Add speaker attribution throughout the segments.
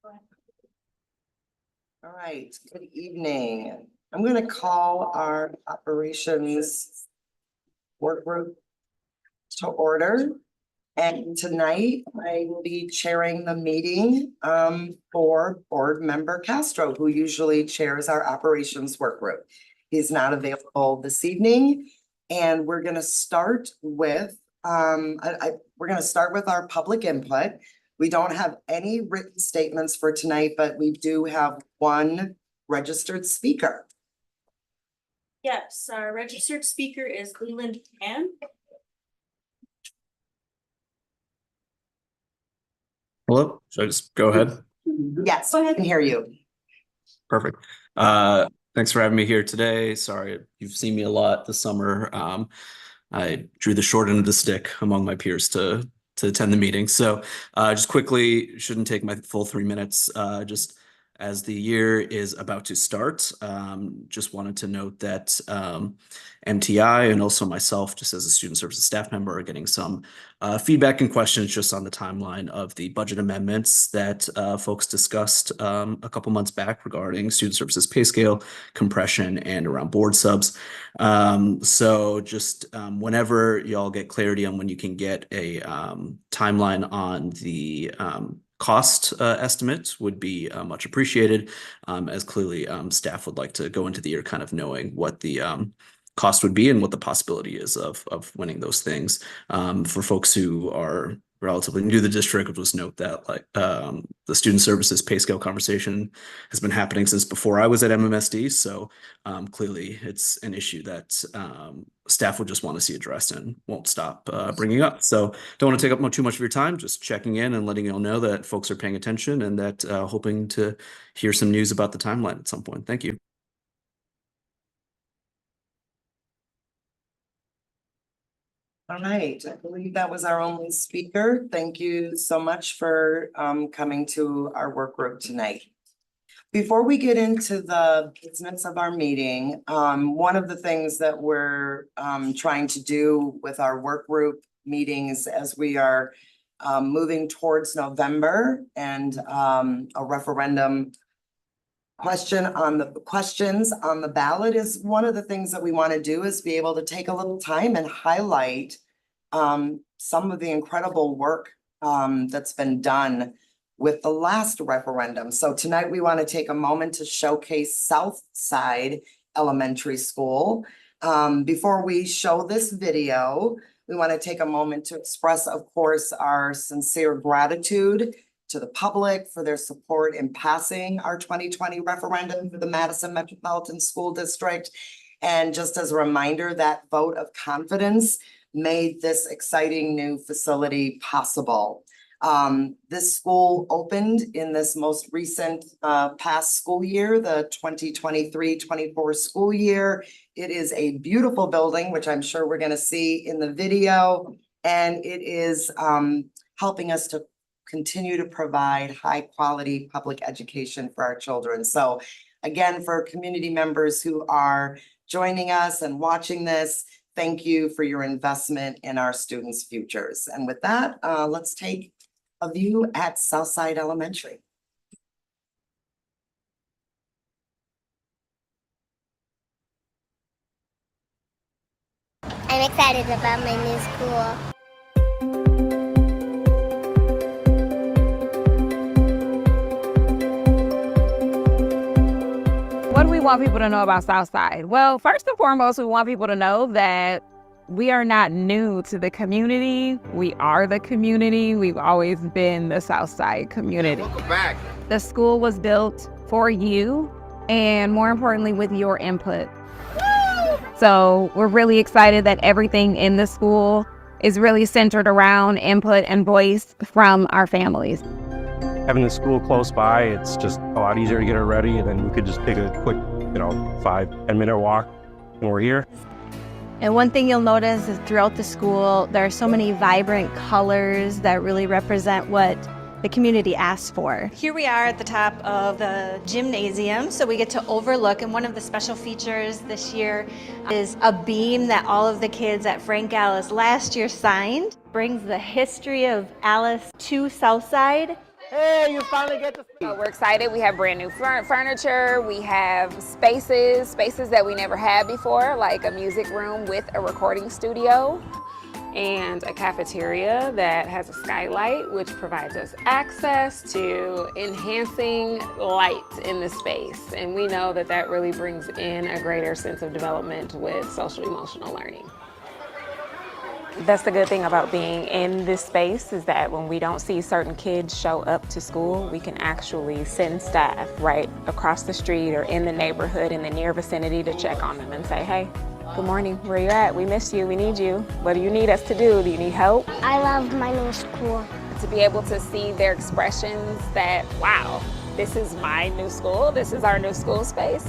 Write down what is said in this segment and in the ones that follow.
Speaker 1: All right, good evening. I'm going to call our operations work group to order. And tonight I will be chairing the meeting for board member Castro, who usually chairs our operations work group. He's not available this evening, and we're going to start with we're going to start with our public input. We don't have any written statements for tonight, but we do have one registered speaker.
Speaker 2: Yes, our registered speaker is Leland Pan.
Speaker 3: Hello, should I just go ahead?
Speaker 1: Yes, I can hear you.
Speaker 3: Perfect. Thanks for having me here today. Sorry, you've seen me a lot this summer. I drew the short end of the stick among my peers to attend the meeting. So just quickly, shouldn't take my full 3 minutes. Just as the year is about to start, just wanted to note that MTI and also myself, just as a student services staff member, are getting some feedback and questions just on the timeline of the budget amendments that folks discussed a couple months back regarding student services pay scale, compression, and around board subs. So just whenever y'all get clarity on when you can get a timeline on the cost estimate would be much appreciated, as clearly staff would like to go into the year kind of knowing what the cost would be and what the possibility is of winning those things. For folks who are relatively new to the district, I'll just note that the student services pay scale conversation has been happening since before I was at MMSD. So clearly it's an issue that staff would just want to see addressed and won't stop bringing up. So don't want to take up too much of your time, just checking in and letting you all know that folks are paying attention and that hoping to hear some news about the timeline at some point. Thank you.
Speaker 1: All right, I believe that was our only speaker. Thank you so much for coming to our work group tonight. Before we get into the business of our meeting, one of the things that we're trying to do with our work group meetings as we are moving towards November and a referendum questions on the ballot is one of the things that we want to do is be able to take a little time and highlight some of the incredible work that's been done with the last referendum. So tonight we want to take a moment to showcase Southside Elementary School. Before we show this video, we want to take a moment to express, of course, our sincere gratitude to the public for their support in passing our 2020 referendum for the Madison Metropolitan School District. And just as a reminder, that vote of confidence made this exciting new facility possible. This school opened in this most recent past school year, the 2023-24 school year. It is a beautiful building, which I'm sure we're going to see in the video, and it is helping us to continue to provide high quality public education for our children. So again, for community members who are joining us and watching this, thank you for your investment in our students' futures. And with that, let's take a view at Southside Elementary.
Speaker 4: I'm excited about my new school.
Speaker 5: What do we want people to know about Southside? Well, first and foremost, we want people to know that we are not new to the community. We are the community. We've always been the Southside community.
Speaker 6: Welcome back.
Speaker 5: The school was built for you and more importantly, with your input. Woo! So we're really excited that everything in the school is really centered around input and voice from our families.
Speaker 7: Having the school close by, it's just a lot easier to get it ready, and then we could just take a quick, 5-10 minute walk when we're here.
Speaker 8: And one thing you'll notice is throughout the school, there are so many vibrant colors that really represent what the community asks for.
Speaker 9: Here we are at the top of the gymnasium, so we get to overlook, and one of the special features this year is a beam that all of the kids at Frank Alice last year signed. Brings the history of Alice to Southside.
Speaker 6: Hey, you finally get to see.
Speaker 5: We're excited. We have brand new furniture. We have spaces that we never had before, like a music room with a recording studio, and a cafeteria that has a skylight, which provides us access to enhancing light in the space. And we know that that really brings in a greater sense of development with social emotional learning. That's the good thing about being in this space, is that when we don't see certain kids show up to school, we can actually send staff right across the street or in the neighborhood in the near vicinity to check on them and say, hey, good morning, where you at? We miss you, we need you. What do you need us to do? Do you need help?
Speaker 4: I love my new school.
Speaker 5: To be able to see their expressions that, wow, this is my new school, this is our new school space,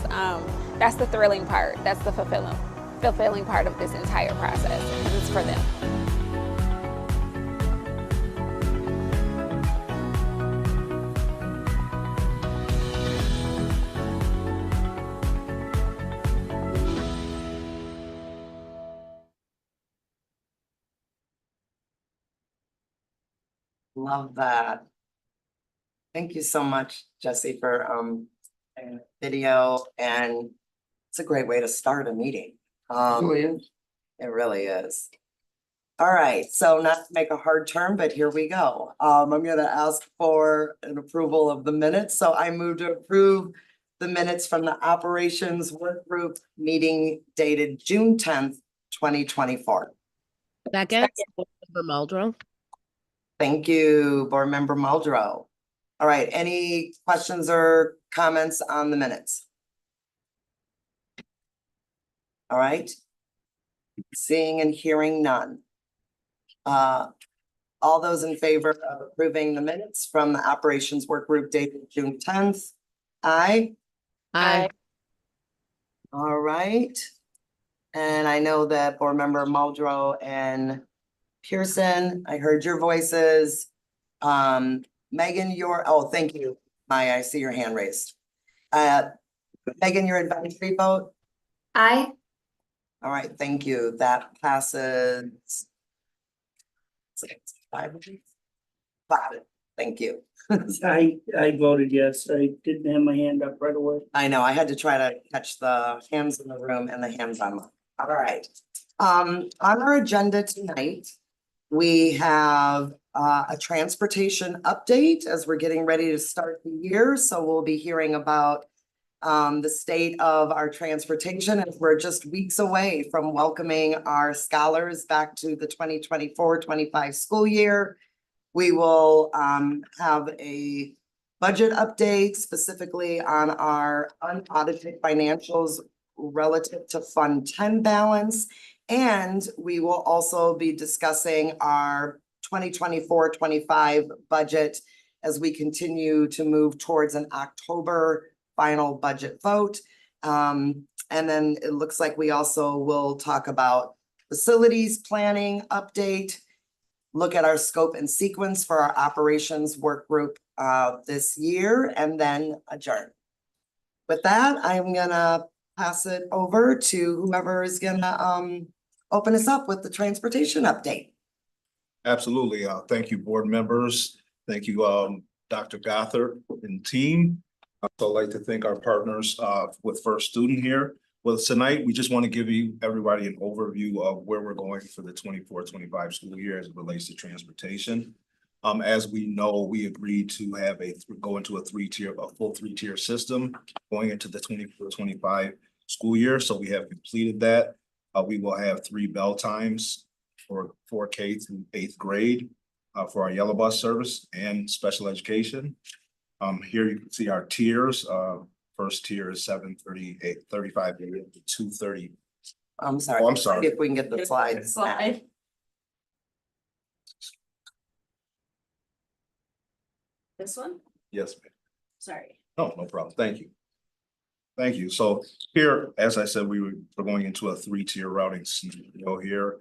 Speaker 5: that's the thrilling part, that's the fulfilling part of this entire process, because it's for them.
Speaker 1: Love that. Thank you so much, Jesse, for video, and it's a great way to start a meeting. It really is. All right, so not to make a hard turn, but here we go. I'm gonna ask for an approval of the minutes, so I move to approve the minutes from the operations work group meeting dated June 10th, 2024.
Speaker 10: Second, Member Muldrow.
Speaker 1: Thank you, Board Member Muldrow. All right, any questions or comments on the minutes? All right. Seeing and hearing none. All those in favor of approving the minutes from the operations work group dated June 10th? Aye.
Speaker 10: Aye.
Speaker 1: All right. And I know that Board Member Muldrow and Pearson, I heard your voices. Megan, thank you, Maya, I see your hand raised. Megan, your advisory vote?
Speaker 2: Aye.
Speaker 1: All right, thank you. That passes. 5. Thank you.
Speaker 6: I voted yes. I didn't have my hand up right away.
Speaker 1: I know, I had to try to catch the hands in the room and the hands on. All right. On our agenda tonight, we have a transportation update as we're getting ready to start the year. So we'll be hearing about the state of our transportation, as we're just weeks away from welcoming our scholars back to the 2024-25 school year. We will have a budget update specifically on our unaudited financials relative to Fund 10 balance. And we will also be discussing our 2024-25 budget as we continue to move towards an October final budget vote. And then it looks like we also will talk about facilities planning update, look at our scope and sequence for our operations work group this year, and then adjourn. With that, I'm gonna pass it over to whomever is gonna open us up with the transportation update.
Speaker 11: Absolutely. Thank you, board members. Thank you, Dr. Gothard and team. I'd also like to thank our partners with First Student here. Well, tonight, we just want to give everybody an overview of where we're going for the 24-25 school year as it relates to transportation. As we know, we agreed to have go into a full three-tier system going into the 24-25 school year. So we have completed that. We will have 3 bell times for 4K through 8th grade for our yellow bus service and special education. Here you can see our tiers. First tier is 7:38, 35 to 2:30.
Speaker 1: I'm sorry.
Speaker 11: Oh, I'm sorry.
Speaker 1: See if we can get the slides.
Speaker 2: Slide. This one?
Speaker 11: Yes, ma'am.
Speaker 2: Sorry.
Speaker 11: No problem. Thank you. Thank you. So here, as I said, we're going into a 3-tier routing scenario here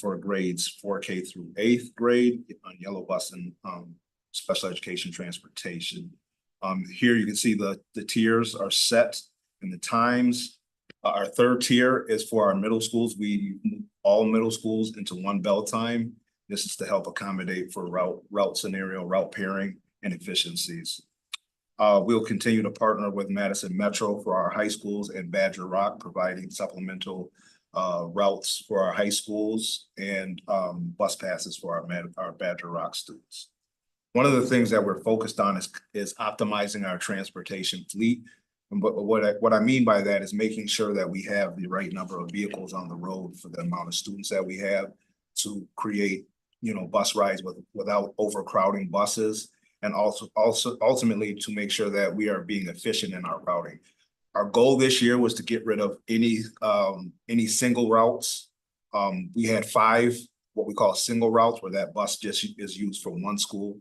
Speaker 11: for grades 4K through 8th grade on yellow bus and special education transportation. Here you can see the tiers are set and the times. Our 3rd tier is for our middle schools. We move all middle schools into 1 bell time. This is to help accommodate for route scenario, route pairing, and efficiencies. We'll continue to partner with Madison Metro for our high schools and Badger Rock, providing supplemental routes for our high schools and bus passes for our Badger Rock students. One of the things that we're focused on is optimizing our transportation fleet. But what I mean by that is making sure that we have the right number of vehicles on the road for the amount of students that we have to create, bus rides without overcrowding buses, and also ultimately to make sure that we are being efficient in our routing. Our goal this year was to get rid of any single routes. We had 5 what we call single routes, where that bus just is used for one school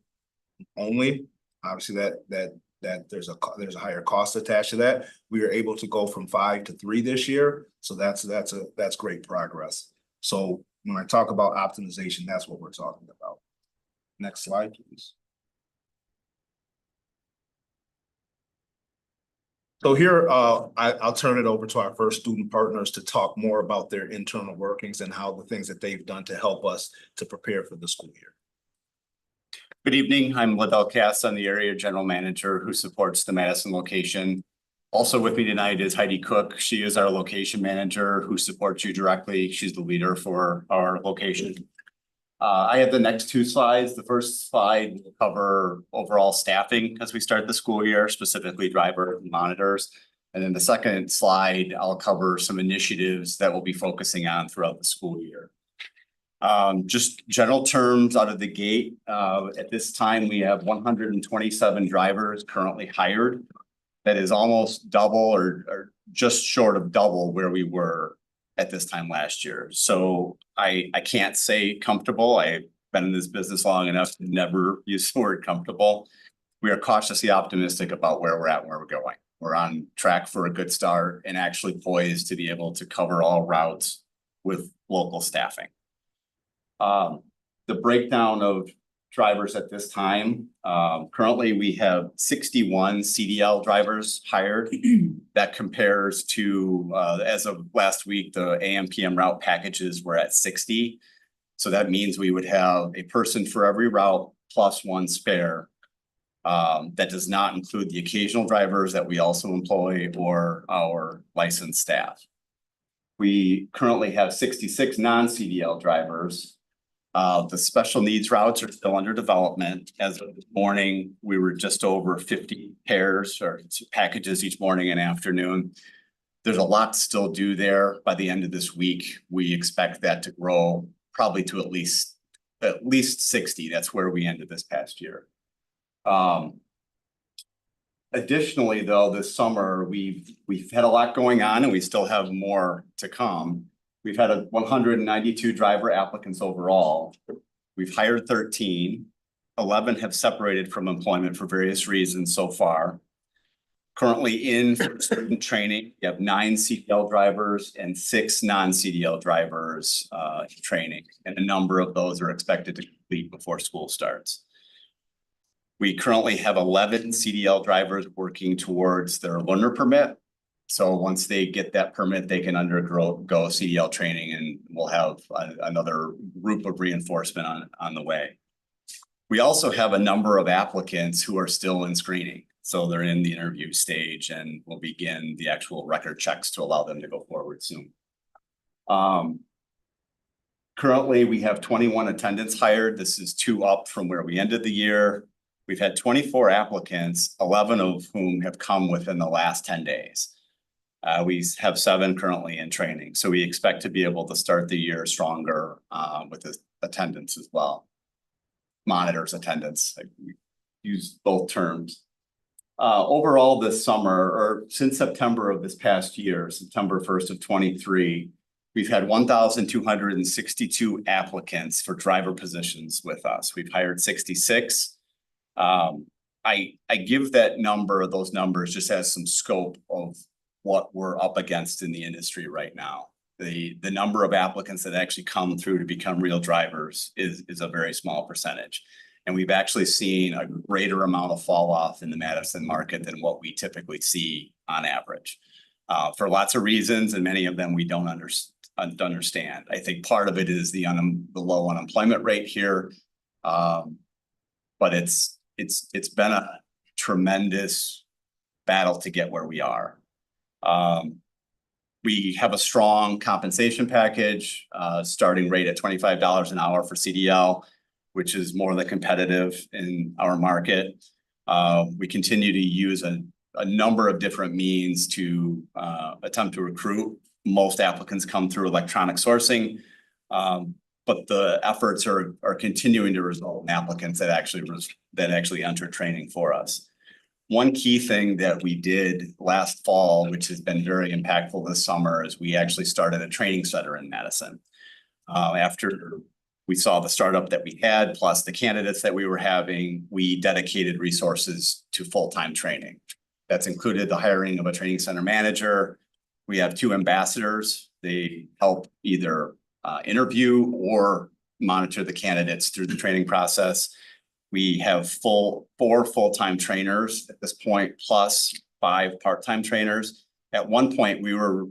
Speaker 11: only. Obviously, that there's a higher cost attached to that. We were able to go from 5 to 3 this year, so that's great progress. So when I talk about optimization, that's what we're talking about. Next slide, please. So here, I'll turn it over to our first student partners to talk more about their internal workings and how the things that they've done to help us to prepare for the school year.
Speaker 12: Good evening. I'm Liddell Cass. I'm the area general manager who supports the Madison location. Also with me tonight is Heidi Cook. She is our location manager who supports you directly. She's the leader for our location. I have the next 2 slides. The first slide will cover overall staffing as we start the school year, specifically driver and monitors. And then the second slide, I'll cover some initiatives that we'll be focusing on throughout the school year. Just general terms out of the gate. At this time, we have 127 drivers currently hired. That is almost double or just short of double where we were at this time last year. So I can't say comfortable. I've been in this business long enough to never use the word comfortable. We are cautiously optimistic about where we're at and where we're going. We're on track for a good start and actually poised to be able to cover all routes with local staffing. The breakdown of drivers at this time, currently we have 61 CDL drivers hired. That compares to, as of last week, the AM PM route packages were at 60. So that means we would have a person for every route plus 1 spare. That does not include the occasional drivers that we also employ or our licensed staff. We currently have 66 non-CDL drivers. The special needs routes are still under development. As of this morning, we were just over 50 pairs or packages each morning and afternoon. There's a lot to still do there. By the end of this week, we expect that to grow probably to at least 60. That's where we ended this past year. Additionally, though, this summer we've had a lot going on and we still have more to come. We've had 192 driver applicants overall. We've hired 13. 11 have separated from employment for various reasons so far. Currently in student training, we have 9 CDL drivers and 6 non-CDL drivers in training, and a number of those are expected to complete before school starts. We currently have 11 CDL drivers working towards their learner permit. So once they get that permit, they can undergo CDL training, and we'll have another group of reinforcement on the way. We also have a number of applicants who are still in screening. So they're in the interview stage, and we'll begin the actual record checks to allow them to go forward soon. Currently, we have 21 attendants hired. This is 2 up from where we ended the year. We've had 24 applicants, 11 of whom have come within the last 10 days. We have 7 currently in training. So we expect to be able to start the year stronger with the attendance as well. Monitors attendance, we use both terms. Overall this summer, or since September of this past year, September 1st of 23, we've had 1,262 applicants for driver positions with us. We've hired 66. I give that number, those numbers, just as some scope of what we're up against in the industry right now. The number of applicants that actually come through to become real drivers is a very small percentage. And we've actually seen a greater amount of fall off in the Madison market than what we typically see on average. For lots of reasons, and many of them we don't understand. I think part of it is the low unemployment rate here. But it's it's been a tremendous battle to get where we are. We have a strong compensation package, starting rate at $25 an hour for CDL, which is more than competitive in our market. We continue to use a number of different means to attempt to recruit. Most applicants come through electronic sourcing, but the efforts are continuing to result in applicants that actually enter training for us. One key thing that we did last fall, which has been very impactful this summer, is we actually started a training center in Madison. After we saw the startup that we had, plus the candidates that we were having, we dedicated resources to full-time training. That's included the hiring of a training center manager. We have 2 ambassadors. They help either interview or monitor the candidates through the training process. We have 4 full-time trainers at this point, plus 5 part-time trainers. At one point, we were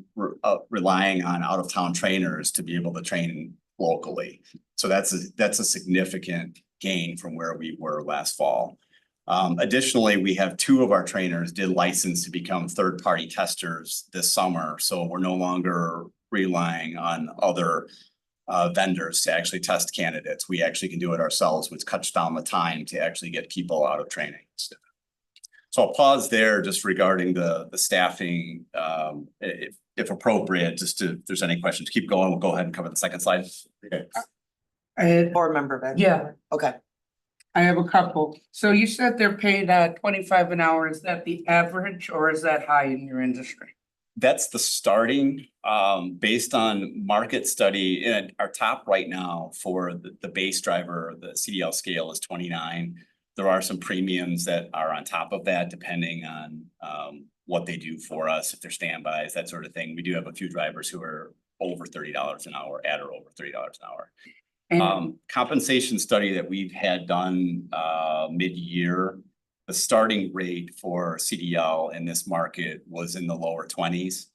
Speaker 12: relying on out-of-town trainers to be able to train locally. So that's a significant gain from where we were last fall. Additionally, we have 2 of our trainers did license to become third-party testers this summer. So we're no longer relying on other vendors to actually test candidates. We actually can do it ourselves, which cuts down the time to actually get people out of training. So I'll pause there just regarding the staffing, if appropriate, just if there's any questions, keep going. We'll go ahead and cover the second slide. Okay.
Speaker 1: Board member Ben.
Speaker 13: Yeah,
Speaker 1: Okay.
Speaker 13: I have a couple. So you said they're paid at 25 an hour. Is that the average or is that high in your industry?
Speaker 12: That's the starting, based on market study, and our top right now for the base driver, the CDL scale is 29. There are some premiums that are on top of that, depending on what they do for us, if they're standbys, that sort of thing. We do have a few drivers who are over $30 an hour, at or over $30 an hour. Compensation study that we've had done mid-year, the starting rate for CDL in this market was in the lower 20s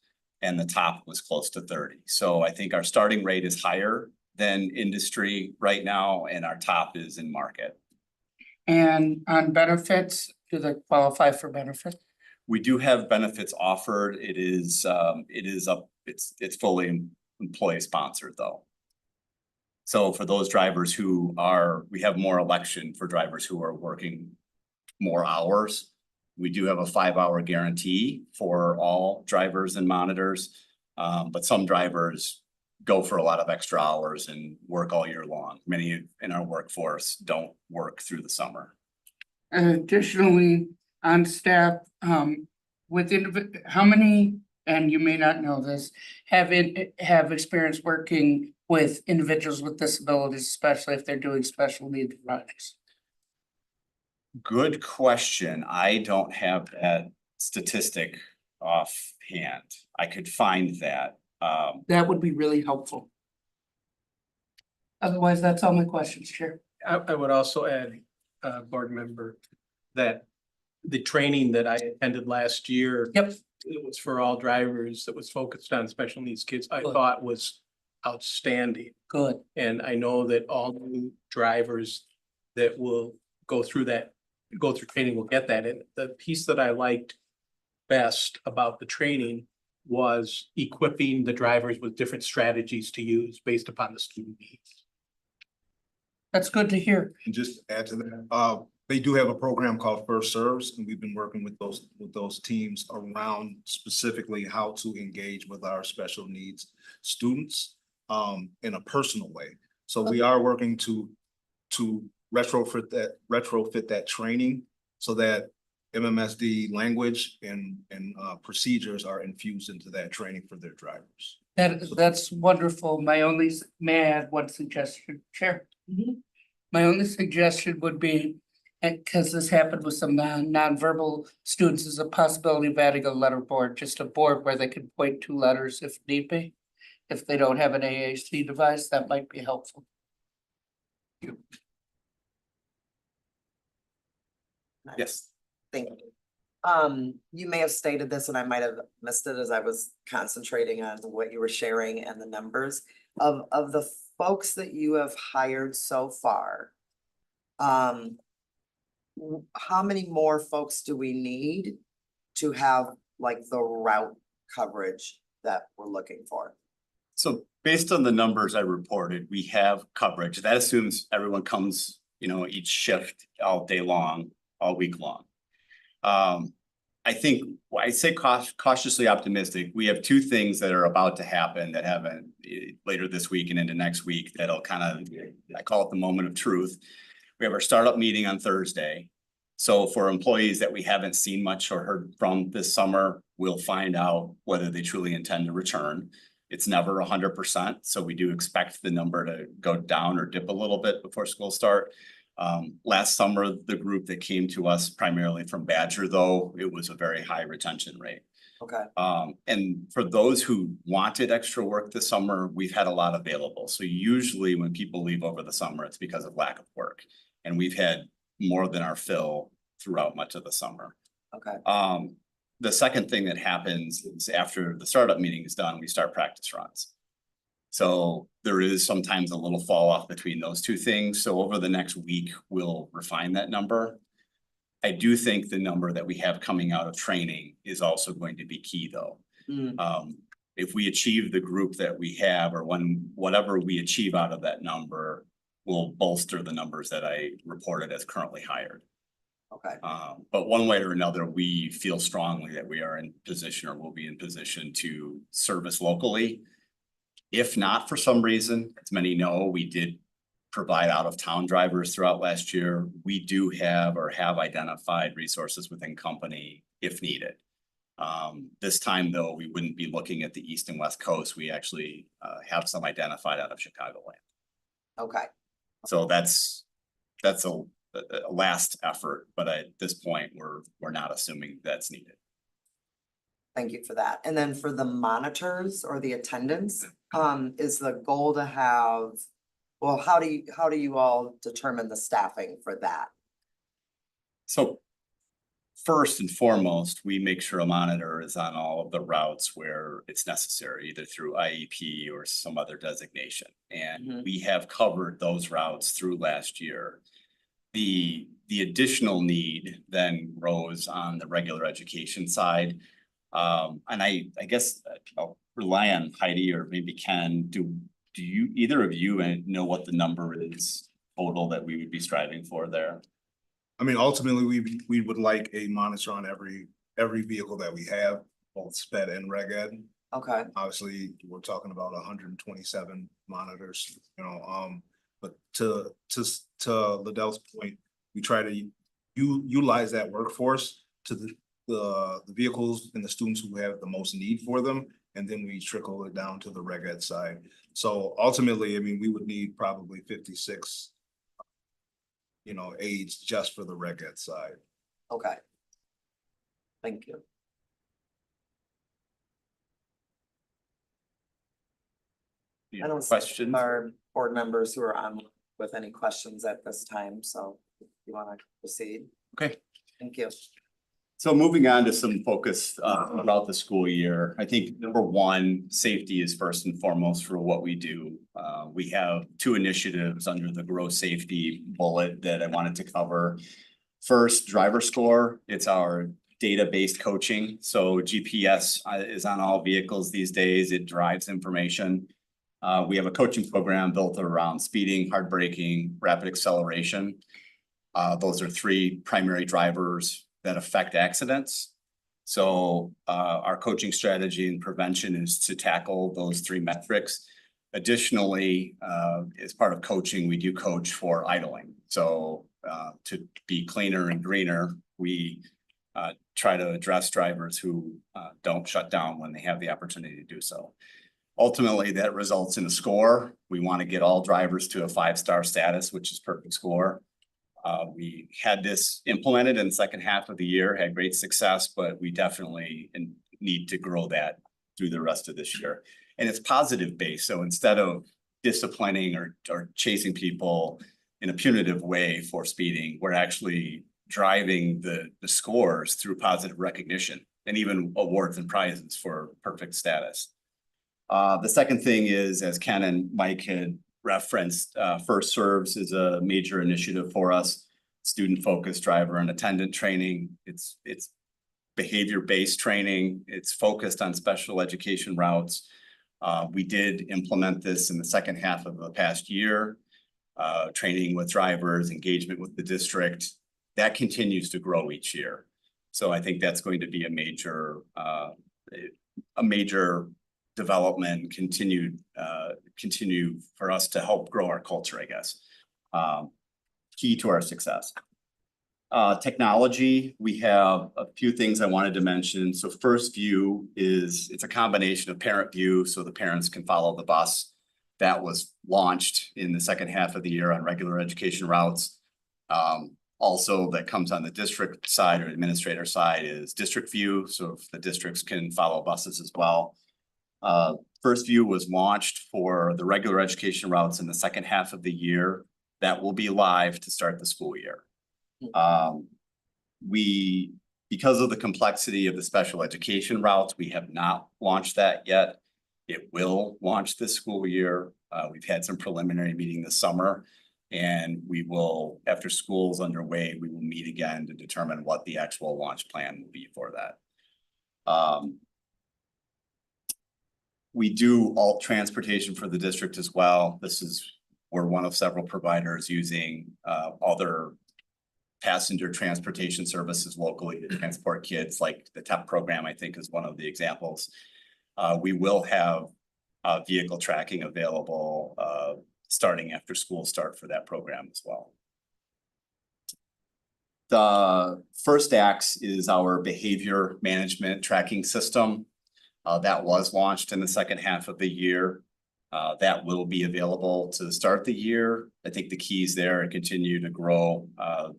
Speaker 12: and the top was close to 30. So I think our starting rate is higher than industry right now and our top is in market.
Speaker 13: And on benefits, do they qualify for benefits?
Speaker 12: We do have benefits offered. It's fully employee sponsored though. So for those drivers we have more election for drivers who are working more hours. We do have a 5-hour guarantee for all drivers and monitors. But some drivers go for a lot of extra hours and work all year long. Many in our workforce don't work through the summer.
Speaker 13: Additionally, on staff, how many, and you may not know this, have experience working with individuals with disabilities, especially if they're doing special needs projects?
Speaker 12: Good question. I don't have that statistic offhand. I could find that.
Speaker 13: That would be really helpful. Otherwise, that's all my questions, Chair.
Speaker 14: I would also add, board member, that the training that I attended last year.
Speaker 13: Yep.
Speaker 14: It was for all drivers, that was focused on special needs kids, I thought was outstanding.
Speaker 13: Good.
Speaker 14: And I know that all new drivers that will go through training will get that. And the piece that I liked best about the training was equipping the drivers with different strategies to use based upon the student needs.
Speaker 13: That's good to hear.
Speaker 11: And just to add to that, they do have a program called First Serves, and we've been working with those teams around specifically how to engage with our special needs students in a personal way. So we are working to retrofit that training so that MMSD language and procedures are infused into that training for their drivers.
Speaker 13: That's wonderful. May I add one suggestion, Chair? My only suggestion would be, because this happened with some nonverbal students, is a possibility of adding a letter board, just a board where they can point to letters if need be. If they don't have an AAC device, that might be helpful.
Speaker 12: Yes.
Speaker 1: Thank you. You may have stated this and I might have missed it as I was concentrating on what you were sharing and the numbers of the folks that you have hired so far. how many more folks do we need to have like the route coverage that we're looking for?
Speaker 12: So based on the numbers I reported, we have coverage. That assumes everyone comes, each shift all day long, all week long. I think I say cautiously optimistic. We have two things that are about to happen that happen later this week and into next week that'll kind of, I call it the moment of truth. We have our startup meeting on Thursday. So for employees that we haven't seen much or heard from this summer, we'll find out whether they truly intend to return. It's never 100%, so we do expect the number to go down or dip a little bit before school start. Last summer, the group that came to us primarily from Badger, though, it was a very high retention rate.
Speaker 1: Okay.
Speaker 12: And for those who wanted extra work this summer, we've had a lot available. So usually when people leave over the summer, it's because of lack of work. And we've had more than our fill throughout much of the summer.
Speaker 1: Okay.
Speaker 12: The second thing that happens is after the startup meeting is done, we start practice runs. So there is sometimes a little fall off between those two things. So over the next week, we'll refine that number. I do think the number that we have coming out of training is also going to be key though. If we achieve the group that we have or whatever we achieve out of that number will bolster the numbers that I reported as currently hired.
Speaker 1: Okay.
Speaker 12: But one way or another, we feel strongly that we are in position or will be in position to service locally. If not, for some reason, as many know, we did provide out-of-town drivers throughout last year. We do have or have identified resources within company if needed. This time, though, we wouldn't be looking at the East and West Coast. We actually have some identified out of Chicagoland.
Speaker 1: Okay.
Speaker 12: So that's a last effort, but at this point, we're not assuming that's needed.
Speaker 1: Thank you for that. And then for the monitors or the attendance, is the goal to have, well, how do you all determine the staffing for that?
Speaker 12: So first and foremost, we make sure a monitor is on all of the routes where it's necessary, either through IEP or some other designation. And we have covered those routes through last year. The additional need then rose on the regular education side. And I guess I'll rely on Heidi or maybe Ken. Do you, either of you know what the number is total that we would be striving for there?
Speaker 11: I mean, ultimately, we would like a monitor on every vehicle that we have, both SPED and Reg Ed.
Speaker 1: Okay.
Speaker 11: Obviously, we're talking about 127 monitors, but to Liddell's point, we try to utilize that workforce to the vehicles and the students who have the most need for them, and then we trickle it down to the Reg Ed side. So ultimately, I mean, we would need probably 56 aides just for the Reg Ed side.
Speaker 1: Okay. Thank you. I don't see our board members who are on with any questions at this time, so if you want to proceed.
Speaker 12: Okay.
Speaker 1: Thank you.
Speaker 12: So moving on to some focus about the school year, I think number one, safety is first and foremost for what we do. We have two initiatives under the Grow Safety bullet that I wanted to cover. First, driver score. It's our data-based coaching. So GPS is on all vehicles these days. It drives information. We have a coaching program built around speeding, hard braking, rapid acceleration. Those are three primary drivers that affect accidents. So our coaching strategy and prevention is to tackle those three metrics. Additionally, as part of coaching, we do coach for idling. So to be cleaner and greener, we try to address drivers who don't shut down when they have the opportunity to do so. Ultimately, that results in a score. We want to get all drivers to a 5-star status, which is perfect score. We had this implemented in the second half of the year, had great success, but we definitely need to grow that through the rest of this year. And it's positive based. So instead of disciplining or chasing people in a punitive way for speeding, we're actually driving the scores through positive recognition and even awards and prizes for perfect status. The second thing is, as Ken and Mike had referenced, First Serves is a major initiative for us. student-focused driver and attendant training. It's behavior-based training. It's focused on special education routes. We did implement this in the second half of the past year. Training with drivers, engagement with the district, that continues to grow each year. So I think that's going to be a major development, continue for us to help grow our culture, I guess. Key to our success. Technology, we have a few things I wanted to mention. So First View it's a combination of parent view, so the parents can follow the bus. That was launched in the second half of the year on regular education routes. Also, that comes on the district side or administrator side is District View, so if the districts can follow buses as well. First View was launched for the regular education routes in the second half of the year. That will be live to start the school year. Because of the complexity of the special education routes, we have not launched that yet. It will launch this school year. We've had some preliminary meeting this summer, and we will, after school's underway, we will meet again to determine what the actual launch plan will be for that. We do alt transportation for the district as well. We're one of several providers using other passenger transportation services locally to transport kids, like the TEP program, I think, is one of the examples. We will have vehicle tracking available starting after school start for that program as well. The First Acts is our behavior management tracking system. That was launched in the second half of the year. That will be available to start the year. I think the keys there are continue to grow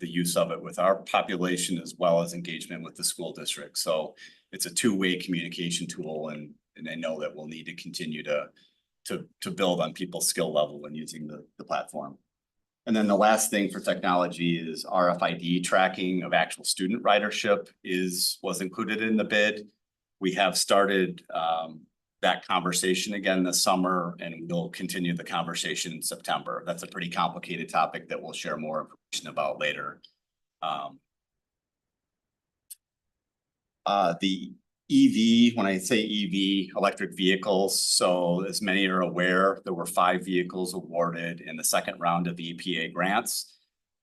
Speaker 12: the use of it with our population as well as engagement with the school district. So it's a two-way communication tool, and I know that we'll need to continue to build on people's skill level when using the platform. And then the last thing for technology is RFID tracking of actual student ridership was included in the bid. We have started that conversation again this summer, and we'll continue the conversation in September. That's a pretty complicated topic that we'll share more information about later. The EV, when I say EV, electric vehicles, so as many are aware, there were 5 vehicles awarded in the second round of EPA grants.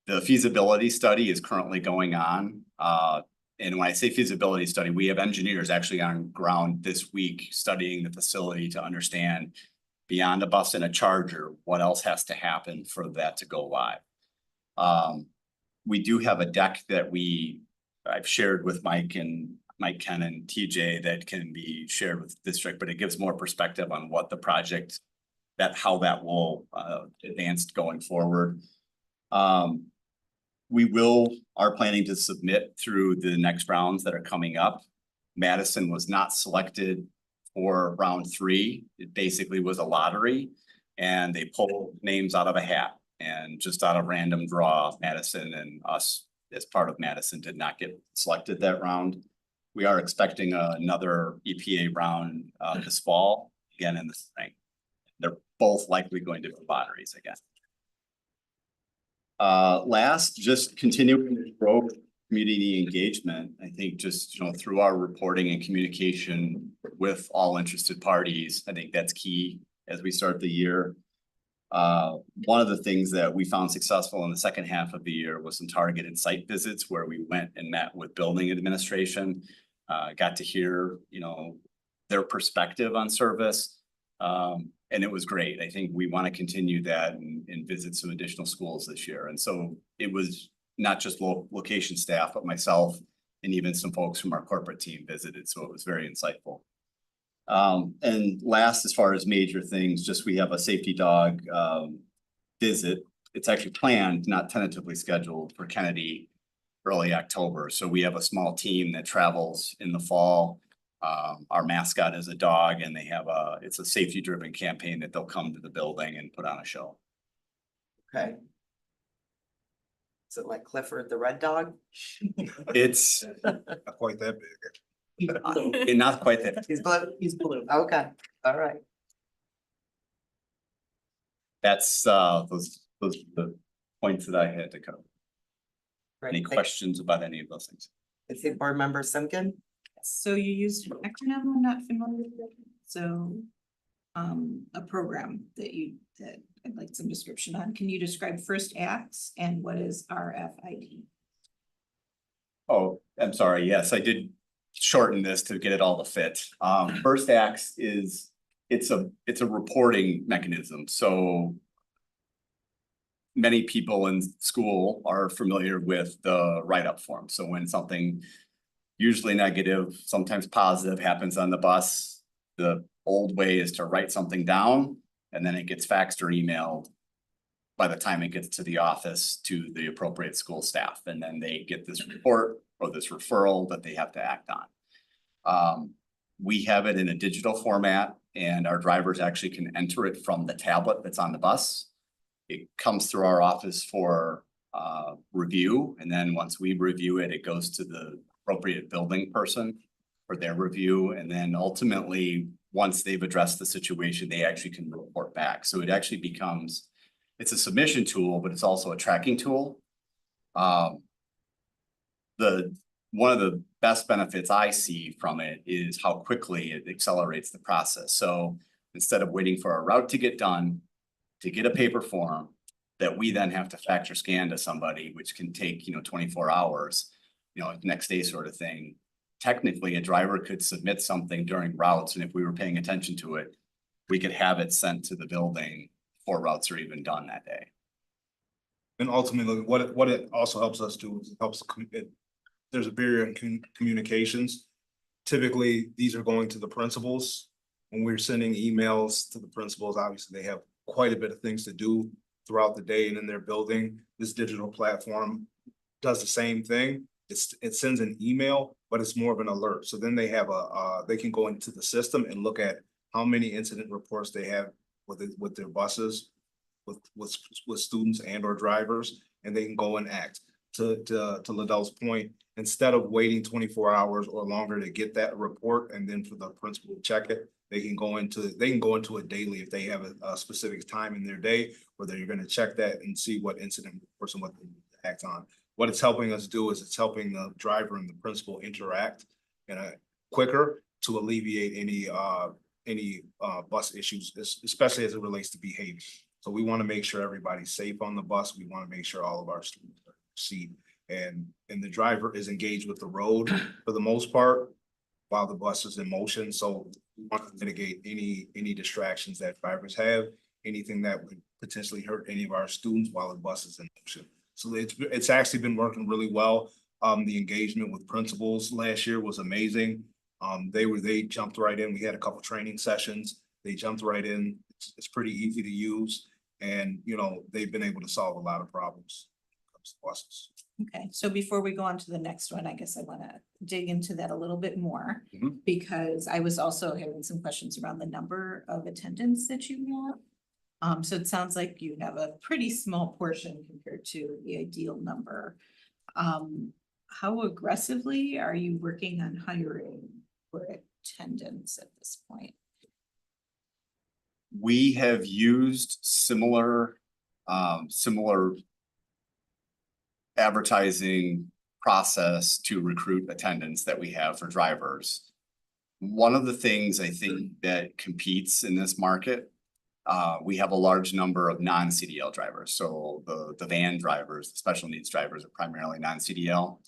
Speaker 12: The feasibility study is currently going on. And when I say feasibility study, we have engineers actually on ground this week studying the facility to understand beyond a bus and a charger, what else has to happen for that to go live. We do have a deck that I've shared with Mike, Ken, and TJ that can be shared with the district, but it gives more perspective on what the project, how that will advance going forward. We are planning to submit through the next rounds that are coming up. Madison was not selected for round 3. It basically was a lottery, and they pulled names out of a hat, and just out of random draw, Madison and us as part of Madison did not get selected that round. We are expecting another EPA round this fall, again in the spring. They're both likely going to be lotteries again. Last, just continuing to grow community engagement. I think just through our reporting and communication with all interested parties, I think that's key as we start the year. One of the things that we found successful in the second half of the year was some targeted site visits where we went and met with building administration, got to hear their perspective on service. And it was great. I think we want to continue that and visit some additional schools this year. And so it was not just location staff, but myself and even some folks from our corporate team visited. So it was very insightful. And last, as far as major things, just we have a safety dog visit. It's actually planned, not tentatively scheduled, for Kennedy early October. So we have a small team that travels in the fall. Our mascot is a dog, and it's a safety driven campaign that they'll come to the building and put on a show.
Speaker 1: Okay. Is it like Clifford the Red Dog?
Speaker 12: It's
Speaker 11: Not quite that big.
Speaker 12: not quite that.
Speaker 1: He's blue. He's blue. Okay. All right.
Speaker 12: That's those are the points that I had to cover. Any questions about any of those things?
Speaker 1: I see Board Member Simkin.
Speaker 15: So you used an acronym I'm not familiar with, so a program that I'd like some description on. Can you describe first acts and what is RFID?
Speaker 12: Oh, I'm sorry. Yes, I did shorten this to get it all to fit. First acts is, it's a reporting mechanism. So many people in school are familiar with the write-up form. So when something usually negative, sometimes positive happens on the bus, the old way is to write something down and then it gets faxed or emailed by the time it gets to the office to the appropriate school staff. And then they get this report or this referral that they have to act on. We have it in a digital format and our drivers actually can enter it from the tablet that's on the bus. It comes through our office for review. And then once we review it, it goes to the appropriate building person for their review. And then ultimately, once they've addressed the situation, they actually can report back. So it actually becomes, it's a submission tool, but it's also a tracking tool. One of the best benefits I see from it is how quickly it accelerates the process. So instead of waiting for a route to get done, to get a paper form that we then have to fax or scan to somebody, which can take, 24 hours, next day sort of thing. Technically, a driver could submit something during routes, and if we were paying attention to it, we could have it sent to the building before routes are even done that day.
Speaker 11: And ultimately, what it also helps us do is it helps, there's a barrier in communications. Typically, these are going to the principals. When we're sending emails to the principals, obviously they have quite a bit of things to do throughout the day and in their building. This digital platform does the same thing. It sends an email, but it's more of an alert. So then they have they can go into the system and look at how many incident reports they have with their buses, with students and or drivers, and they can go and act. To Liddell's point, instead of waiting 24 hours or longer to get that report and then for the principal to check it, they can go into it daily if they have a specific time in their day where they're going to check that and see what incident reports and what they need to act on. What it's helping us do is it's helping the driver and the principal interact quicker to alleviate any bus issues, especially as it relates to behavior. So we want to make sure everybody's safe on the bus. We want to make sure all of our students are seat and the driver is engaged with the road for the most part while the bus is in motion. So we want to mitigate any distractions that drivers have, anything that would potentially hurt any of our students while the bus is in motion. So it's actually been working really well. The engagement with principals last year was amazing. They jumped right in. We had a couple training sessions. They jumped right in. It's pretty easy to use, and they've been able to solve a lot of problems when it comes to buses.
Speaker 15: Okay, so before we go on to the next one, I guess I want to dig into that a little bit more because I was also having some questions around the number of attendants that you have. So it sounds like you have a pretty small portion compared to the ideal number. How aggressively are you working on hiring for attendance at this point?
Speaker 12: We have used similar advertising process to recruit attendants that we have for drivers. One of the things I think that competes in this market, we have a large number of non-CDL drivers. So the van drivers, the special needs drivers are primarily non-CDL.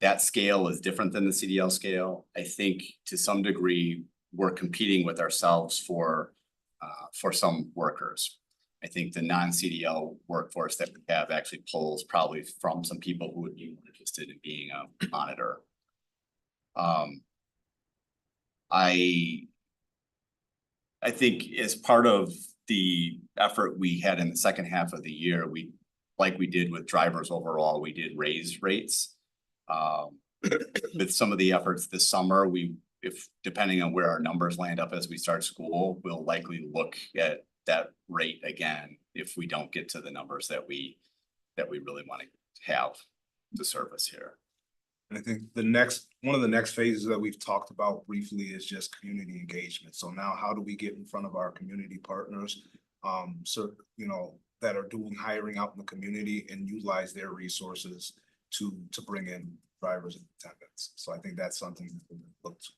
Speaker 12: That scale is different than the CDL scale. I think to some degree, we're competing with ourselves for some workers. I think the non-CDL workforce that we have actually pulls probably from some people who would be more interested in being a monitor. I think as part of the effort we had in the second half of the year, like we did with drivers overall, we did raise rates. With some of the efforts this summer, if depending on where our numbers land up as we start school, we'll likely look at that rate again if we don't get to the numbers that we really want to have to service here.
Speaker 11: And I think one of the next phases that we've talked about briefly is just community engagement. So now how do we get in front of our community partners, that are doing hiring out in the community and utilize their resources to bring in drivers and attendants. So I think that's something that we look to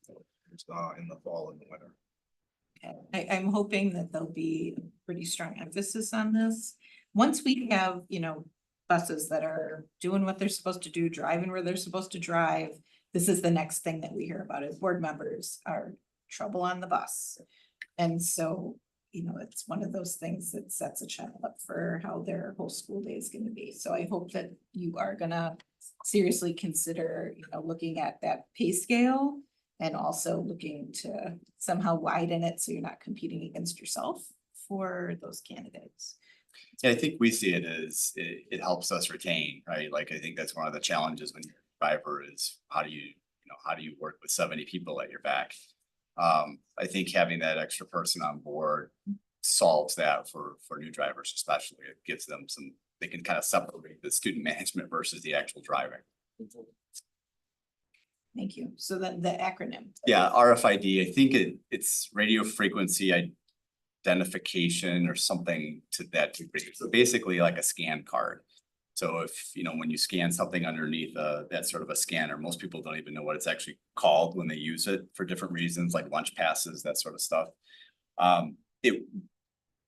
Speaker 11: in the fall and the winter.
Speaker 15: Okay. I'm hoping that there'll be a pretty strong emphasis on this. Once we have, buses that are doing what they're supposed to do, driving where they're supposed to drive, this is the next thing that we hear about is board members are trouble on the bus. And so, it's one of those things that sets a child up for how their whole school day is gonna be. So I hope that you are gonna seriously consider, looking at that pay scale and also looking to somehow widen it so you're not competing against yourself for those candidates.
Speaker 12: Yeah, I think we see it as it helps us retain, right? Like, I think that's one of the challenges when you're a driver is how do you work with 70 people at your back? I think having that extra person on board solves that for new drivers, especially. It gives them they can kind of separate the student management versus the actual driving.
Speaker 15: Thank you. So then the acronym.
Speaker 12: Yeah, RFID, I think it's radio frequency identification or something to that degree. So basically like a scan card. So if, when you scan something underneath that sort of a scanner, most people don't even know what it's actually called when they use it for different reasons, like lunch passes, that sort of stuff.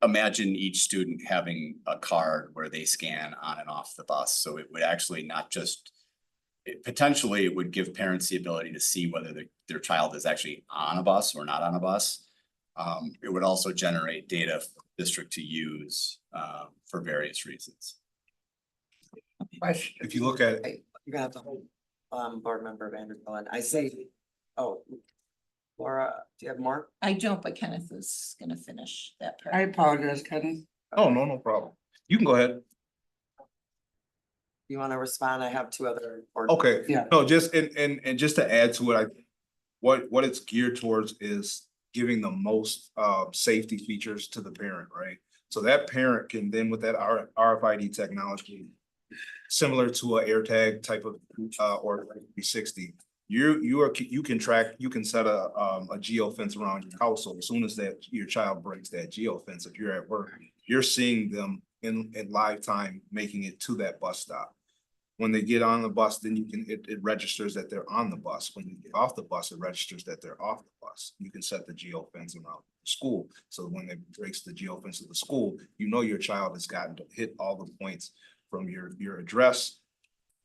Speaker 12: Imagine each student having a card where they scan on and off the bus. So it would actually not just, potentially it would give parents the ability to see whether their child is actually on a bus or not on a bus. It would also generate data for the district to use for various reasons.
Speaker 11: If you look at,
Speaker 1: You're gonna have to hold, board member Vanderbilt. I say, oh, Laura, do you have more?
Speaker 15: I don't, but Kenneth is gonna finish that part.
Speaker 13: I apologize, Kenneth.
Speaker 11: oh, no problem. You can go ahead.
Speaker 1: You wanna respond? I have two other.
Speaker 11: Okay,
Speaker 13: Yeah.
Speaker 11: no, just, and just to add to it, what it's geared towards is giving the most safety features to the parent, right? So that parent can then, with that RFID technology, similar to a AirTag type of or 360, you can set a geo fence around your household. As soon as your child breaks that geo fence, if you're at work, you're seeing them in live time making it to that bus stop. When they get on the bus, then it registers that they're on the bus. When you get off the bus, it registers that they're off the bus. You can set the geo fence around the school. So when it breaks the geo fence of the school, your child has gotten to hit all the points from your address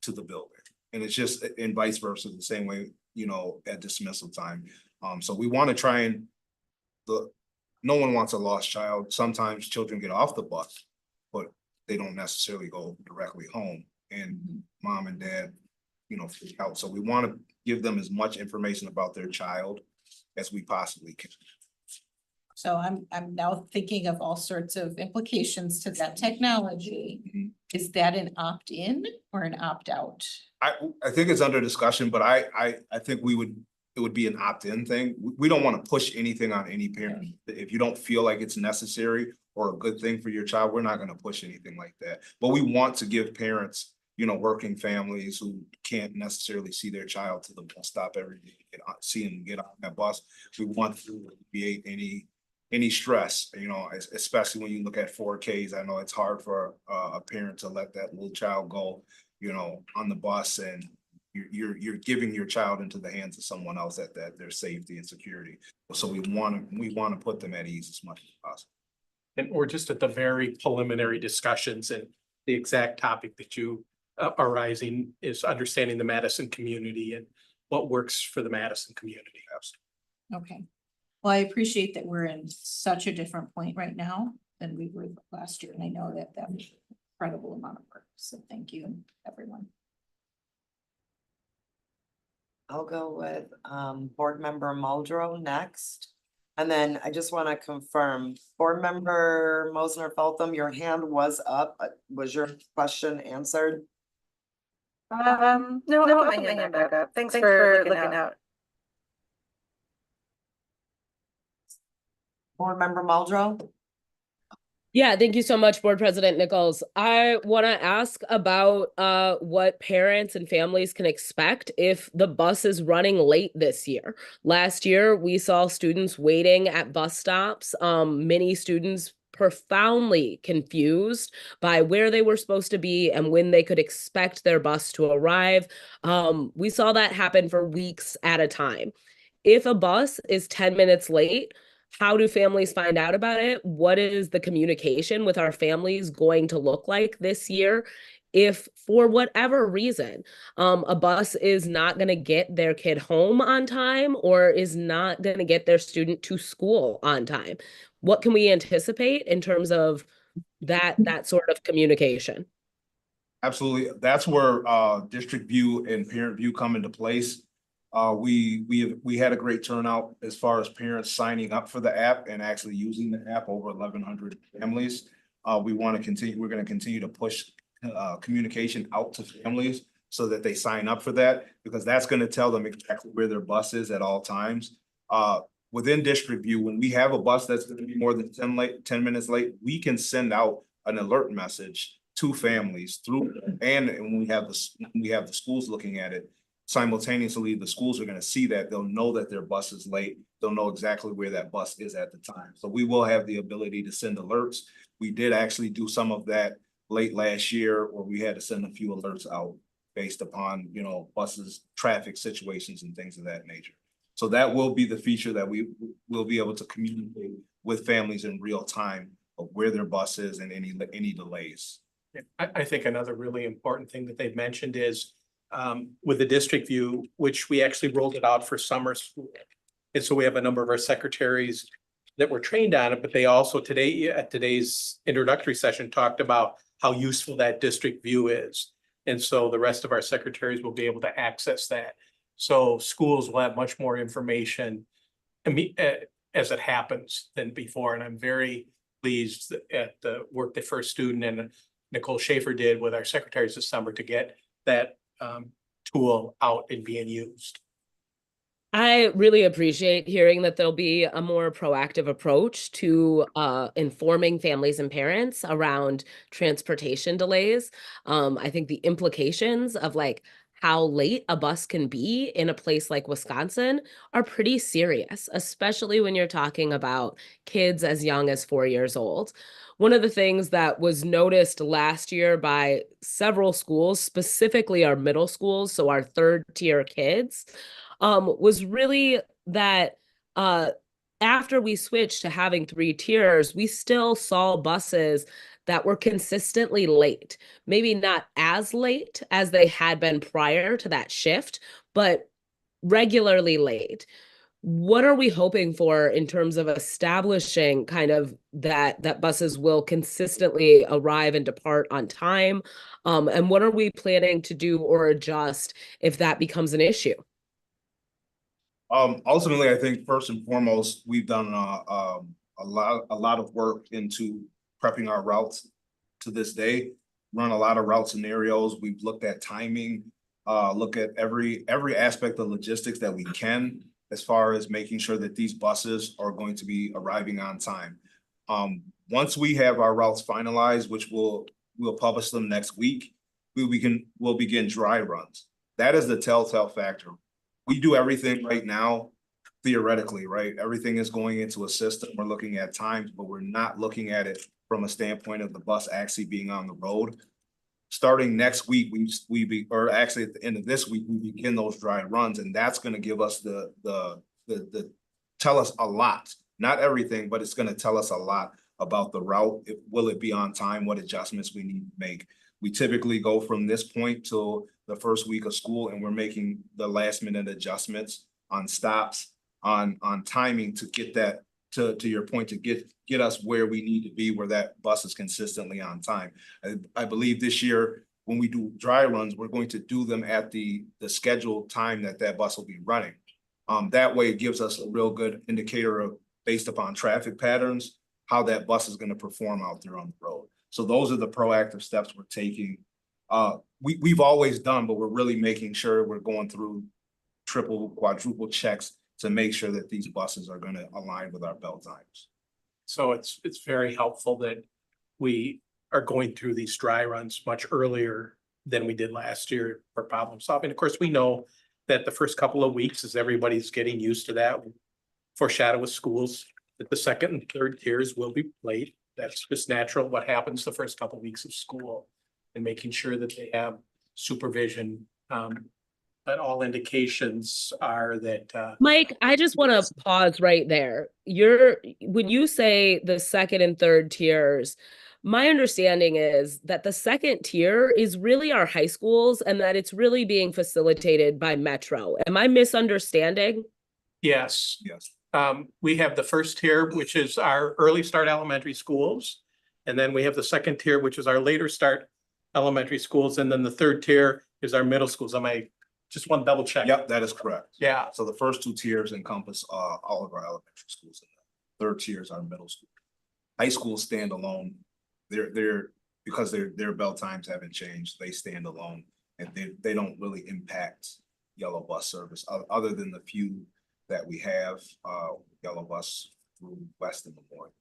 Speaker 11: to the building. And it's just, and vice versa, the same way, at dismissal time. So we want to try and no one wants a lost child. Sometimes children get off the bus, but they don't necessarily go directly home. And mom and dad, freak out. So we want to give them as much information about their child as we possibly can.
Speaker 15: So I'm now thinking of all sorts of implications to that technology. Is that an opt-in or an opt-out?
Speaker 11: I think it's under discussion, but I think it would be an opt-in thing. We don't want to push anything on any parent. If you don't feel like it's necessary or a good thing for your child, we're not going to push anything like that. But we want to give parents, working families who can't necessarily see their child to the bus stop every day, see them get on that bus. We want to alleviate any stress, especially when you look at 4Ks. I know it's hard for a parent to let that little child go, on the bus, and you're giving your child into the hands of someone else at their safety and security. So we want to put them at ease as much as possible.
Speaker 14: And we're just at the very preliminary discussions, and the exact topic that you are raising is understanding the Madison community and what works for the Madison community.
Speaker 15: Okay. Well, I appreciate that we're in such a different point right now than we were last year. And I know that was an incredible amount of work. So thank you, everyone.
Speaker 1: I'll go with board member Muldrow next. And then I just want to confirm, board member Mosner Feltham, your hand was up. Was your question answered?
Speaker 16: No, my hand back up. Thanks for looking out.
Speaker 1: Board member Muldrow?
Speaker 10: Yeah, thank you so much, Board President Nichols. I want to ask about what parents and families can expect if the bus is running late this year. Last year, we saw students waiting at bus stops, many students profoundly confused by where they were supposed to be and when they could expect their bus to arrive. We saw that happen for weeks at a time. If a bus is 10 minutes late, how do families find out about it? What is the communication with our families going to look like this year? If for whatever reason, a bus is not going to get their kid home on time or is not going to get their student to school on time, what can we anticipate in terms of that sort of communication?
Speaker 11: Absolutely. That's where district view and parent view come into place. We had a great turnout as far as parents signing up for the app and actually using the app, over 1,100 families. We're going to continue to push communication out to families so that they sign up for that, because that's going to tell them exactly where their bus is at all times. Within district view, when we have a bus that's going to be more than 10 minutes late, we can send out an alert message to families through, and when we have the schools looking at it simultaneously, the schools are going to see that. They'll know that their bus is late. They'll know exactly where that bus is at the time. So we will have the ability to send alerts. We did actually do some of that late last year, where we had to send a few alerts out based upon, buses, traffic situations and things of that nature. So that will be the feature that we will be able to communicate with families in real time of where their bus is and any delays.
Speaker 14: I think another really important thing that they've mentioned is with the district view, which we actually rolled it out for summer school. And so we have a number of our secretaries that were trained on it, but they also at today's introductory session talked about how useful that district view is. And so the rest of our secretaries will be able to access that. So schools will have much more information as it happens than before. And I'm very pleased at the work that First Student and Nicole Schaefer did with our secretaries this summer to get that tool out and being used.
Speaker 10: I really appreciate hearing that there'll be a more proactive approach to informing families and parents around transportation delays. I think the implications of how late a bus can be in a place like Wisconsin are pretty serious, especially when you're talking about kids as young as 4 years old. One of the things that was noticed last year by several schools, specifically our middle schools, so our third tier kids, was really that after we switched to having 3 tiers, we still saw buses that were consistently late. Maybe not as late as they had been prior to that shift, but regularly late. What are we hoping for in terms of establishing kind of that buses will consistently arrive and depart on time? And what are we planning to do or adjust if that becomes an issue?
Speaker 11: Ultimately, I think first and foremost, we've done a lot of work into prepping our routes to this day. Run a lot of route scenarios. We've looked at timing, look at every aspect of logistics that we can, as far as making sure that these buses are going to be arriving on time. Once we have our routes finalized, which we'll publish them next week, we'll begin dry runs. That is the telltale factor. We do everything right now, theoretically, right? Everything is going into a system. We're looking at times, but we're not looking at it from a standpoint of the bus actually being on the road. Starting next week, or actually at the end of this week, we begin those dry runs, and that's going to give us tell us a lot. Not everything, but it's going to tell us a lot about the route. Will it be on time? What adjustments we need to make? We typically go from this point till the first week of school, and we're making the last minute adjustments on stops, on timing to get that to your point, to get us where we need to be, where that bus is consistently on time. I believe this year when we do dry runs, we're going to do them at the scheduled time that bus will be running. That way it gives us a real good indicator of, based upon traffic patterns, how that bus is going to perform out there on the road. So those are the proactive steps we're taking. We've always done, but we're really making sure we're going through triple, quadruple checks to make sure that these buses are going to align with our bell times.
Speaker 14: So it's very helpful that we are going through these dry runs much earlier than we did last year for problem solving. Of course, we know that the first couple of weeks, as everybody's getting used to that, foreshadow with schools that the second and third tiers will be late. that's just natural, what happens the first couple weeks of school. And making sure that they have supervision, but all indications are that,
Speaker 10: Mike, I just want to pause right there. When you say the second and third tiers, my understanding is that the second tier is really our high schools and that it's really being facilitated by Metro. Am I misunderstanding?
Speaker 14: yes.
Speaker 11: Yes.
Speaker 14: We have the first tier, which is our early start elementary schools. And then we have the second tier, which is our later start elementary schools. And then the third tier is our middle schools. Just want to double check.
Speaker 11: Yep, that is correct.
Speaker 14: Yeah.
Speaker 11: So the first two tiers encompass all of our elementary schools. And the third tier is our middle school. High schools stand alone. They're because their bell times haven't changed. They stand alone, and they don't really impact yellow bus service other than the few that we have yellow bus through West in the morning.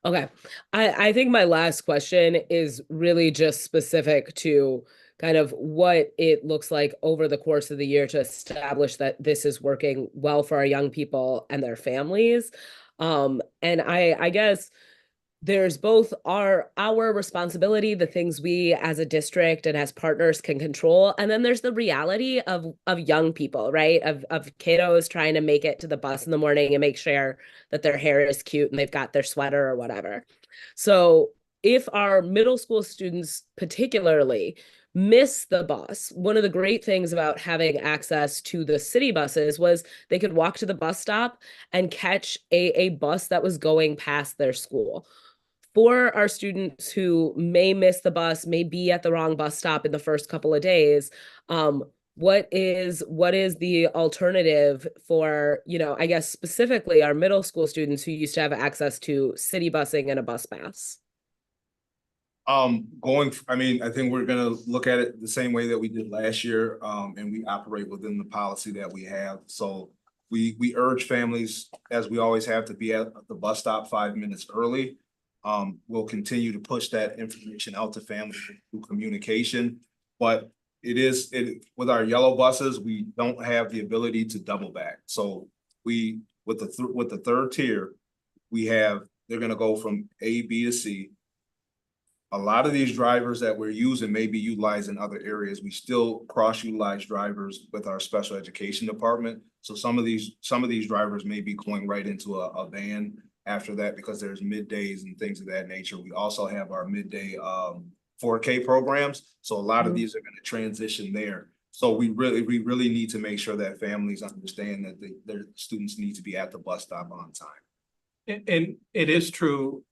Speaker 10: Okay. I think my last question is really just specific to kind of what it looks like over the course of the year to establish that this is working well for our young people and their families. And I guess there's both our responsibility, the things we as a district and as partners can control, and then there's the reality of young people, right? Of kiddos trying to make it to the bus in the morning and make sure that their hair is cute and they've got their sweater or whatever. So if our middle school students particularly miss the bus, one of the great things about having access to the city buses was they could walk to the bus stop and catch a bus that was going past their school. For our students who may miss the bus, may be at the wrong bus stop in the first couple of days, what is the alternative for, I guess specifically our middle school students who used to have access to city busing and a bus pass?
Speaker 11: I think we're gonna look at it the same way that we did last year, and we operate within the policy that we have. So we urge families, as we always have, to be at the bus stop 5 minutes early. We'll continue to push that information out to families through communication, but with our yellow buses, we don't have the ability to double back. So with the third tier, they're gonna go from A, B to C. A lot of these drivers that we're using may be utilized in other areas. We still cross-utilize drivers with our special education department. So some of these drivers may be going right into a van after that because there's middays and things of that nature. We also have our midday 4K programs. So a lot of these are going to transition there. So we really need to make sure that families understand that their students need to be at the bus stop on time.
Speaker 14: And it is true,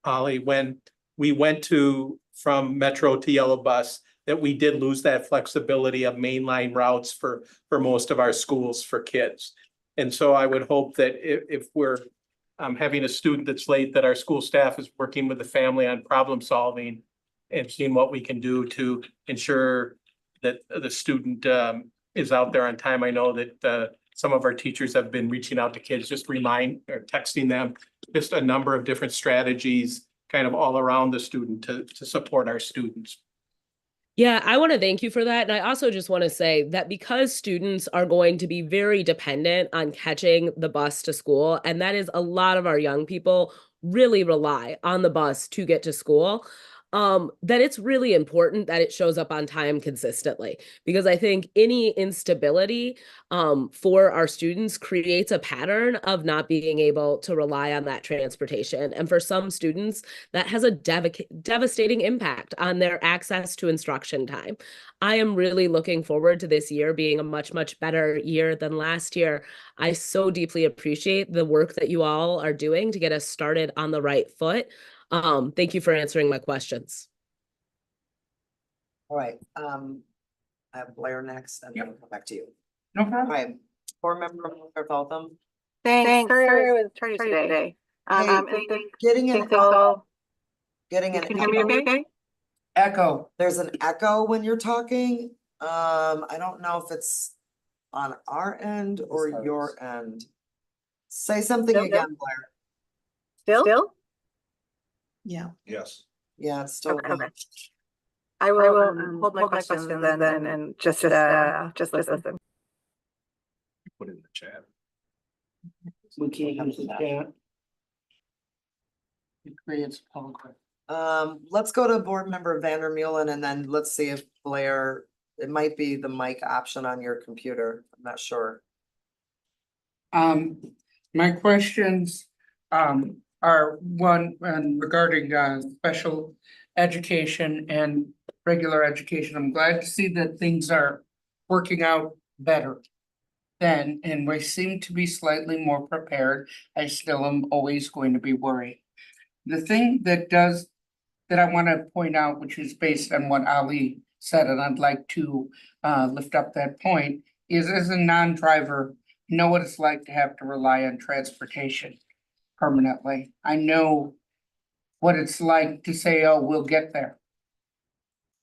Speaker 14: Holly, when we went from Metro to yellow bus, that we did lose that flexibility of mainline routes for most of our schools for kids. And so I would hope that if we're having a student that's late, that our school staff is working with the family on problem solving and seeing what we can do to ensure that the student is out there on time. I know that some of our teachers have been reaching out to kids, just texting them, just a number of different strategies kind of all around the student to support our students.
Speaker 10: Yeah, I want to thank you for that. And I also just want to say that because students are going to be very dependent on catching the bus to school, and that is a lot of our young people really rely on the bus to get to school, that it's really important that it shows up on time consistently, because I think any instability for our students creates a pattern of not being able to rely on that transportation. And for some students, that has a devastating impact on their access to instruction time. I am really looking forward to this year being a much, much better year than last year. I so deeply appreciate the work that you all are doing to get us started on the right foot. Thank you for answering my questions.
Speaker 1: All right, I have Blair next, and then I'll come back to you.
Speaker 13: No problem.
Speaker 1: All right, board member Waltham.
Speaker 16: Thanks, sorry I was tardy today.
Speaker 1: Getting an
Speaker 16: Can you hear me okay?
Speaker 13: Echo.
Speaker 1: There's an echo when you're talking. I don't know if it's on our end or your end. Say something again, Blair.
Speaker 16: Still?
Speaker 1: Yeah.
Speaker 11: Yes.
Speaker 1: Yeah, it's still.
Speaker 16: Okay. I will hold my questions then and just listen.
Speaker 11: Put it in the chat.
Speaker 13: We can't use the chat. It creates public.
Speaker 1: Let's go to board member Vandermeulen and then let's see if Blair, it might be the mic option on your computer. I'm not sure.
Speaker 13: My questions, are one, regarding, special education and regular education. I'm glad to see that things are working out better then, and we seem to be slightly more prepared. I still am always going to be worried. The thing that I want to point out, which is based on what Ali said, and I'd like to lift up that point, is as a non-driver, I know what it's like to have to rely on transportation permanently. I know what it's like to say, oh, we'll get there.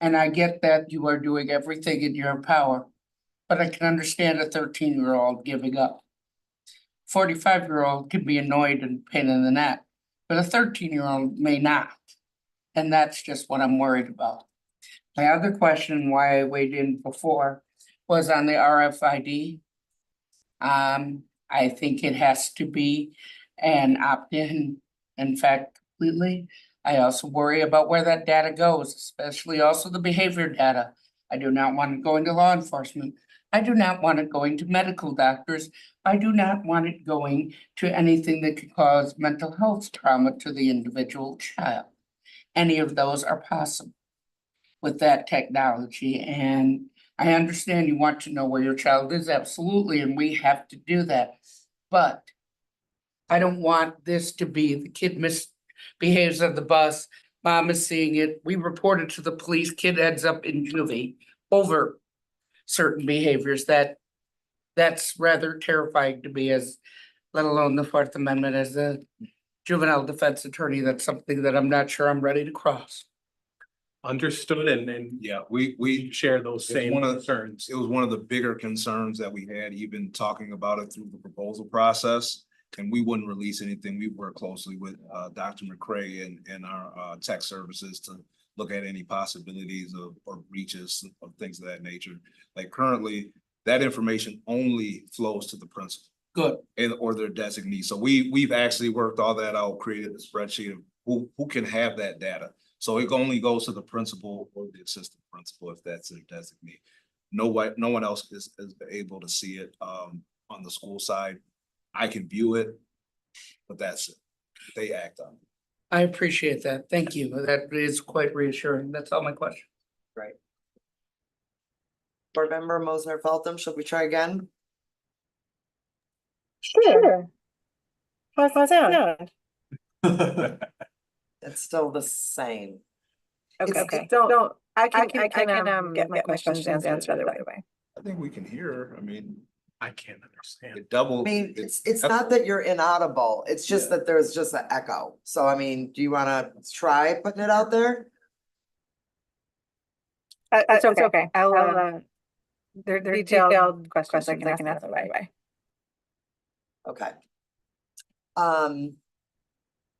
Speaker 13: And I get that you are doing everything in your power, but I can understand a 13-year-old giving up. 45-year-old can be annoyed and pain in the neck, but a 13-year-old may not. And that's just what I'm worried about. My other question, why I weighed in before, was on the RFID. I think it has to be an opt-in, in fact, completely. I also worry about where that data goes, especially also the behavior data. I do not want it going to law enforcement. I do not want it going to medical doctors. I do not want it going to anything that could cause mental health trauma to the individual child. Any of those are possible with that technology, and I understand you want to know where your child is, absolutely, and we have to do that. But I don't want this to be the kid misbehaves on the bus, mom is seeing it, we report it to the police, kid ends up in juvie over certain behaviors. That's rather terrifying to me, as let alone the Fourth Amendment. As a juvenile defense attorney, that's something that I'm not sure I'm ready to cross.
Speaker 14: Understood, and
Speaker 11: Yeah, we
Speaker 14: share those
Speaker 11: It's
Speaker 14: same
Speaker 11: one of the-
Speaker 14: concerns.
Speaker 11: It was one of the bigger concerns that we had, even talking about it through the proposal process. And we wouldn't release anything. We work closely with Dr. McCray and our tech services to look at any possibilities of or breaches of things of that nature. Like currently, that information only flows to the principal.
Speaker 13: Good.
Speaker 11: Or their designee. So we've actually worked all that out, created a spreadsheet of who can have that data. So it only goes to the principal or the assistant principal if that's their designee. No one else is able to see it on the school side. I can view it, but that's it. They act on it.
Speaker 13: I appreciate that. Thank you. That is quite reassuring. That's all my question.
Speaker 1: Right. Board member Mosner Feltham, should we try again?
Speaker 16: Sure. How's that sound?
Speaker 1: It's still the same.
Speaker 16: Okay, don't, I can get my questions answered right away.
Speaker 11: I think we can hear, I mean,
Speaker 14: I can't understand.
Speaker 11: it double.
Speaker 1: I mean, it's not that you're inaudible, it's just that there's just an echo. So I mean, do you wanna try putting it out there?
Speaker 16: It's okay. I'll, they're detailed questions I can answer right away.
Speaker 1: Okay.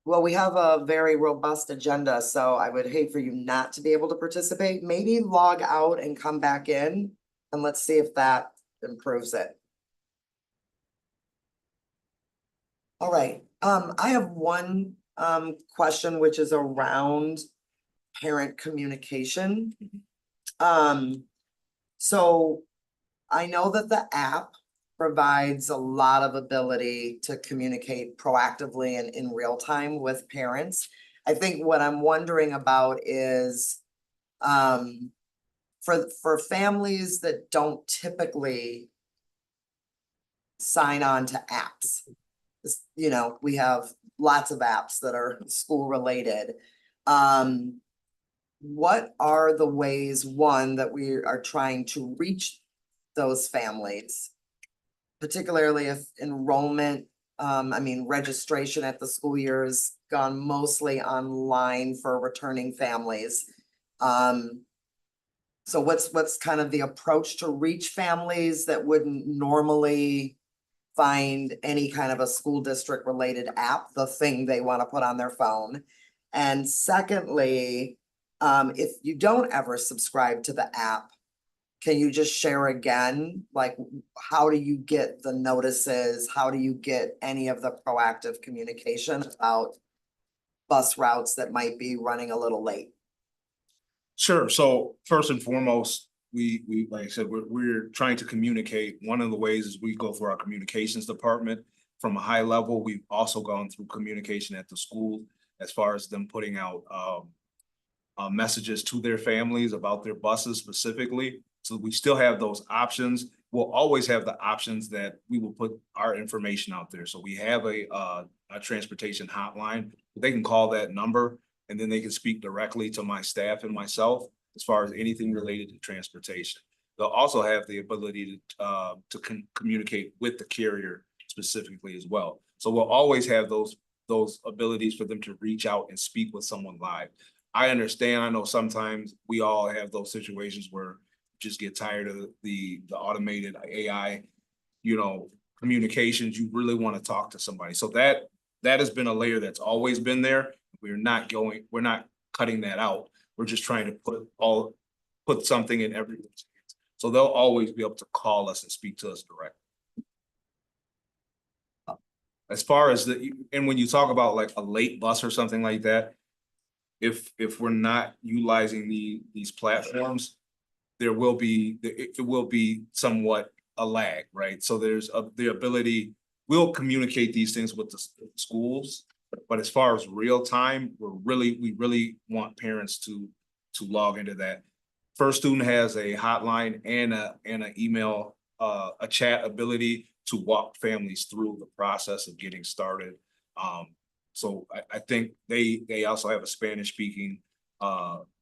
Speaker 1: Well, we have a very robust agenda, so I would hate for you not to be able to participate. Maybe log out and come back in and let's see if that improves it. All right, I have one question, which is around parent communication. So I know that the app provides a lot of ability to communicate proactively and in real time with parents. I think what I'm wondering about is for families that don't typically sign on to apps. You know, we have lots of apps that are school related. What are the ways, one, that we are trying to reach those families? Particularly if enrollment, registration at the school year has gone mostly online for returning families. So what's kind of the approach to reach families that wouldn't normally find any kind of a school district related app, the thing they want to put on their phone? And secondly, if you don't ever subscribe to the app, can you just share again, like, how do you get the notices? How do you get any of the proactive communication about bus routes that might be running a little late?
Speaker 11: Sure. So first and foremost, we, like I said, we're trying to communicate. One of the ways is we go through our communications department. From a high level, we've also gone through communication at the school as far as them putting out messages to their families about their buses specifically. So we still have those options. We'll always have the options that we will put our information out there. So we have a transportation hotline. They can call that number and then they can speak directly to my staff and myself as far as anything related to transportation. They'll also have the ability to communicate with the carrier specifically as well. So we'll always have those abilities for them to reach out and speak with someone live. I understand, I know sometimes we all have those situations where just get tired of the automated AI, communications. You really want to talk to somebody. So that has been a layer that's always been there. We're not cutting that out. We're just trying to put something in everyone's hands. So they'll always be able to call us and speak to us directly. As far as and when you talk about like a late bus or something like that, if we're not utilizing these platforms, it will be somewhat a lag, right? So there's the ability, we'll communicate these things with the schools, but as far as real time, we really want parents to log into that. First Student has a hotline and an email, a chat ability to walk families through the process of getting started. So I think they also have a Spanish speaking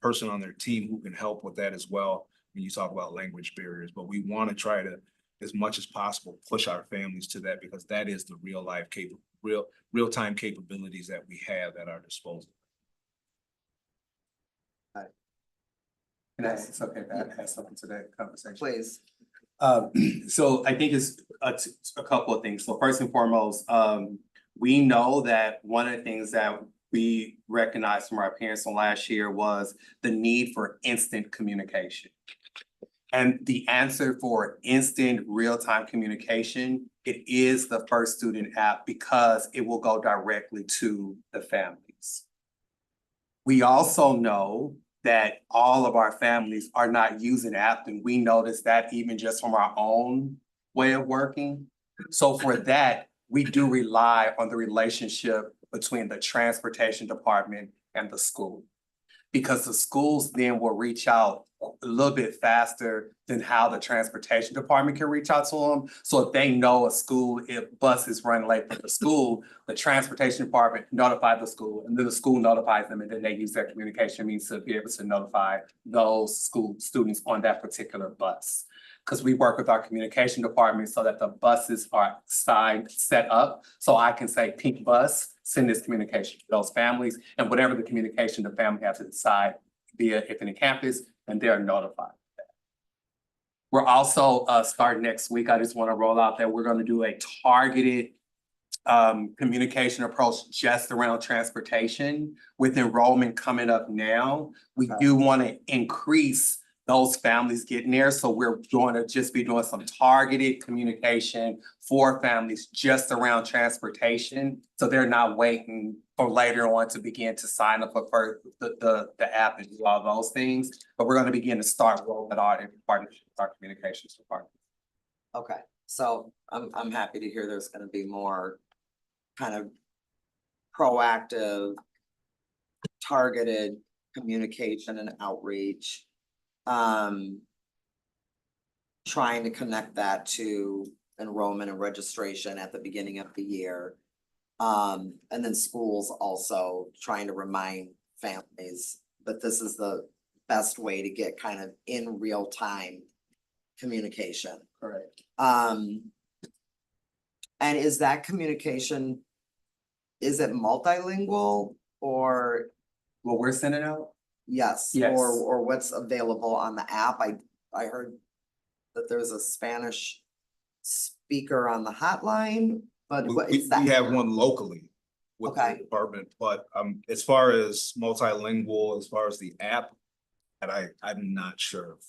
Speaker 11: person on their team who can help with that as well when you talk about language barriers. But we want to try to, as much as possible, push our families to that because that is the real-time capabilities that we have at our disposal.
Speaker 17: Can I ask, it's okay if I add something to that conversation?
Speaker 1: Please.
Speaker 17: So I think it's a couple of things. So first and foremost, we know that one of the things that we recognized from our parents from last year was the need for instant communication. And the answer for instant real-time communication, it is the First Student app because it will go directly to the families. We also know that all of our families are not using the app, and we noticed that even just from our own way of working. So for that, we do rely on the relationship between the transportation department and the school. Because the schools then will reach out a little bit faster than how the transportation department can reach out to them. So if they know if bus is running late for the school, the transportation department notifies the school and then the school notifies them and then they use their communication means to be able to notify those school students on that particular bus. Because we work with our communication department so that the buses are set up. So I can say pink bus, send this communication to those families and whatever the communication the family has to decide via if in a campus, and they're notified of that. We're also starting next week. I just want to roll out that we're going to do a targeted communication approach just around transportation. With enrollment coming up now, we do want to increase those families getting there. So we're going to just be doing some targeted communication for families just around transportation. So they're not waiting for later on to begin to sign up for the app and do all those things. But we're going to begin to start rolling it out in partnership with our communications department.
Speaker 1: Okay, so I'm happy to hear there's gonna be more kind of proactive, targeted communication and outreach. Trying to connect that to enrollment and registration at the beginning of the year. And then schools also trying to remind families that this is the best way to get kind of in real time communication.
Speaker 17: Correct.
Speaker 1: And is that communication, is it multilingual or?
Speaker 17: What we're sending out?
Speaker 1: Yes,
Speaker 17: Yes.
Speaker 1: or what's available on the app. I heard that there's a Spanish speaker on the hotline, but what is that?
Speaker 11: We have one locally with the
Speaker 1: Okay.
Speaker 11: department, but as far as multilingual, as far as the app, and I'm not sure if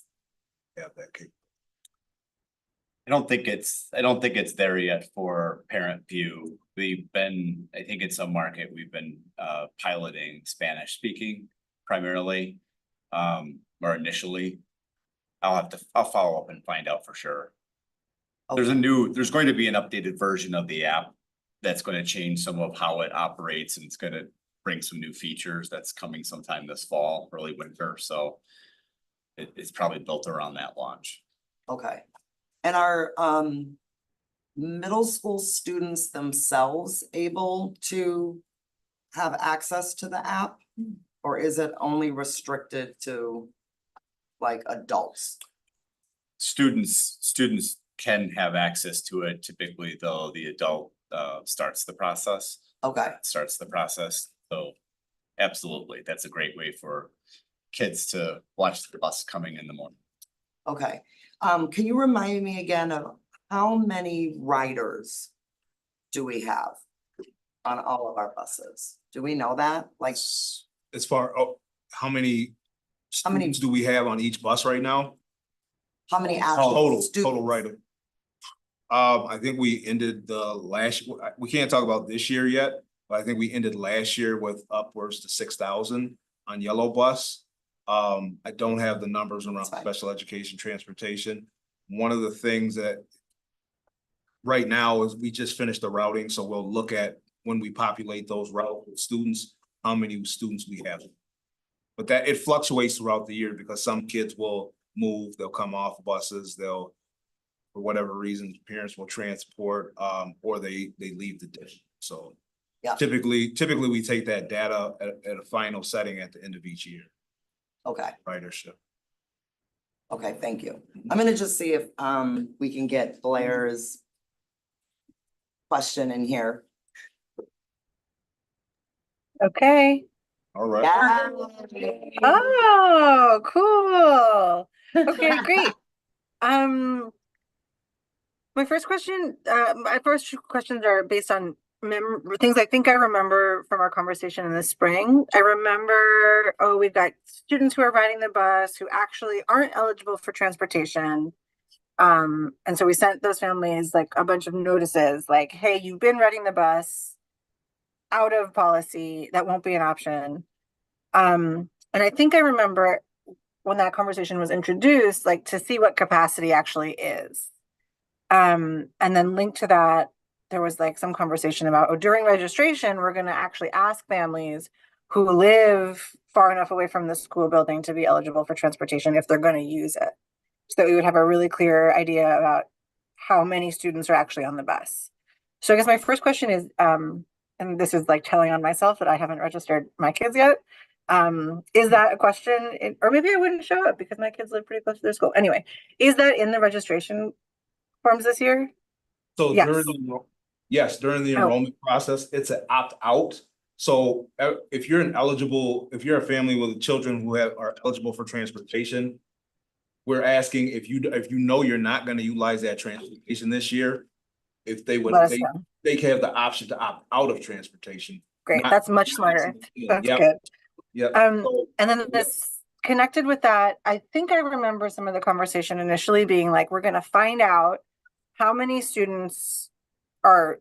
Speaker 11: we have that capability.
Speaker 12: I don't think it's there yet for parent view. I think in some market, we've been piloting Spanish speaking primarily, or initially. I'll follow up and find out for sure. There's going to be an updated version of the app that's going to change some of how it operates, and it's going to bring some new features that's coming sometime this fall, early winter. So it's probably built around that launch.
Speaker 1: Okay. And are middle school students themselves able to have access to the app? Or is it only restricted to like adults?
Speaker 12: Students can have access to it. Typically, though, the adult starts the process.
Speaker 1: Okay.
Speaker 12: Starts the process. So absolutely, that's a great way for kids to watch the bus coming in the morning.
Speaker 1: Okay. Can you remind me again of how many riders do we have on all of our buses? Do we know that? Like,
Speaker 11: As far, how many students do we have on each bus right now?
Speaker 1: how many actual students?
Speaker 11: Total rider. I think we ended we can't talk about this year yet, but I think we ended last year with upwards to 6,000 on yellow bus. I don't have the numbers around special education transportation. One of the things that right now is we just finished the routing, so we'll look at when we populate those route students, how many students we have. But that it fluctuates throughout the year because some kids will move, they'll come off buses, they'll, for whatever reason, parents will transport, or they leave the district. So
Speaker 1: yeah,
Speaker 11: typically we take that data at a final setting at the end of each year.
Speaker 1: Okay.
Speaker 11: Ridership.
Speaker 1: Okay, thank you. I'm gonna just see if we can get Blair's question in here.
Speaker 16: Okay.
Speaker 11: All right.
Speaker 1: Yeah.
Speaker 16: Oh, cool. Okay, great. My first questions are based on things I think I remember from our conversation in the spring. I remember, we've got students who are riding the bus who actually aren't eligible for transportation. And so we sent those families like a bunch of notices like, hey, you've been riding the bus out of policy, that won't be an option. And I think I remember when that conversation was introduced, like to see what capacity actually is. And then linked to that, there was like some conversation about, during registration, we're going to actually ask families who live far enough away from the school building to be eligible for transportation if they're going to use it. So that we would have a really clear idea about how many students are actually on the bus. So I guess my first question is, and this is like telling on myself that I haven't registered my kids yet. Is that a question, or maybe I wouldn't show up because my kids live pretty close to their school. Anyway, is that in the registration forms this year?
Speaker 11: So
Speaker 16: yes.
Speaker 11: During the enrollment process, it's an opt-out. So if you're a family with children who are eligible for transportation, we're asking if you know you're not going to utilize that transportation this year, if they would, they can have the option to opt out of transportation.
Speaker 16: Great, that's much smarter. That's good.
Speaker 11: Yeah.
Speaker 16: And then this connected with that, I think I remember some of the conversation initially being like, we're going to find out how many students are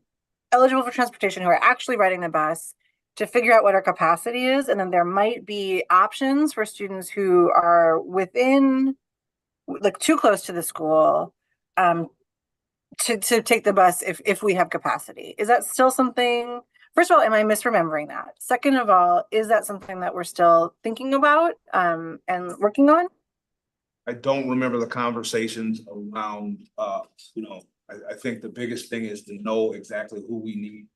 Speaker 16: eligible for transportation who are actually riding the bus to figure out what our capacity is. And then there might be options for students who are within, like too close to the school, to take the bus if we have capacity. Is that still something? First of all, am I misremembering that? Second of all, is that something that we're still thinking about and working on?
Speaker 11: I don't remember the conversations around, I think the biggest thing is to know exactly who we need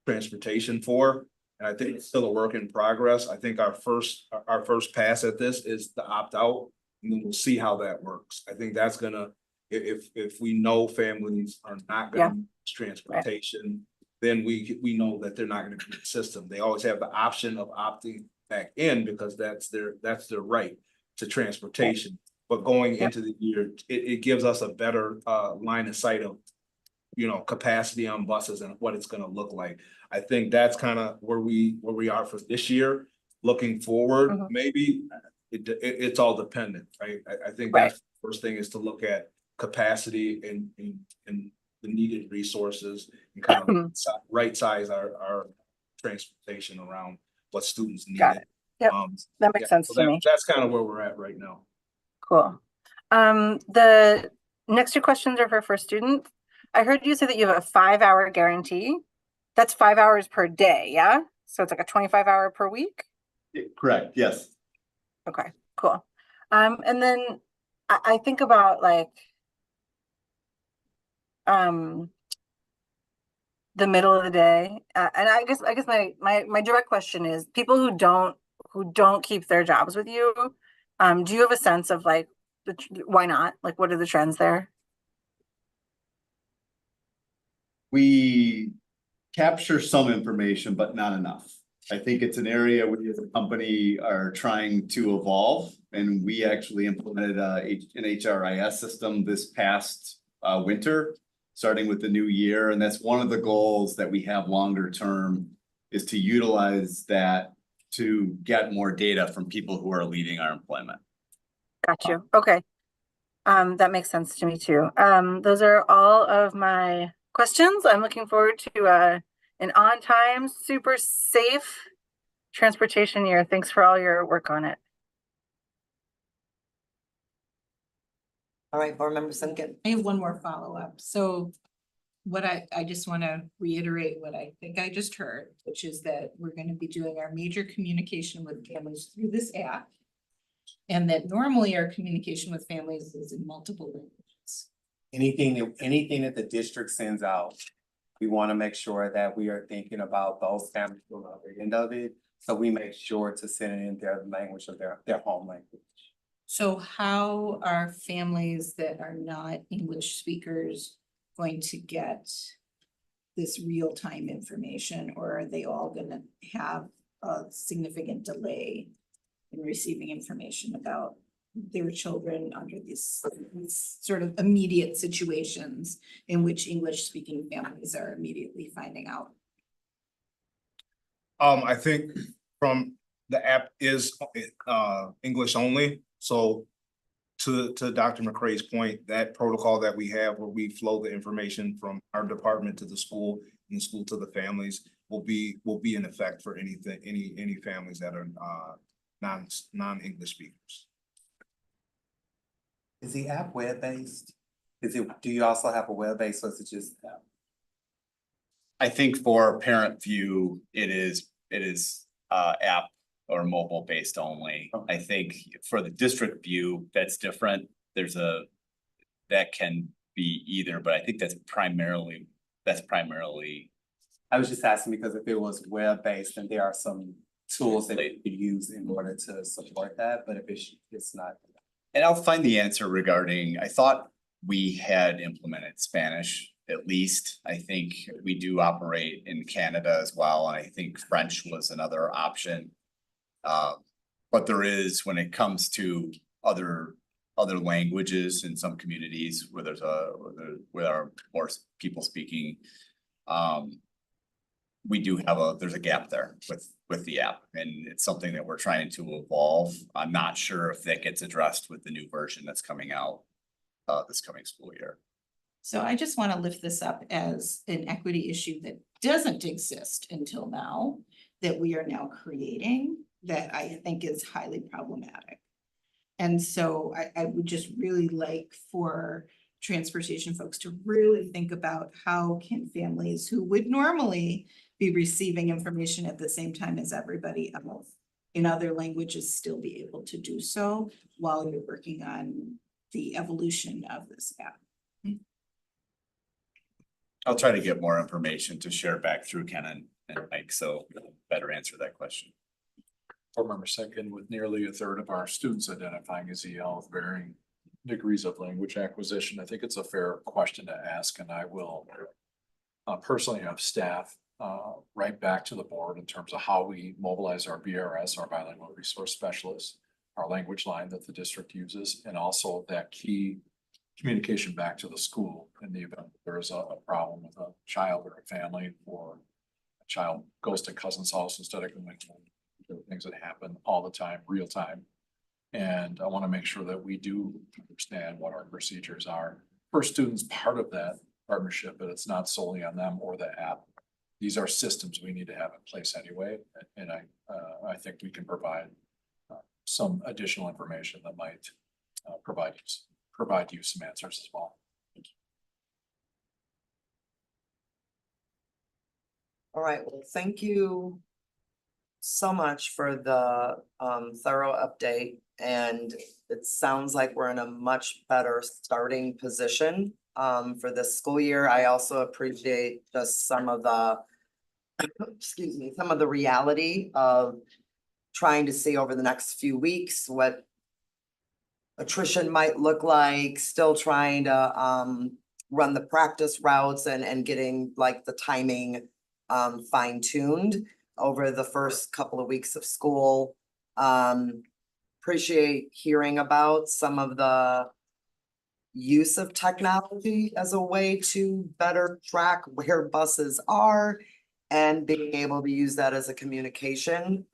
Speaker 11: transportation for. And I think it's still a work in progress. I think our first pass at this is the opt out, and then we'll see how that works. I think that's gonna, if we know families are not gonna use transportation, then we know that they're not gonna be in the system. They always have the option of opting back in because that's their right to transportation. But going into the year, it gives us a better line of sight of, capacity on buses and what it's gonna look like. I think that's kind of where we are for this year. Looking forward, maybe it's all dependent, right? I think that's the first thing is to look at capacity and the needed resources and kind of right size our transportation around what students need.
Speaker 16: Got it. Yep, that makes sense to me.
Speaker 11: That's kind of where we're at right now.
Speaker 16: Cool. The next two questions are for students. I heard you say that you have a 5-hour guarantee. That's 5 hours per day, yeah? So it's like a 25-hour per week?
Speaker 12: Correct, yes.
Speaker 16: Okay, cool. And then I think about like the middle of the day. And I guess my direct question is people who don't keep their jobs with you, do you have a sense of like why not? Like what are the trends there?
Speaker 12: We capture some information, but not enough. I think it's an area we as a company are trying to evolve, and we actually implemented an HRIS system this past winter, starting with the new year. And that's one of the goals that we have longer term is to utilize that to get more data from people who are leaving our employment.
Speaker 16: Got you. Okay. That makes sense to me too. Those are all of my questions. I'm looking forward to an on-time, super safe transportation year. Thanks for all your work on it.
Speaker 1: All right, board member Simkin.
Speaker 15: I have one more follow-up. So what I just want to reiterate what I think I just heard, which is that we're going to be doing our major communication with families through this app. And that normally our communication with families is in multiple languages.
Speaker 17: Anything that the district sends out, we want to make sure that we are thinking about those families on the other end of it. So we make sure to send it in their language of their home language.
Speaker 15: So how are families that are not English speakers going to get this real-time information, or are they all going to have a significant delay in receiving information about their children under these sort of immediate situations in which English-speaking families are immediately finding out?
Speaker 11: I think from the app is English only. So to Dr. McCrae's point, that protocol that we have where we flow the information from our department to the school and the school to the families will be in effect for any families that are non-English speakers.
Speaker 17: Is the app web-based? Do you also have a web-based, or is it just app?
Speaker 12: I think for parent view, it is app or mobile based only. I think for the district view, that's different. That can be either, but I think that's primarily.
Speaker 17: I was just asking because if it was web-based, then there are some tools that you could use in order to support that, but if it's not.
Speaker 12: And I'll find the answer regarding, I thought we had implemented Spanish, at least. I think we do operate in Canada as well, and I think French was another option. But there is, when it comes to other languages in some communities where there are more people speaking, we do have there's a gap there with the app, and it's something that we're trying to evolve. I'm not sure if that gets addressed with the new version that's coming out this coming school year.
Speaker 15: So I just want to lift this up as an equity issue that doesn't exist until now, that we are now creating, that I think is highly problematic. And so I would just really like for transportation folks to really think about how can families who would normally be receiving information at the same time as everybody else in other languages still be able to do so while you're working on the evolution of this app.
Speaker 12: I'll try to get more information to share back through Ken and Mike, so better answer that question.
Speaker 18: Board member Simkin, with nearly a third of our students identifying as EL with varying degrees of language acquisition, I think it's a fair question to ask, and I will personally have staff write back to the board in terms of how we mobilize our BRS, our bilingual resource specialists, our language line that the district uses, and also that key communication back to the school in the event there is a problem with a child or a family, or a child goes to cousin's house instead of going home. There are things that happen all the time, real time. And I want to make sure that we do understand what our procedures are. First Student's part of that partnership, but it's not solely on them or the app. These are systems we need to have in place anyway, and I think we can provide some additional information that might provide you some answers as well.
Speaker 1: All right, well, thank you so much for the thorough update, and it sounds like we're in a much better starting position for this school year. I also appreciate just some of the excuse me, some of the reality of trying to see over the next few weeks what attrition might look like, still trying to run the practice routes and getting like the timing fine tuned over the first couple of weeks of school. Appreciate hearing about some of the use of technology as a way to better track where buses are and being able to use that as a communication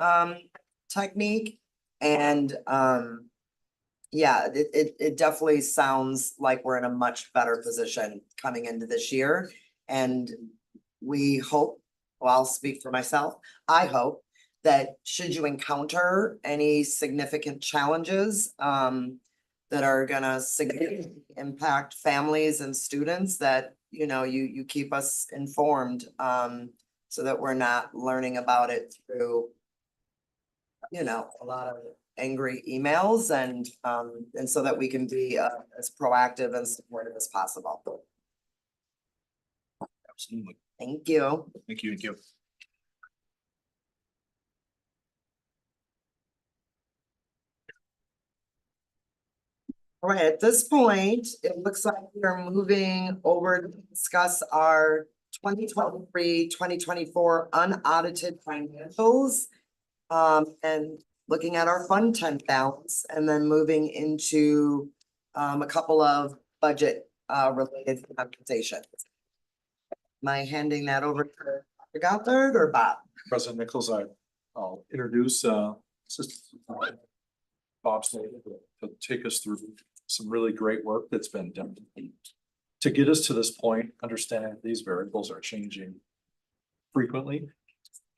Speaker 1: technique. And yeah, it definitely sounds like we're in a much better position coming into this year. And we hope, well, I'll speak for myself, I hope that should you encounter any significant challenges that are gonna significantly impact families and students, that, you know, you keep us informed so that we're not learning about it through, you know, a lot of angry emails, and so that we can be as proactive and supportive as possible.
Speaker 11: Absolutely.
Speaker 1: Thank you.
Speaker 11: Thank you. Thank you.
Speaker 1: All right, at this point, it looks like we're moving over to discuss our 2023-2024 unaudited financials. And looking at our fund 10 balance, and then moving into a couple of budget related computations. Am I handing that over to Dr. Gothard or Bob?
Speaker 18: President Nichols, I'll introduce Assistant Bob Slater to take us through some really great work that's been done to get us to this point, understanding these variables are changing frequently,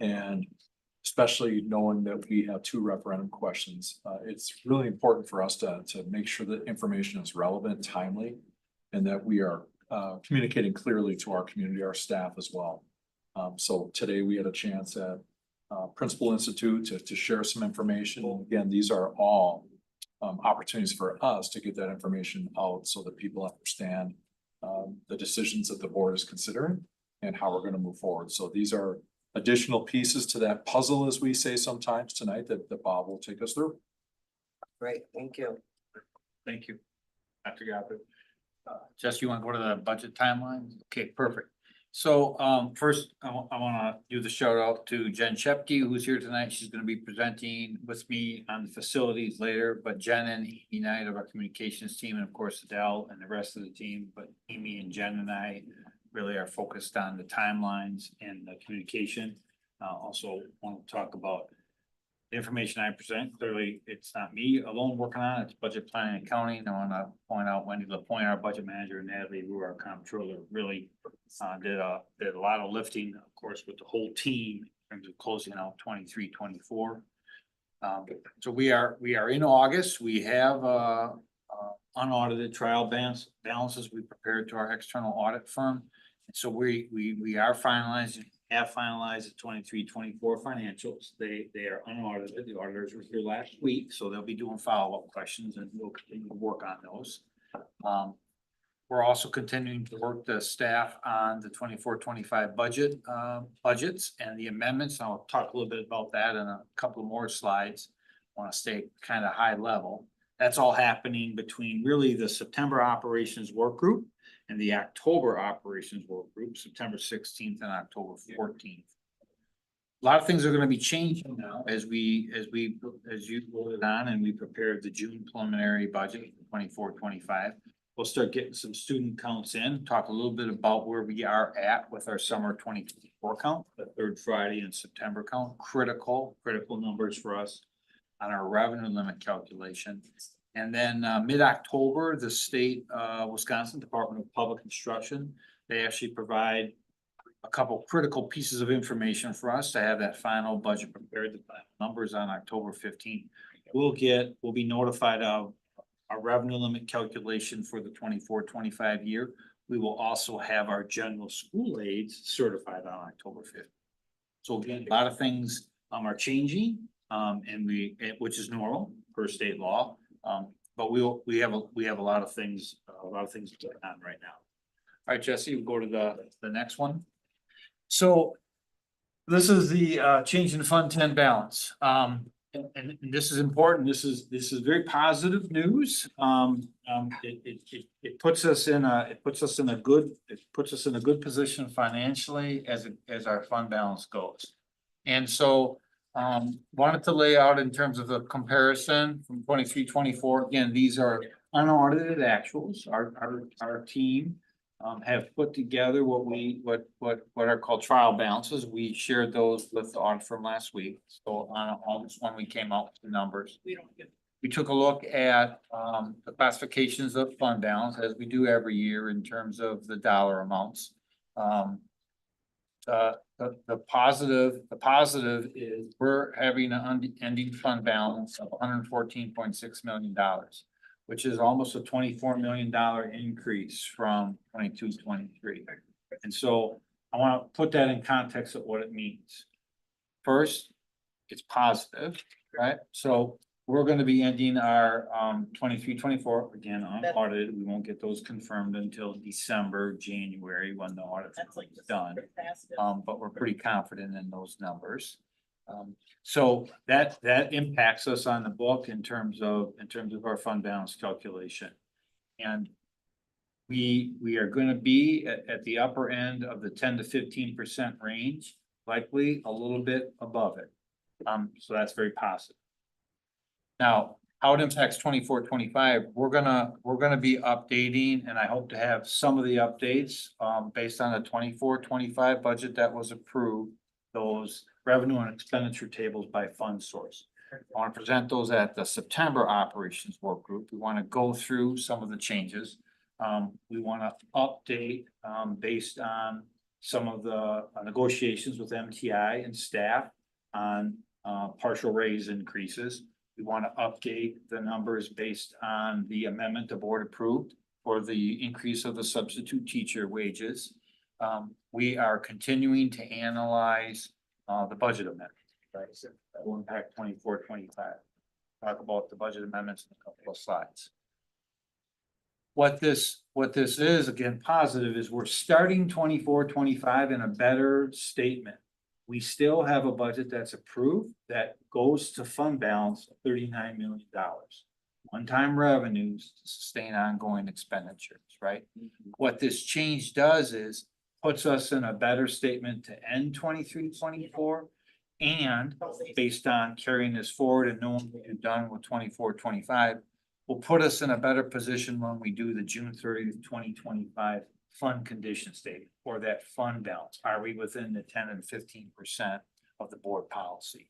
Speaker 18: and especially knowing that we have 2 referendum questions. It's really important for us to make sure that information is relevant, timely, and that we are communicating clearly to our community, our staff as well. So today we had a chance at Principal Institute to share some information. Again, these are all opportunities for us to get that information out so that people understand the decisions that the board is considering and how we're going to move forward. So these are additional pieces to that puzzle, as we say sometimes tonight, that Bob will take us through.
Speaker 1: Great, thank you.
Speaker 19: Thank you, Dr. Gothard. Jess, you want to go to the budget timeline? Okay, perfect. So first, I want to do the shout out to Jen Shepke, who's here tonight. She's going to be presenting with me on the facilities later, but Jen and Amy Knight of our communications team, and of course Adele and the rest of the team, but Amy and Jen and I really are focused on the timelines and the communication. Also want to talk about the information I present. Clearly, it's not me alone working on it. It's budget planning and accounting. I want to point out Wendy LaPointe, our budget manager, and Natalie, who are our comptroller, really did a lot of lifting, of course, with the whole team in terms of closing out 23-24. So we are in August. We have unaudited trial balances we prepared to our external audit firm. And so we are finalizing, have finalized the 23-24 financials. They are unaudited. The auditors were here last week, so they'll be doing follow-up questions, and we'll continue to work on those. We're also continuing to work the staff on the 24-25 budgets and the amendments. I'll talk a little bit about that in a couple more slides. I want to stay kind of high level. That's all happening between really the September operations work group and the October operations work group, September 16th and October 14th. A lot of things are going to be changing now as you voted on and we prepared the June preliminary budget for 24-25. We'll start getting some student counts in, talk a little bit about where we are at with our summer 2024 count, the third Friday in September count, critical numbers for us. on our revenue limit calculation. And then mid-October, the state Wisconsin Department of Public Instruction, they actually provide a couple critical pieces of information for us to have that final budget prepared. The final numbers on October 15th. We'll be notified of our revenue limit calculation for the 24-25 year. We will also have our general school aides certified on October 5th. So again, a lot of things are changing, which is normal per state law. But we have a lot of things going on right now. All right, Jesse, we'll go to the next one. So this is the change in Fund 10 balance. And this is important. This is very positive news. It puts us in a good position financially as our fund balance goes. And so wanted to lay out in terms of the comparison from 23-24. Again, these are unaudited actuals. Our team have put together what are called trial balances. We shared those with the audit firm last week. So on August 1, we came out with the numbers. We took a look at the classifications of fund balance as we do every year in terms of the dollar amounts. The positive is we're having an ending fund balance of $114.6 million. Which is almost a $24 million increase from 22-23. And so I want to put that in context of what it means. First, it's positive, right? So we're going to be ending our 23-24 again unaudited. We won't get those confirmed until December, January when the audit is done. But we're pretty confident in those numbers. So that impacts us on the book in terms of our fund balance calculation. And we are going to be at the upper end of the 10 to 15% range, likely a little bit above it. So that's very positive. Now, how it impacts 24-25, we're gonna be updating, and I hope to have some of the updates based on the 24-25 budget that was approved, those revenue and expenditure tables by fund source. I want to present those at the September operations work group. We want to go through some of the changes. We want to update based on some of the negotiations with MTI and staff on partial raise increases. We want to update the numbers based on the amendment the board approved for the increase of the substitute teacher wages. We are continuing to analyze the budget amendment, right? So that will impact 24-25. Talk about the budget amendments in a couple of slides. What this is, again, positive, is we're starting 24-25 in a better statement. We still have a budget that's approved that goes to fund balance of $39 million. One-time revenues to sustain ongoing expenditures, right? What this change does is puts us in a better statement to end 23-24, and based on carrying this forward and knowing what we've done with 24-25, will put us in a better position when we do the June 30th, 2025 fund condition statement or that fund balance. Are we within the 10 and 15% of the board policy?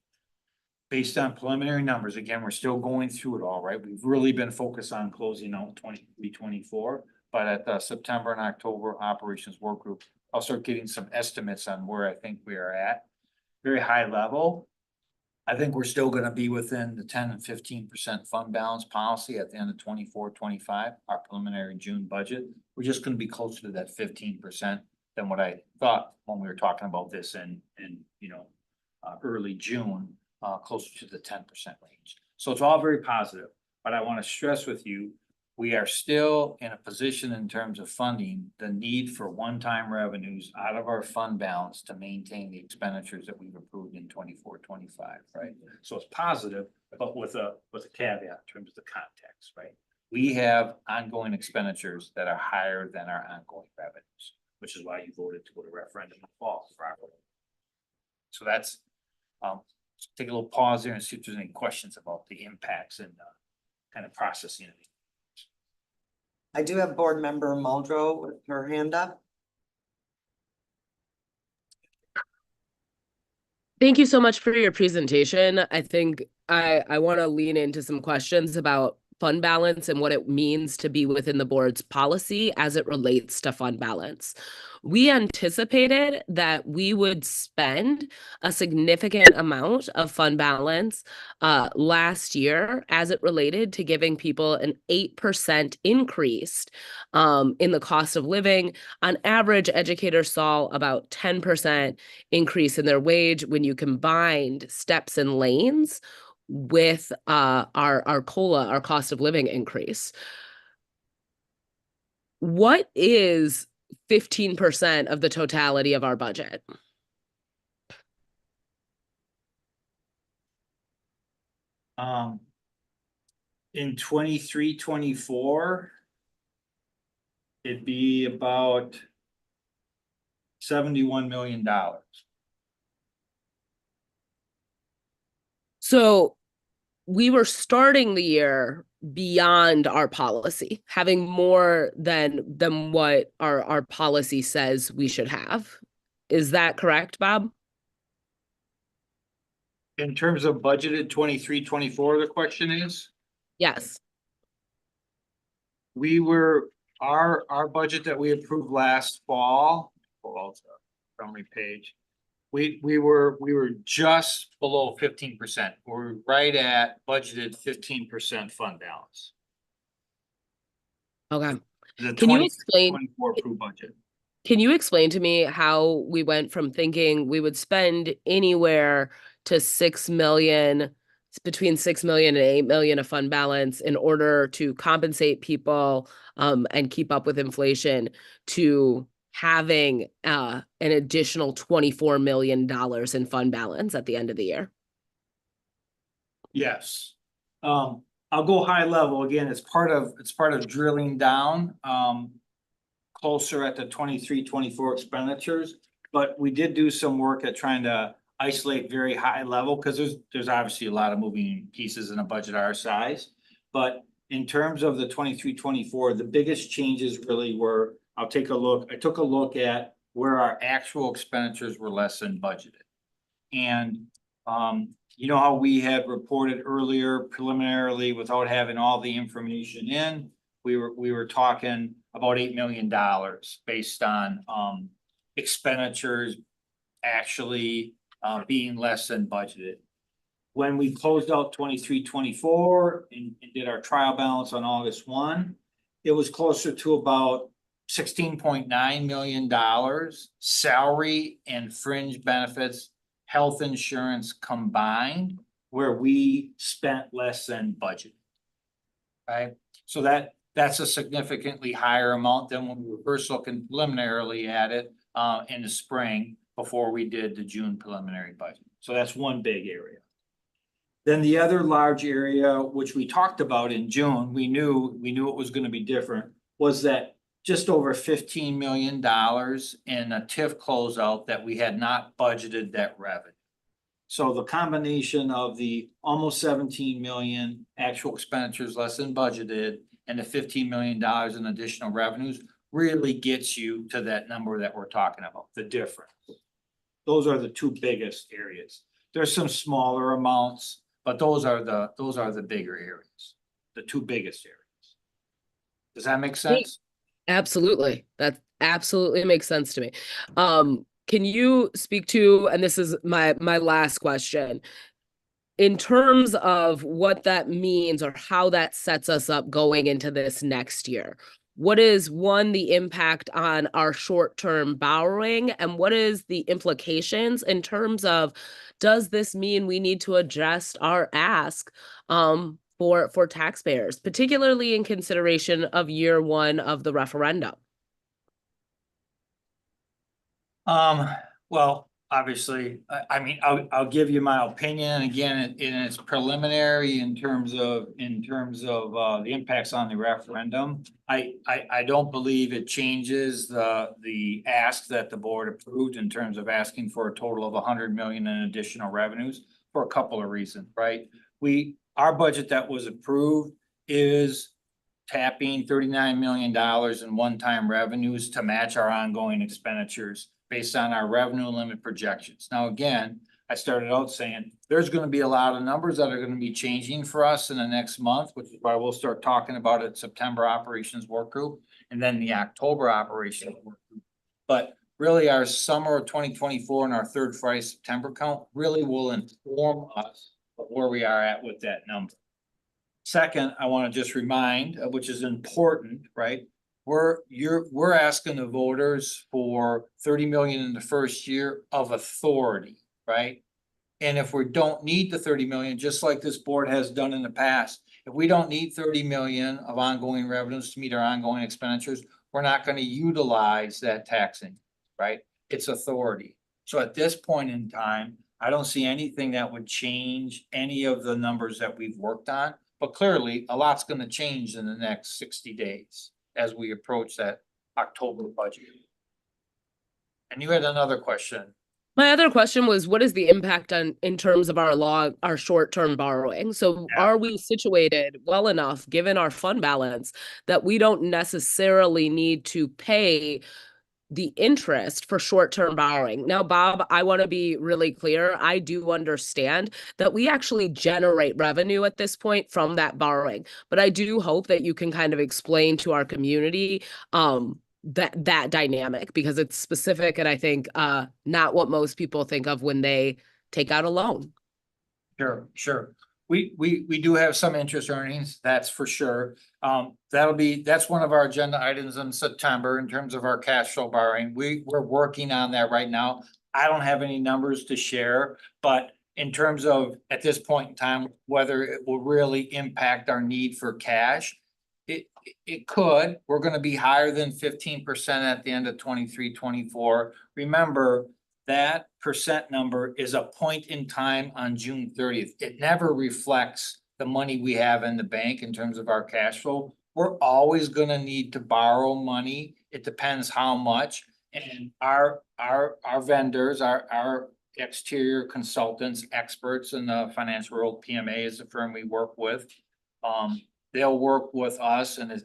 Speaker 19: Based on preliminary numbers, again, we're still going through it all, right? We've really been focused on closing out 23-24, but at the September and October operations work group, I'll start getting some estimates on where I think we are at. Very high level. I think we're still going to be within the 10 and 15% fund balance policy at the end of 24-25, our preliminary June budget. We're just going to be closer to that 15% than what I thought when we were talking about this in early June, closer to the 10% range. So it's all very positive, but I want to stress with you, we are still in a position in terms of funding the need for one-time revenues out of our fund balance to maintain the expenditures that we've approved in 24-25, right? So it's positive, but with a caveat in terms of the context, right? We have ongoing expenditures that are higher than our ongoing revenues, which is why you voted to go to referendum in the fall. So that's, take a little pause there and see if there's any questions about the impacts and kind of processing of it.
Speaker 1: I do have board member Muldrow with her hand up.
Speaker 10: Thank you so much for your presentation. I think I want to lean into some questions about fund balance and what it means to be within the board's policy as it relates to fund balance. We anticipated that we would spend a significant amount of fund balance last year as it related to giving people an 8% increase in the cost of living. On average, educators saw about 10% increase in their wage when you combined steps and lanes with our COLA, our cost of living increase. What is 15% of the totality of our budget?
Speaker 19: In 23-24, it'd be about $71 million.
Speaker 10: So we were starting the year beyond our policy, having more than what our policy says we should have. Is that correct, Bob?
Speaker 19: In terms of budgeted 23-24, the question is?
Speaker 10: Yes.
Speaker 19: We were, our budget that we approved last fall, summary page. We were just below 15%. We're right at budgeted 15% fund balance.
Speaker 10: Okay.
Speaker 19: The
Speaker 10: Can you explain
Speaker 19: 24 approved budget.
Speaker 10: Can you explain to me how we went from thinking we would spend anywhere to 6 million, between 6 million and 8 million of fund balance in order to compensate people and keep up with inflation, to having an additional $24 million in fund balance at the end of the year?
Speaker 19: Yes. I'll go high level again. It's part of drilling down closer at the 23-24 expenditures, but we did do some work at trying to isolate very high level because there's obviously a lot of moving pieces in a budget our size. But in terms of the 23-24, the biggest changes really were, I took a look at where our actual expenditures were less than budgeted. And you know how we had reported earlier preliminarily without having all the information in, we were talking about $8 million based on expenditures actually being less than budgeted. When we closed out 23-24 and did our trial balance on August 1, it was closer to about $16.9 million, salary and fringe benefits, health insurance combined, where we spent less than budget. Right? So that's a significantly higher amount than when we were first looking preliminarily at it in the spring before we did the June preliminary budget. So that's one big area. Then the other large area, which we talked about in June, we knew it was going to be different, was that just over $15 million in a TIF closeout that we had not budgeted that revenue. So the combination of the almost 17 million actual expenditures less than budgeted and the $15 million in additional revenues really gets you to that number that we're talking about, the difference. Those are the two biggest areas. There's some smaller amounts, but those are the bigger areas, the two biggest areas. Does that make sense?
Speaker 10: Absolutely. That absolutely makes sense to me. Can you speak to, and this is my last question, in terms of what that means or how that sets us up going into this next year? What is, one, the impact on our short-term borrowing, and what is the implications in terms of, does this mean we need to adjust our ask for taxpayers, particularly in consideration of year one of the referendum?
Speaker 19: Well, obviously, I mean, I'll give you my opinion again, and it's preliminary in terms of the impacts on the referendum. I don't believe it changes the ask that the board approved in terms of asking for a total of 100 million in additional revenues for a couple of reasons, right? Our budget that was approved is tapping $39 million in one-time revenues to match our ongoing expenditures based on our revenue limit projections. Now, again, I started out saying, there's gonna be a lot of numbers that are gonna be changing for us in the next month, which is why we'll start talking about it September operations work group and then the October operations work group. But really, our summer of 2024 and our third Friday September count really will inform us of where we are at with that number. Second, I want to just remind, which is important, right? We're asking the voters for 30 million in the first year of authority, right? And if we don't need the 30 million, just like this board has done in the past, if we don't need 30 million of ongoing revenues to meet our ongoing expenditures, we're not going to utilize that taxing, right? It's authority. So at this point in time, I don't see anything that would change any of the numbers that we've worked on. But clearly, a lot's going to change in the next 60 days as we approach that October budget. And you had another question.
Speaker 10: My other question was, what is the impact on in terms of our short-term borrowing? So are we situated well enough, given our fund balance, that we don't necessarily need to pay the interest for short-term borrowing? Now, Bob, I want to be really clear. I do understand that we actually generate revenue at this point from that borrowing, but I do hope that you can kind of explain to our community that dynamic, because it's specific and I think not what most people think of when they take out a loan.
Speaker 19: Sure. We do have some interest earnings, that's for sure. That's one of our agenda items in September in terms of our cash flow borrowing. We're working on that right now. I don't have any numbers to share, but in terms of at this point in time, whether it will really impact our need for cash, it could. We're gonna be higher than 15% at the end of 23-24. Remember, that percent number is a point in time on June 30th. It never reflects the money we have in the bank in terms of our cash flow. We're always gonna need to borrow money. It depends how much. And our vendors, our exterior consultants, experts in the financial world, PMA is the firm we work with. They'll work with us and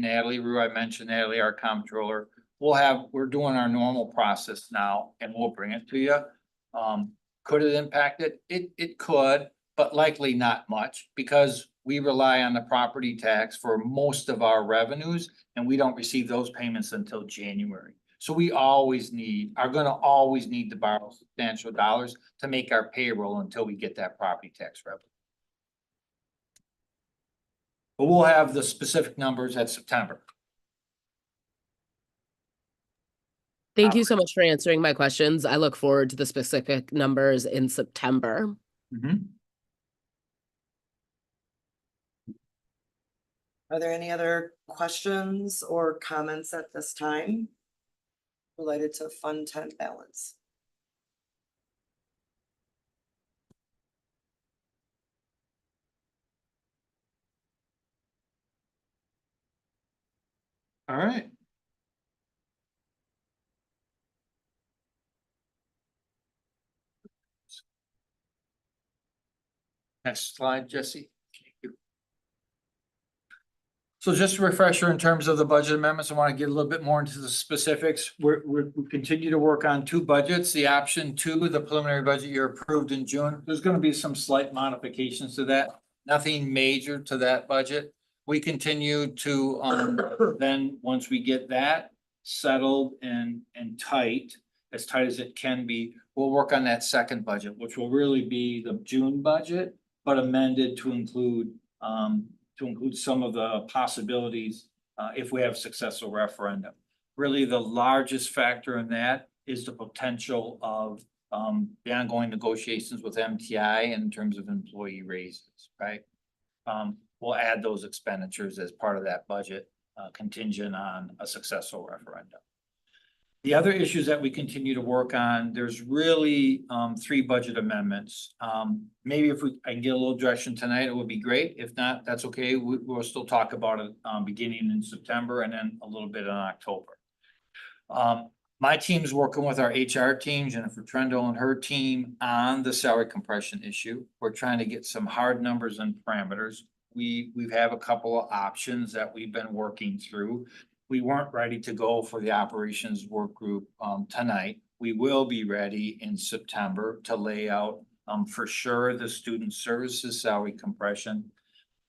Speaker 19: Natalie Rue, I mentioned Natalie, our comptroller. We're doing our normal process now and we'll bring it to you. Could it impact it? It could, but likely not much, because we rely on the property tax for most of our revenues and we don't receive those payments until January. So we are gonna always need to borrow substantial dollars to make our payroll until we get that property tax revenue. But we'll have the specific numbers at September.
Speaker 10: Thank you so much for answering my questions. I look forward to the specific numbers in September.
Speaker 1: Are there any other questions or comments at this time related to fund 10 balance?
Speaker 19: All right. Next slide, Jesse. Thank you. So just a refresher in terms of the budget amendments, I want to get a little bit more into the specifics. We continue to work on two budgets. The option two, the preliminary budget year approved in June. There's going to be some slight modifications to that. Nothing major to that budget. We continue to then once we get that settled and tight as it can be, we'll work on that second budget, which will really be the June budget, but amended to include some of the possibilities if we have successful referendum. Really, the largest factor in that is the potential of the ongoing negotiations with MTI in terms of employee raises, right? We'll add those expenditures as part of that budget contingent on a successful referendum. The other issues that we continue to work on, there's really three budget amendments. Maybe if I can get a little direction tonight, it would be great. If not, that's okay. We'll still talk about it beginning in September and then a little bit in October. My team's working with our HR team, Jennifer Trendle and her team, on the salary compression issue. We're trying to get some hard numbers and parameters. We have a couple of options that we've been working through. We weren't ready to go for the operations work group tonight. we will be ready in September to lay out, for sure, the student services salary compression.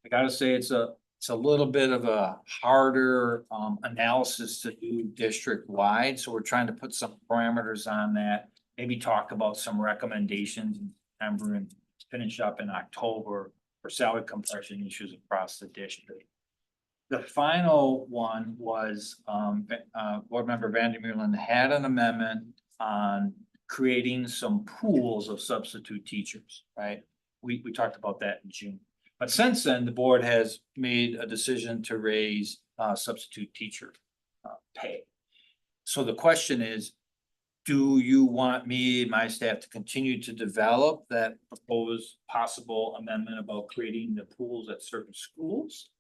Speaker 19: I gotta say, it's a little bit of a harder, analysis to do district-wide, so we're trying to put some parameters on that. Maybe talk about some recommendations in September and finish up in October for salary compression issues across the district. The final one was, Board Member Vandermeulen had an amendment on creating some pools of substitute teachers, right? We talked about that in June. But since then, the board has made a decision to raise, substitute teacher, pay. So the question is, do you want me and my staff to continue to develop that proposed possible amendment about creating the pools at certain schools?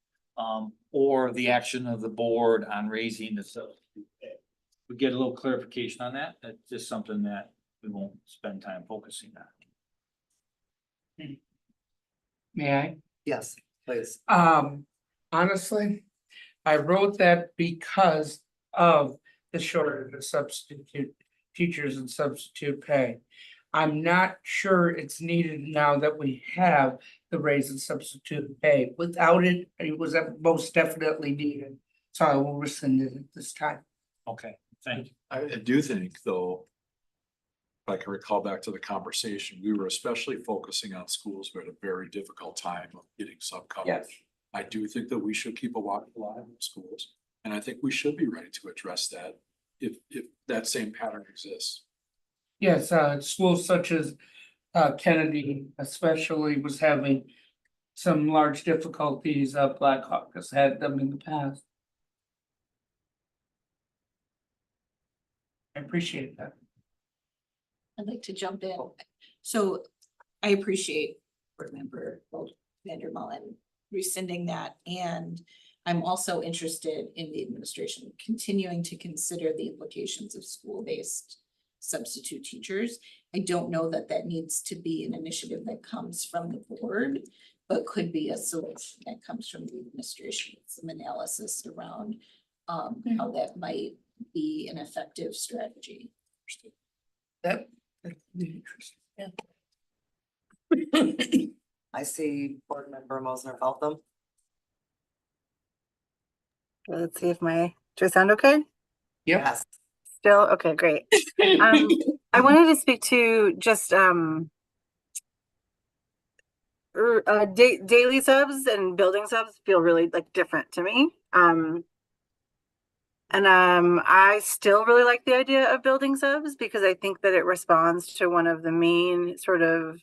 Speaker 19: Or the action of the board on raising the substitute pay? We get a little clarification on that. That's just something that we won't spend time focusing on.
Speaker 13: May I?
Speaker 1: Yes, please.
Speaker 13: Honestly, I wrote that because of the shortage of substitute teachers and substitute pay. I'm not sure it's needed now that we have the raise in substitute pay. Without it, it was most definitely needed. So I will rescind it at this time.
Speaker 19: Okay, thank you.
Speaker 18: I do think, though, if I can recall back to the conversation, we were especially focusing on schools who had a very difficult time of getting sub coverage.
Speaker 13: Yes.
Speaker 18: I do think that we should keep a watchful eye on schools, and I think we should be ready to address that if that same pattern exists.
Speaker 13: Yes, schools such as Kennedy especially was having some large difficulties. Blackhawk has had them in the past. I appreciate that.
Speaker 15: I'd like to jump in. So I appreciate Board Member Vandermeulen rescinding that. And I'm also interested in the administration continuing to consider the implications of school-based substitute teachers. I don't know that that needs to be an initiative that comes from the board, but could be a solution that comes from the administration. Some analysis around how that might be an effective strategy.
Speaker 13: That'd be interesting.
Speaker 1: Yeah. I see Board Member Mosner Feltham.
Speaker 16: Let's see if do I sound okay?
Speaker 1: Yes.
Speaker 16: Still, okay, great. I wanted to speak to just daily subs and building subs feel really like different to me. I still really like the idea of building subs because I think that it responds to one of the main sort of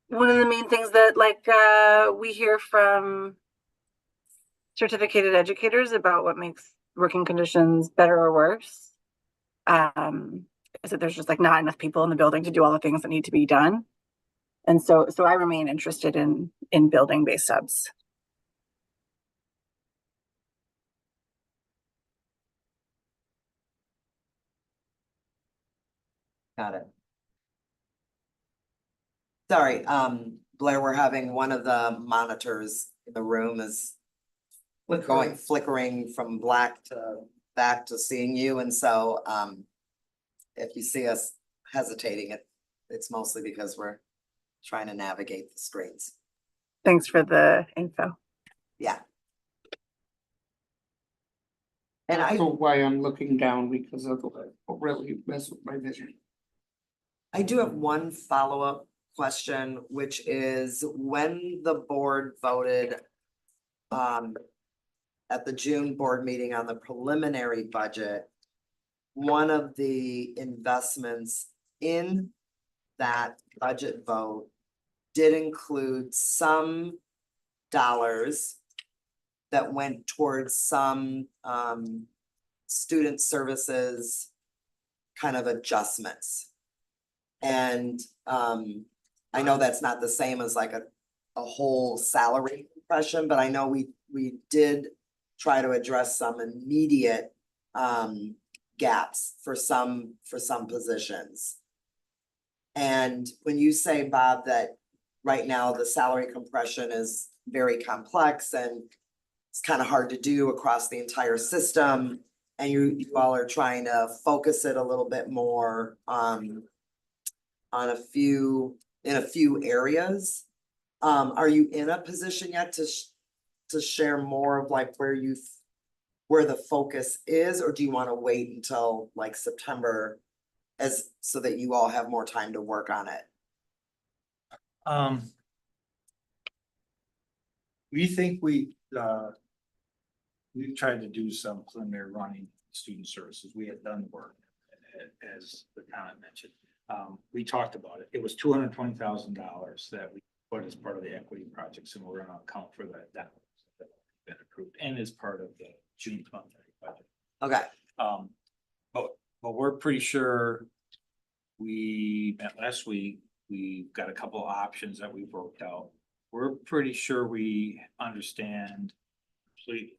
Speaker 16: one of the main things that we hear from certificated educators about what makes working conditions better or worse. Is that there's just like not enough people in the building to do all the things that need to be done. And so I remain interested in building based subs.
Speaker 1: Got it. Sorry, Blair, we're having one of the monitors in the room is flickering from black to back to seeing you. And so, if you see us hesitating, it's mostly because we're trying to navigate the screens.
Speaker 16: Thanks for the info.
Speaker 1: Yeah.
Speaker 13: And I know why I'm looking down because of the really mess with my vision.
Speaker 1: I do have one follow-up question, which is when the board voted at the June board meeting on the preliminary budget, one of the investments in that budget vote did include some dollars that went towards some student services kind of adjustments. And I know that's not the same as like a whole salary compression, but I know we did try to address some immediate gaps for some positions. And when you say, Bob, that right now the salary compression is very complex and it's kind of hard to do across the entire system, and you all are trying to focus it a little bit more, in a few areas. Are you in a position yet to share more of like where the focus is, or do you want to wait until like September so that you all have more time to work on it?
Speaker 19: We think we've tried to do some preliminary running student services. We had done work, as the comment mentioned. We talked about it. It was $220,000 that we put as part of the equity projects, and we're gonna account for that. That's been approved and is part of the June 20 budget.
Speaker 1: Okay.
Speaker 19: But we're pretty sure we met last week. We've got a couple of options that we've worked out. We're pretty sure we understand completely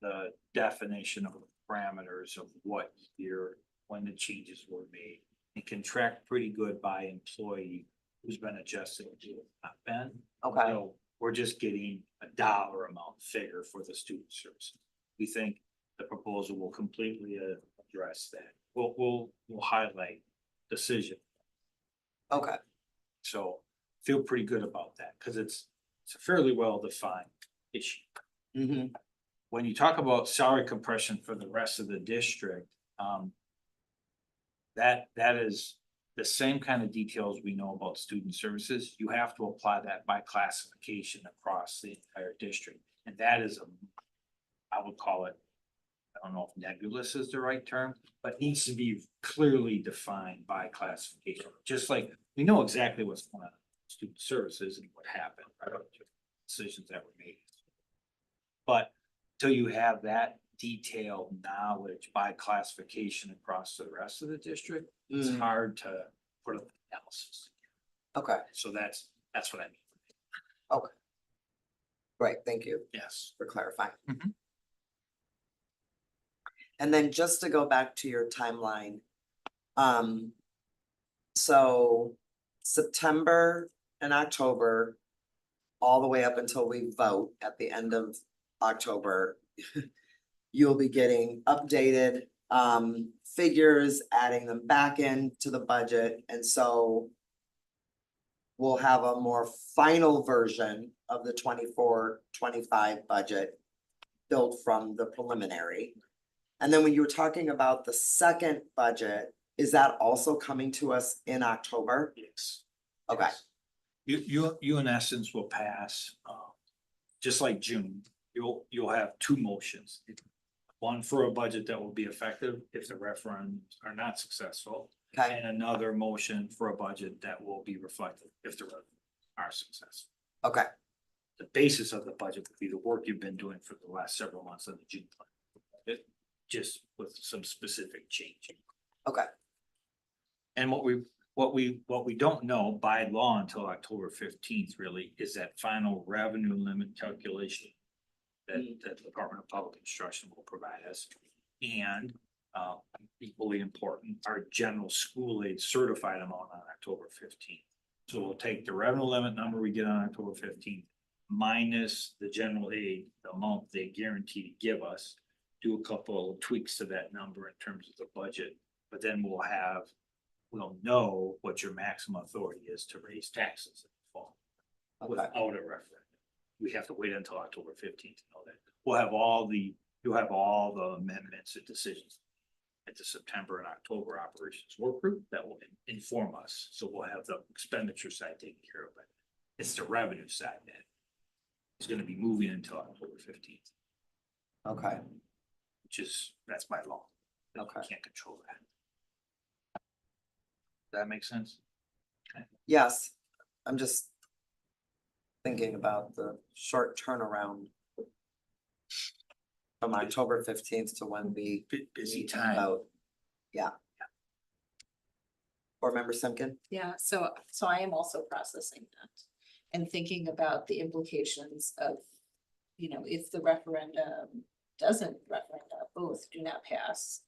Speaker 19: the definition of parameters of what year, when the changes were made. It can track pretty good by employee who's been adjusted to not been.
Speaker 1: Okay.
Speaker 19: So we're just getting a dollar amount figure for the student service. We think the proposal will completely address that. We'll highlight decision.
Speaker 1: Okay.
Speaker 19: So feel pretty good about that because it's a fairly well-defined issue.
Speaker 1: Mm-hmm.
Speaker 19: When you talk about salary compression for the rest of the district, that is the same kind of details we know about student services. You have to apply that by classification across the entire district. And that is I would call it, I don't know if nebulous is the right term, but needs to be clearly defined by classification. Just like we know exactly what's going on in student services and what happened, right? Decisions that were made. But till you have that detailed knowledge by classification across the rest of the district, it's hard to put an analysis.
Speaker 1: Okay.
Speaker 19: So that's what I mean.
Speaker 1: Okay. Right, thank you.
Speaker 19: Yes.
Speaker 1: For clarifying.
Speaker 19: Mhm.
Speaker 1: And then just to go back to your timeline. So September and October, all the way up until we vote at the end of October, you'll be getting updated figures, adding them back into the budget. And so we'll have a more final version of the 24-25 budget built from the preliminary. And then when you were talking about the second budget, is that also coming to us in October?
Speaker 19: Yes.
Speaker 1: Okay.
Speaker 19: You in essence will pass, just like June, you'll have two motions. One for a budget that will be effective if the referendums are not successful.
Speaker 1: Okay.
Speaker 19: And another motion for a budget that will be reflective if the referendums are successful.
Speaker 1: Okay.
Speaker 19: The basis of the budget would be the work you've been doing for the last several months on the June plan. Just with some specific change.
Speaker 1: Okay.
Speaker 19: And what we don't know by law until October 15th really is that final revenue limit calculation that the Department of Public Instruction will provide us. And equally important, our general school aid certified amount on October 15th. So we'll take the revenue limit number we get on October 15th minus the general aid, the amount they guarantee to give us, do a couple of tweaks to that number in terms of the budget, but then we'll know what your maximum authority is to raise taxes in the fall without a referendum. We have to wait until October 15th to know that. You'll have all the amendments and decisions at the September and October operations work group that will inform us. So we'll have the expenditure side taken care of, but it's the revenue side that is going to be moving until October 15th.
Speaker 1: Okay.
Speaker 19: That's by law.
Speaker 1: Okay.
Speaker 19: I can't control that. Does that make sense?
Speaker 1: Yes, I'm just thinking about the short turnaround from October 15th to when we
Speaker 19: busy time.
Speaker 1: vote. Yeah. Board Member Simkin?
Speaker 15: Yeah, so I am also processing that and thinking about the implications of, if the both do not pass,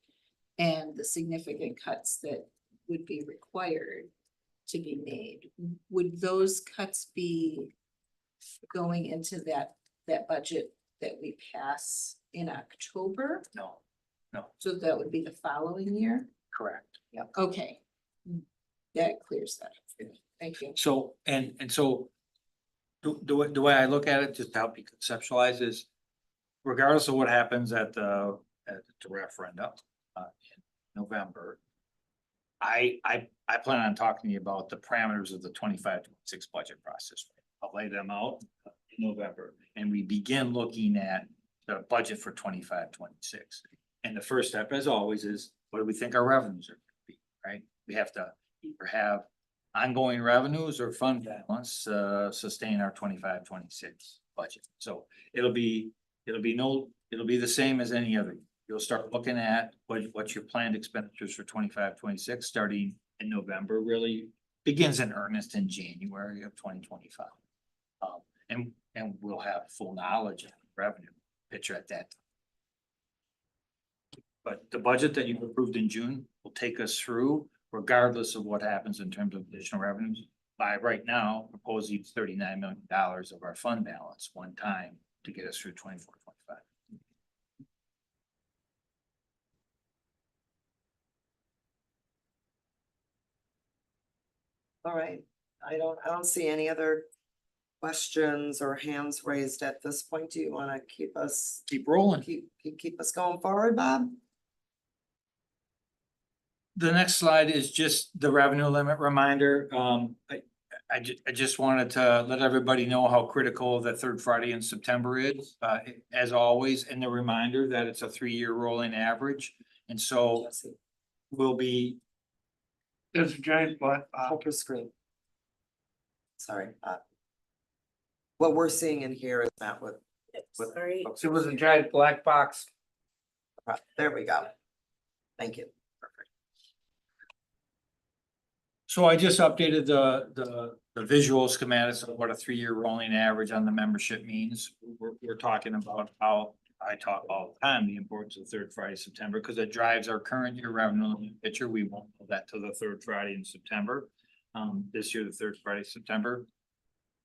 Speaker 15: and the significant cuts that would be required to be made. Would those cuts be going into that budget that we pass in October?
Speaker 19: No. No,
Speaker 15: So that would be the following year?
Speaker 19: correct.
Speaker 15: Yeah. Okay. That clears that up for me. Thank you.
Speaker 19: So, and so the way I look at it, just to help you conceptualize is regardless of what happens at the referendum in November, I plan on talking to you about the parameters of the 25-26 budget process. I'll lay them out in November, and we begin looking at the budget for 25-26. And the first step, as always, is what do we think our revenues are gonna be, right? We have to either have ongoing revenues or fund balance, sustain our 25-26 budget. So it'll be the same as any other. You'll start looking at what's your planned expenditures for 25-26 starting in November, really begins in earnest in January of 2025. And we'll have full knowledge of the revenue picture at that time. But the budget that you've approved in June will take us through regardless of what happens in terms of additional revenues. By right now, proposing $39 million of our fund balance one time to get us through 24-25.
Speaker 1: All right, I don't see any other questions or hands raised at this point. Do you want to
Speaker 19: Keep rolling.
Speaker 1: Keep us going forward, Bob?
Speaker 19: The next slide is just the revenue limit reminder. I just wanted to let everybody know how critical that third Friday in September is, as always, and the reminder that it's a 3-year rolling average. And so we'll be.
Speaker 13: There's a giant black
Speaker 1: Focus screen. Sorry. What we're seeing in here is not what.
Speaker 15: Sorry.
Speaker 13: It was a giant black box.
Speaker 1: There we go. Thank you. Perfect.
Speaker 19: So I just updated the visual schematics of what a 3-year rolling average on the membership means. We're talking about how I talk all the time, the importance of third Friday, September, because it drives our current year revenue picture. We won't know that till the third Friday in September. This year, the third Friday, September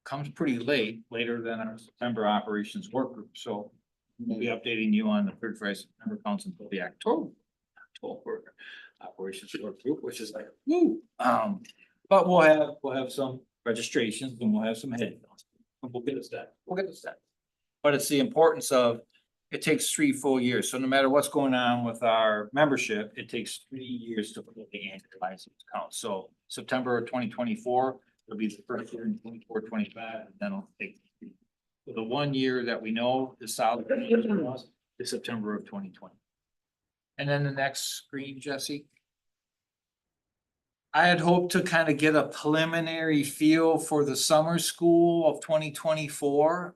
Speaker 19: comes pretty late, later than our September operations work group. So we'll be updating you on the third Friday, September counts until the October operations work group, which is like, woo. But we'll have some registrations and we'll have some head counts. We'll get us that. But it's the importance of, it takes 3 full years. So no matter what's going on with our membership, it takes 3 years to fully annualize those counts. So September of 2024, it'll be the first year in 24-25, and then it'll take the 1 year that we know is solid is September of 2020. And then the next screen, Jesse. I had hoped to kind of get a preliminary feel for the summer school of 2024.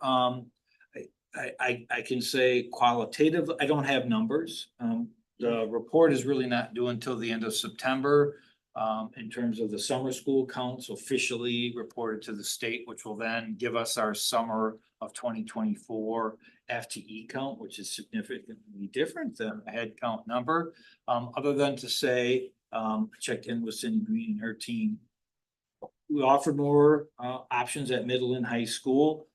Speaker 19: I can say qualitative, I don't have numbers. The report is really not due until the end of September. In terms of the summer school counts officially reported to the state, which will then give us our summer of 2024 FTE count, which is significantly different than a head count number. Other than to say, checked in with Cindy Green and her team. We offered more options at middle and high school.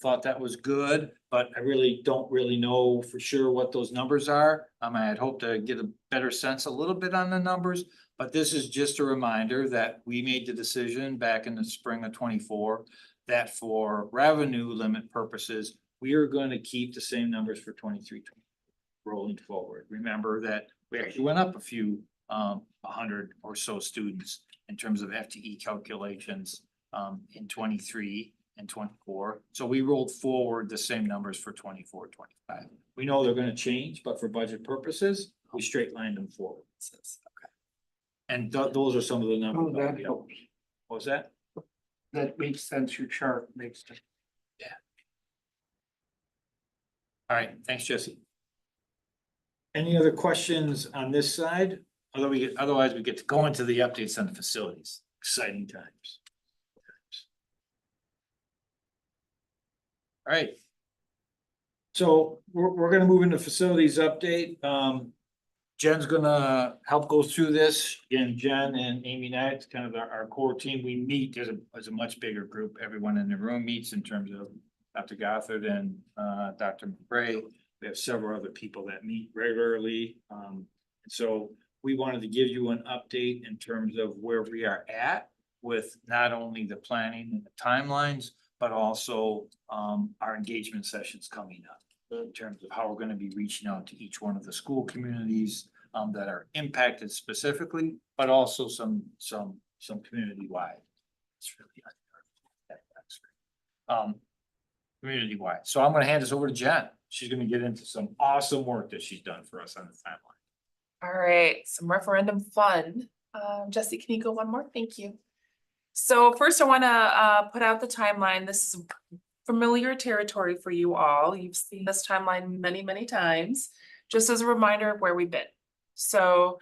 Speaker 19: Thought that was good, but I really don't know for sure what those numbers are. I had hoped to get a better sense a little bit on the numbers, but this is just a reminder that we made the decision back in the spring of 24 that for revenue limit purposes, we are going to keep the same numbers for 23 rolling forward. Remember that we actually went up a few 100 or so students in terms of FTE calculations in 23 and 24. So we rolled forward the same numbers for 24, 25. We know they're going to change, but for budget purposes, we straight lined them forward.
Speaker 1: Okay.
Speaker 19: And those are some of the numbers.
Speaker 13: Oh, that helps.
Speaker 19: What was that?
Speaker 13: That makes sense. Your chart makes sense.
Speaker 19: Yeah. All right. Thanks, Jesse. Any other questions on this side? Otherwise, we get to go into the updates on the facilities. Exciting times. All right. So we're gonna move into facilities update. Jen's gonna help go through this. Again, Jen and Amy Knight, it's kind of our core team. We meet as a much bigger group. Everyone in the room meets in terms of Dr. Gothard and Dr. McBray.
Speaker 20: We have several other people that meet regularly. So we wanted to give you an update in terms of where we are at with not only the planning and the timelines, but also our engagement sessions coming up in terms of how we're going to be reaching out to each one of the school communities that are impacted specifically, but also some community-wide. It's really community-wide. So I'm gonna hand this over to Jen. She's gonna get into some awesome work that she's done for us on the timeline.
Speaker 21: All right, some referendum fun. Jesse, can you go one more? Thank you. So first I wanna put out the timeline. This is familiar territory for you all. You've seen this timeline many, many times, just as a reminder of where we've been. So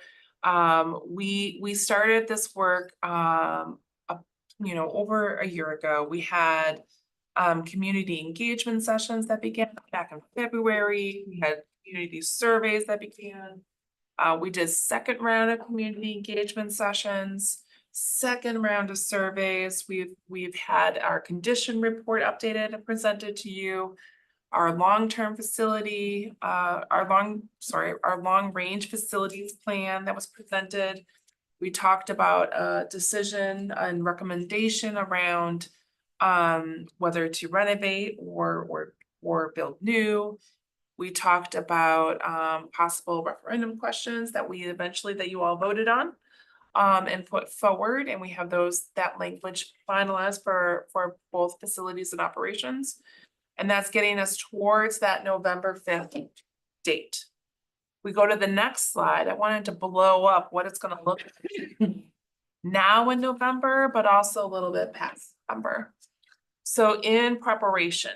Speaker 21: we started this work over a year ago. We had community engagement sessions that began back in February. We had community surveys that began. We did second round of community engagement sessions, second round of surveys. We've had our condition report updated and presented to you. Our long-term facility, our long-range facilities plan that was presented. We talked about a decision and recommendation around whether to renovate or build new. We talked about possible referendum questions that you all voted on and put forward, and we have that language finalized for both facilities and operations. And that's getting us towards that November 5th date. We go to the next slide. I wanted to blow up what it's going to look like now in November, but also a little bit past November. So in preparation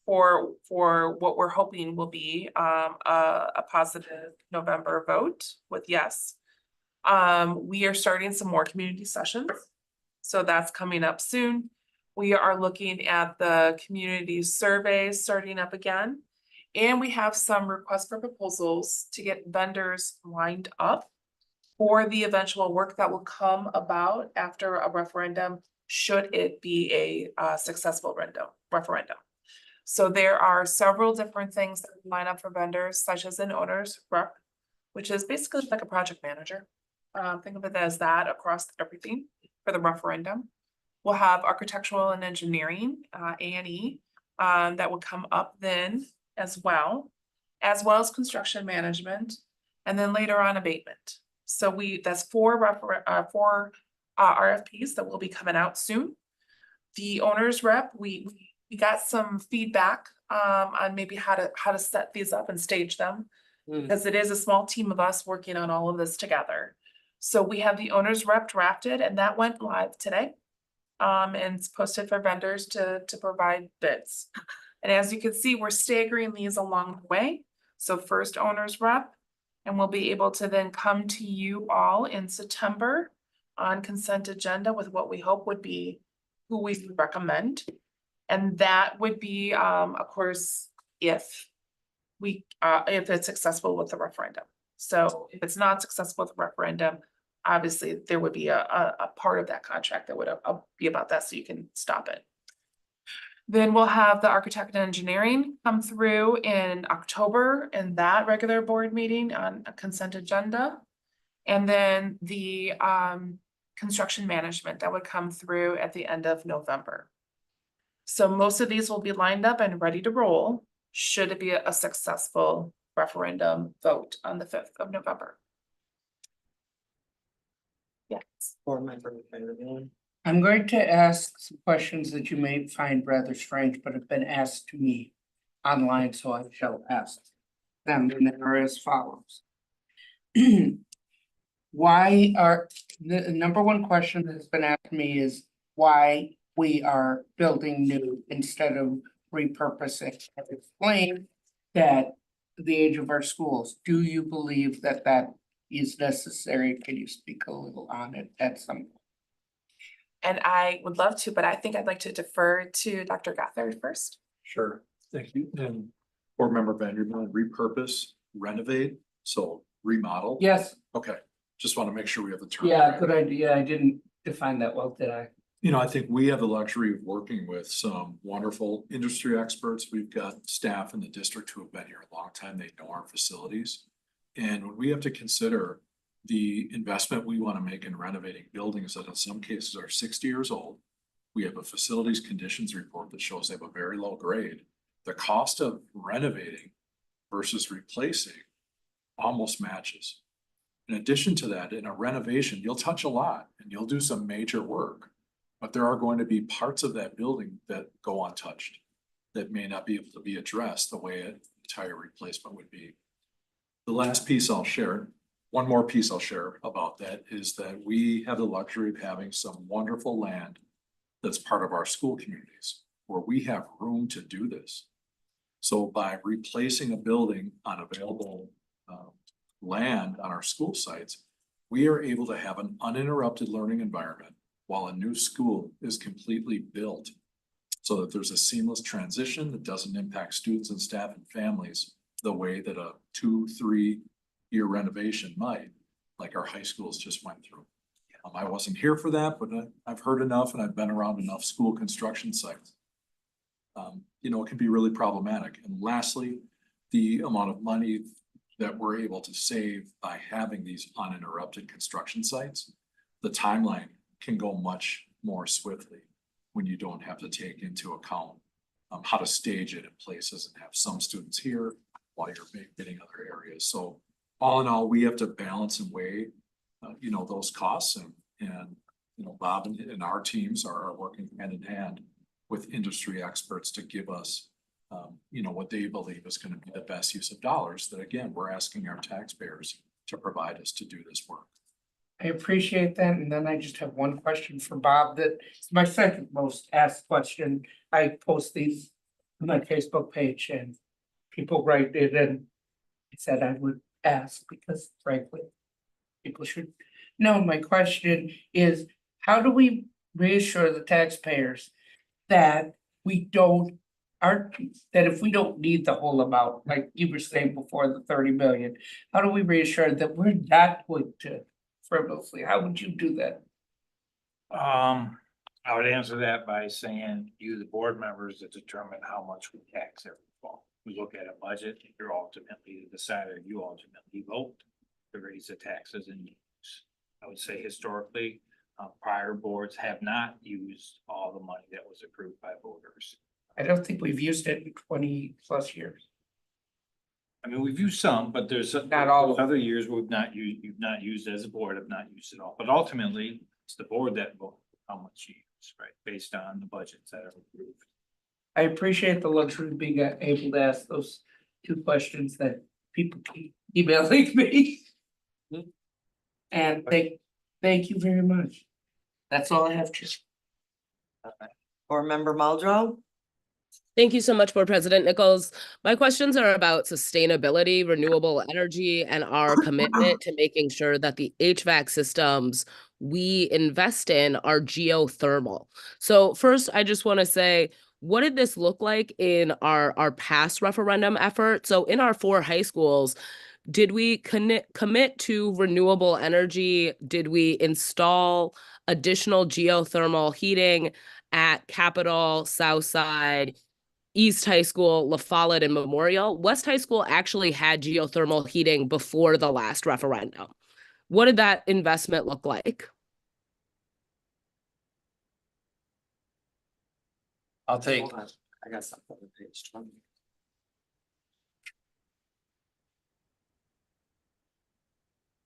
Speaker 21: for what we're hoping will be a positive November vote with yes, we are starting some more community sessions. So that's coming up soon. We are looking at the community surveys starting up again. And we have some requests for proposals to get vendors lined up for the eventual work that will come about after a referendum, should it be a successful referendum. So there are several different things that line up for vendors, such as an owner's rep, which is basically like a project manager. Think of it as that across everything for the referendum. We'll have architectural and engineering, A&E, that will come up then as well as construction management, and then later on abatement. So that's four RFPs that will be coming out soon. The owner's rep, we got some feedback on maybe how to set these up and stage them, because it is a small team of us working on all of this together. So we have the owner's rep drafted, and that went live today. And it's posted for vendors to provide bids. And as you can see, we're staggering these along the way. So first owner's rep, and we'll be able to then come to you all in September on consent agenda with what we hope would be who we recommend. And that would be, of course, if it's successful with the referendum. So if it's not successful with the referendum, obviously there would be a part of that contract that would be about that, so you can stop it. Then we'll have the architect and engineering come through in October in that regular board meeting on a consent agenda. And then the construction management that would come through at the end of November. So most of these will be lined up and ready to roll should it be a successful referendum vote on the 5th of November. Yes.
Speaker 1: Board member Vanderbilt.
Speaker 13: I'm going to ask some questions that you may find rather strange, but have been asked to me online, so I shall ask them, and they are as follows. Why are the number one question that's been asked me is why we are building new instead of repurposing? I've explained that the age of our schools. Do you believe that that is necessary? Can you speak a little on it at some point?
Speaker 21: And I would love to, but I think I'd like to defer to Dr. Gothard first.
Speaker 18: Sure, thank you. And board member Vanderbilt, repurpose, renovate, so remodel?
Speaker 13: Yes.
Speaker 18: Okay, just want to make sure we have the term.
Speaker 13: Yeah, good idea. I didn't define that well, did I?
Speaker 18: You know, I think we have the luxury of working with some wonderful industry experts. We've got staff in the district who have been here a long time. They know our facilities. And when we have to consider the investment we want to make in renovating buildings that in some cases are 60 years old, we have a facilities conditions report that shows they have a very low grade. The cost of renovating versus replacing almost matches. In addition to that, in a renovation, you'll touch a lot and you'll do some major work, but there are going to be parts of that building that go untouched that may not be able to be addressed the way an entire replacement would be. The last piece I'll share, one more piece I'll share about that is that we have the luxury of having some wonderful land that's part of our school communities where we have room to do this. So by replacing a building on available land on our school sites, we are able to have an uninterrupted learning environment while a new school is completely built so that there's a seamless transition that doesn't impact students and staff and families the way that a 2-3 year renovation might, like our high schools just went through. I wasn't here for that, but I've heard enough and I've been around enough school construction sites. You know, it can be really problematic. And lastly, the amount of money that we're able to save by having these uninterrupted construction sites, the timeline can go much more swiftly when you don't have to take into account how to stage it in places and have some students here while you're bidding other areas. So all in all, we have to balance and weigh, you know, those costs and you know, Bob and our teams are working hand in hand with industry experts to give us, you know, what they believe is going to be the best use of dollars that, again, we're asking our taxpayers to provide us to do this work.
Speaker 13: I appreciate that, and then I just have one question for Bob that's my second most asked question. I post these on my Facebook page and people write it and I said I would ask because frankly, people should know. My question is, how do we reassure the taxpayers that we don't that if we don't need the whole amount, like you were saying before, the 30 million, how do we reassure that we're not going to frivolously? How would you do that?
Speaker 20: I would answer that by saying you, the board members, that determine how much we tax every fall. We look at a budget, you're ultimately the decider, you ultimately vote to raise the taxes and use. I would say historically, prior boards have not used all the money that was approved by voters.
Speaker 13: I don't think we've used it in 20+ years.
Speaker 20: I mean, we've used some, but there's
Speaker 13: Not all.
Speaker 20: other years you've not used as a board, have not used it all. But ultimately, it's the board that votes how much you use, right? Based on the budgets that are approved.
Speaker 13: I appreciate the luxury of being able to ask those two questions that people keep emailing me. And thank you very much. That's all I have, Just.
Speaker 1: Board Member Muldrow?
Speaker 10: Thank you so much, Board President Nichols. My questions are about sustainability, renewable energy, and our commitment to making sure that the HVAC systems we invest in are geothermal. So first, I just want to say, what did this look like in our past referendum effort? So in our 4 high schools, did we commit to renewable energy? Did we install additional geothermal heating at Capitol, Southside, East High School, La Follette, and Memorial? West High School actually had geothermal heating before the last referendum. What did that investment look like?
Speaker 19: I'll take.
Speaker 1: I got something on page 20.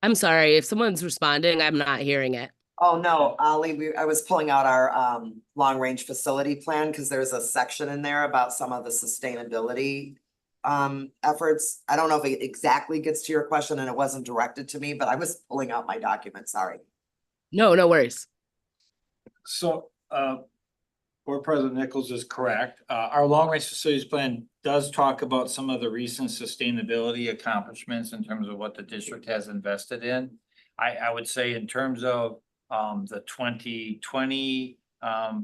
Speaker 10: I'm sorry, if someone's responding, I'm not hearing it.
Speaker 1: Oh, no, Ollie, I was pulling out our long-range facility plan because there's a section in there about some of the sustainability efforts. I don't know if it exactly gets to your question and it wasn't directed to me, but I was pulling out my document, sorry.
Speaker 10: No worries.
Speaker 20: So, Board President Nichols is correct. Our long-range facilities plan does talk about some of the recent sustainability accomplishments in terms of what the district has invested in. I would say in terms of the 2020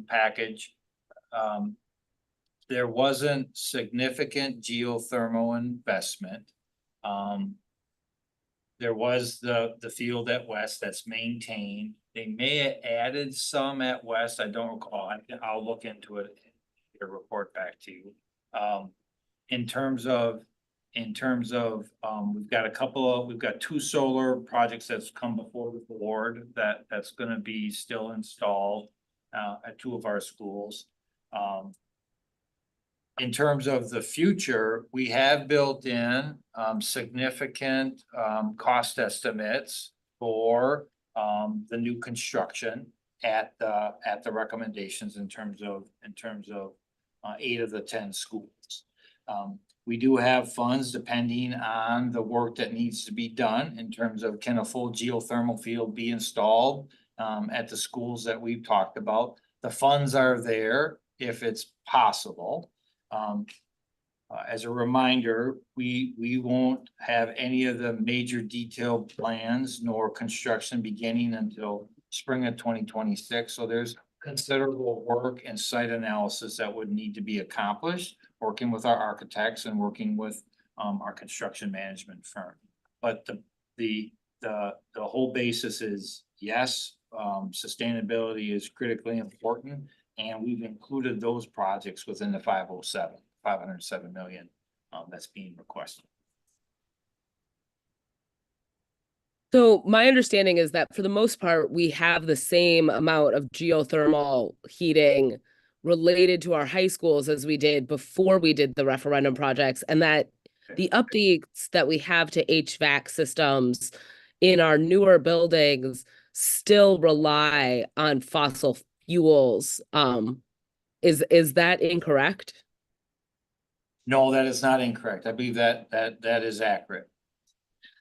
Speaker 20: package, there wasn't significant geothermal investment. There was the field at West that's maintained. They may have added some at West, I don't recall, I'll look into it, and report back to you. In terms of, we've got two solar projects that's come before the board that's gonna be still installed at two of our schools. In terms of the future, we have built in significant cost estimates for the new construction at the recommendations in terms of 8 of the 10 schools. We do have funds depending on the work that needs to be done in terms of can a full geothermal field be installed at the schools that we've talked about. The funds are there if it's possible. As a reminder, we won't have any of the major detailed plans nor construction beginning until spring of 2026. So there's considerable work and site analysis that would need to be accomplished, working with our architects and working with our construction management firm. But the whole basis is yes, sustainability is critically important, and we've included those projects within the 507 million that's being requested.
Speaker 10: So my understanding is that for the most part, we have the same amount of geothermal heating related to our high schools as we did before we did the referendum projects, and that the updates that we have to HVAC systems in our newer buildings still rely on fossil fuels. Is that incorrect?
Speaker 20: No, that is not incorrect. I believe that is accurate.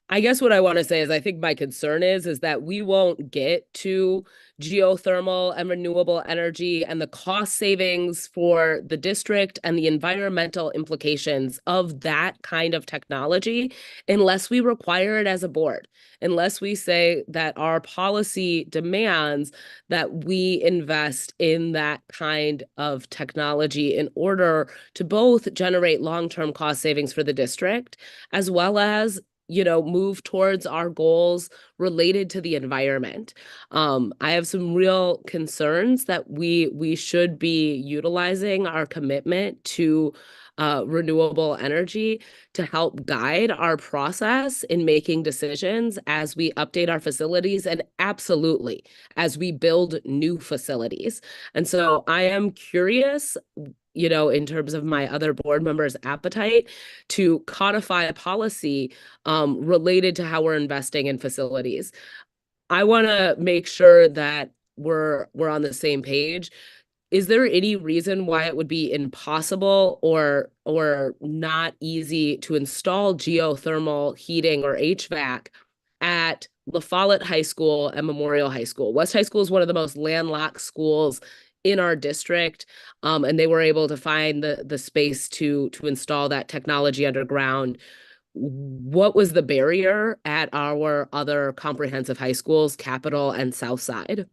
Speaker 10: I guess what I want to say is I think my concern is that we won't get to geothermal and renewable energy and the cost savings for the district and the environmental implications of that kind of technology unless we require it as a board, unless we say that our policy demands that we invest in that kind of technology in order to both generate long-term cost savings for the district as well as move towards our goals related to the environment. I have some real concerns that we should be utilizing our commitment to renewable energy to help guide our process in making decisions as we update our facilities and absolutely as we build new facilities. And so I am curious, in terms of my other board members' appetite to codify a policy related to how we're investing in facilities. I want to make sure that we're on the same page. Is there any reason why it would be impossible or not easy to install geothermal heating or HVAC at La Follette High School and Memorial High School? West High School is one of the most landlocked schools in our district, and they were able to find the space to install that technology underground. What was the barrier at our other comprehensive high schools, Capitol and Southside?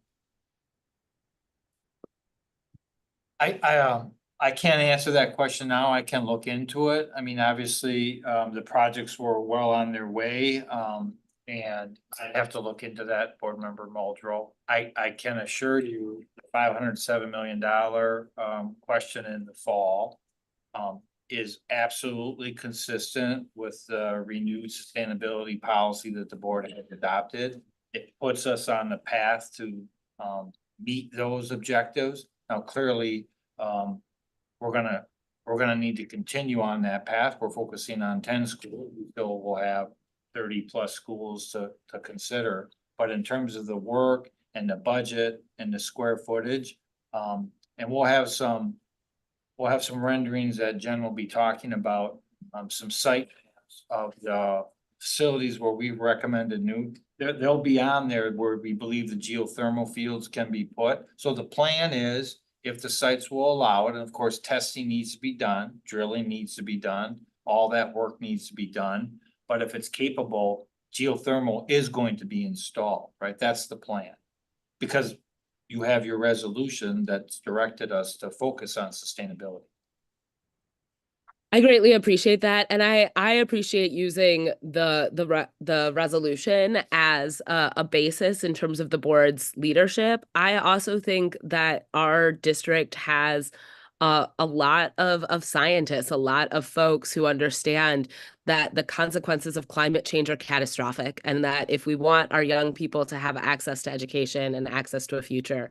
Speaker 20: I can't answer that question now. I can look into it. I mean, obviously, the projects were well on their way. And I'd have to look into that, Board Member Muldrow. I can assure you the $507 million question in the fall is absolutely consistent with the renewed sustainability policy that the board had adopted. It puts us on the path to meet those objectives. Now, clearly, we're gonna need to continue on that path. We're focusing on 10 schools. We still will have 30+ schools to consider. But in terms of the work and the budget and the square footage, and we'll have some renderings that Jen will be talking about, some site of the facilities where we've recommended new. They'll be on there where we believe the geothermal fields can be put. So the plan is, if the sites will allow it, and of course, testing needs to be done, drilling needs to be done, all that work needs to be done. But if it's capable, geothermal is going to be installed, right? That's the plan. Because you have your resolution that's directed us to focus on sustainability.
Speaker 10: I greatly appreciate that, and I appreciate using the resolution as a basis in terms of the board's leadership. I also think that our district has a lot of scientists, a lot of folks who understand that the consequences of climate change are catastrophic, and that if we want our young people to have access to education and access to a future,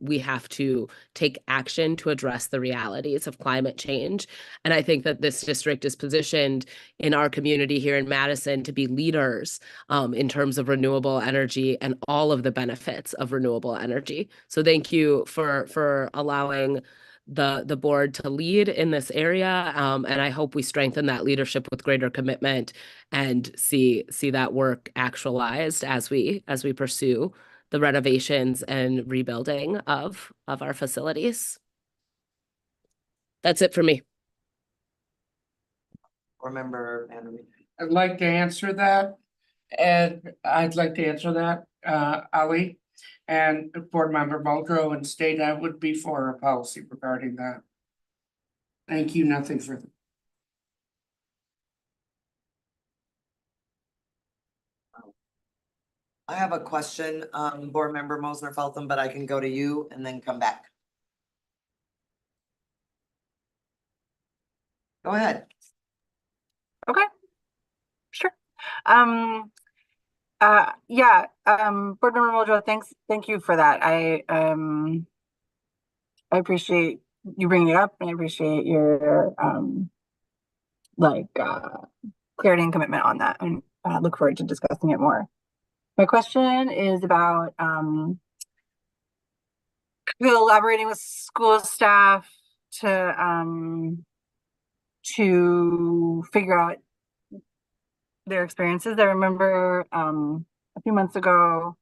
Speaker 10: we have to take action to address the realities of climate change. And I think that this district is positioned in our community here in Madison to be leaders in terms of renewable energy and all of the benefits of renewable energy. So thank you for allowing the board to lead in this area. And I hope we strengthen that leadership with greater commitment and see that work actualized as we pursue the renovations and rebuilding of our facilities. That's it for me.
Speaker 1: Remember, Anna.
Speaker 13: I'd like to answer that. And I'd like to answer that, Ali. And Board Member Muldrow and state I would be for a policy regarding that. Thank you, nothing further.
Speaker 1: I have a question, Board Member Mosner Feltham, but I can go to you and then come back. Go ahead.
Speaker 16: Okay, sure. Board Member Muldrow, thank you for that. I appreciate you bringing it up, and I appreciate your clarity and commitment on that, and look forward to discussing it more. My question is about collaborating with school staff to figure out their experiences. I remember a few months ago,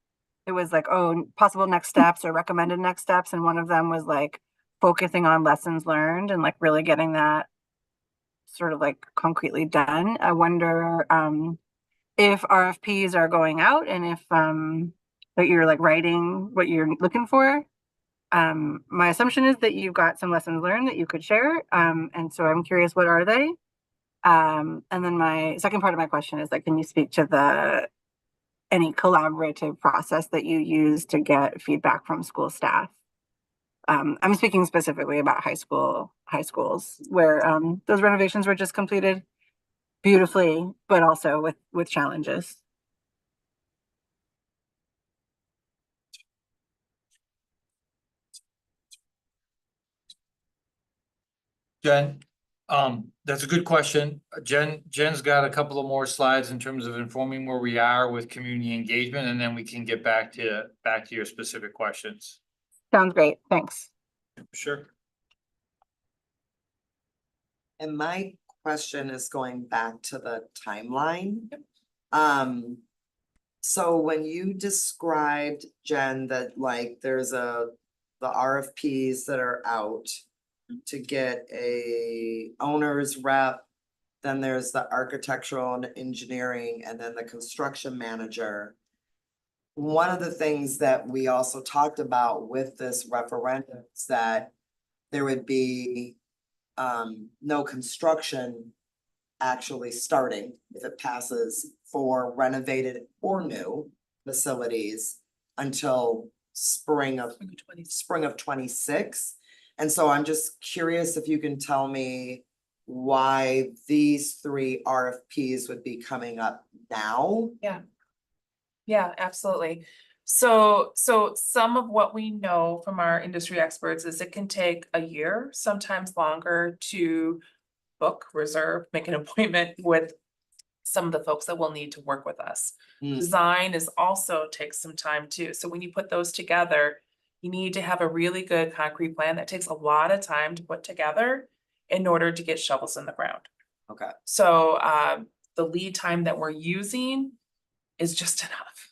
Speaker 16: it was like, oh, possible next steps or recommended next steps. And one of them was like focusing on lessons learned and like really getting that sort of like concretely done. I wonder if RFPs are going out and if that you're like writing what you're looking for. My assumption is that you've got some lessons learned that you could share. And so I'm curious, what are they? And then my second part of my question is like, can you speak to any collaborative process that you use to get feedback from school staff? I'm speaking specifically about high schools where those renovations were just completed beautifully, but also with challenges.
Speaker 19: Jen, that's a good question. Jen's got a couple of more slides in terms of informing where we are with community engagement, and then we can get back to your specific questions.
Speaker 16: Sounds great. Thanks.
Speaker 19: Sure.
Speaker 1: And my question is going back to the timeline. So when you described, Jen, that like there's the RFPs that are out to get a owner's rep, then there's the architectural and engineering, and then the construction manager. One of the things that we also talked about with this referendum is that there would be no construction actually starting if it passes for renovated or new facilities until spring of 26. And so I'm just curious if you can tell me why these 3 RFPs would be coming up now.
Speaker 21: Yeah, absolutely. So some of what we know from our industry experts is it can take a year, sometimes longer, to book, reserve, make an appointment with some of the folks that will need to work with us. Design is also takes some time too. So when you put those together, you need to have a really good concrete plan that takes a lot of time to put together in order to get shovels in the ground.
Speaker 1: Okay.
Speaker 21: So the lead time that we're using is just enough.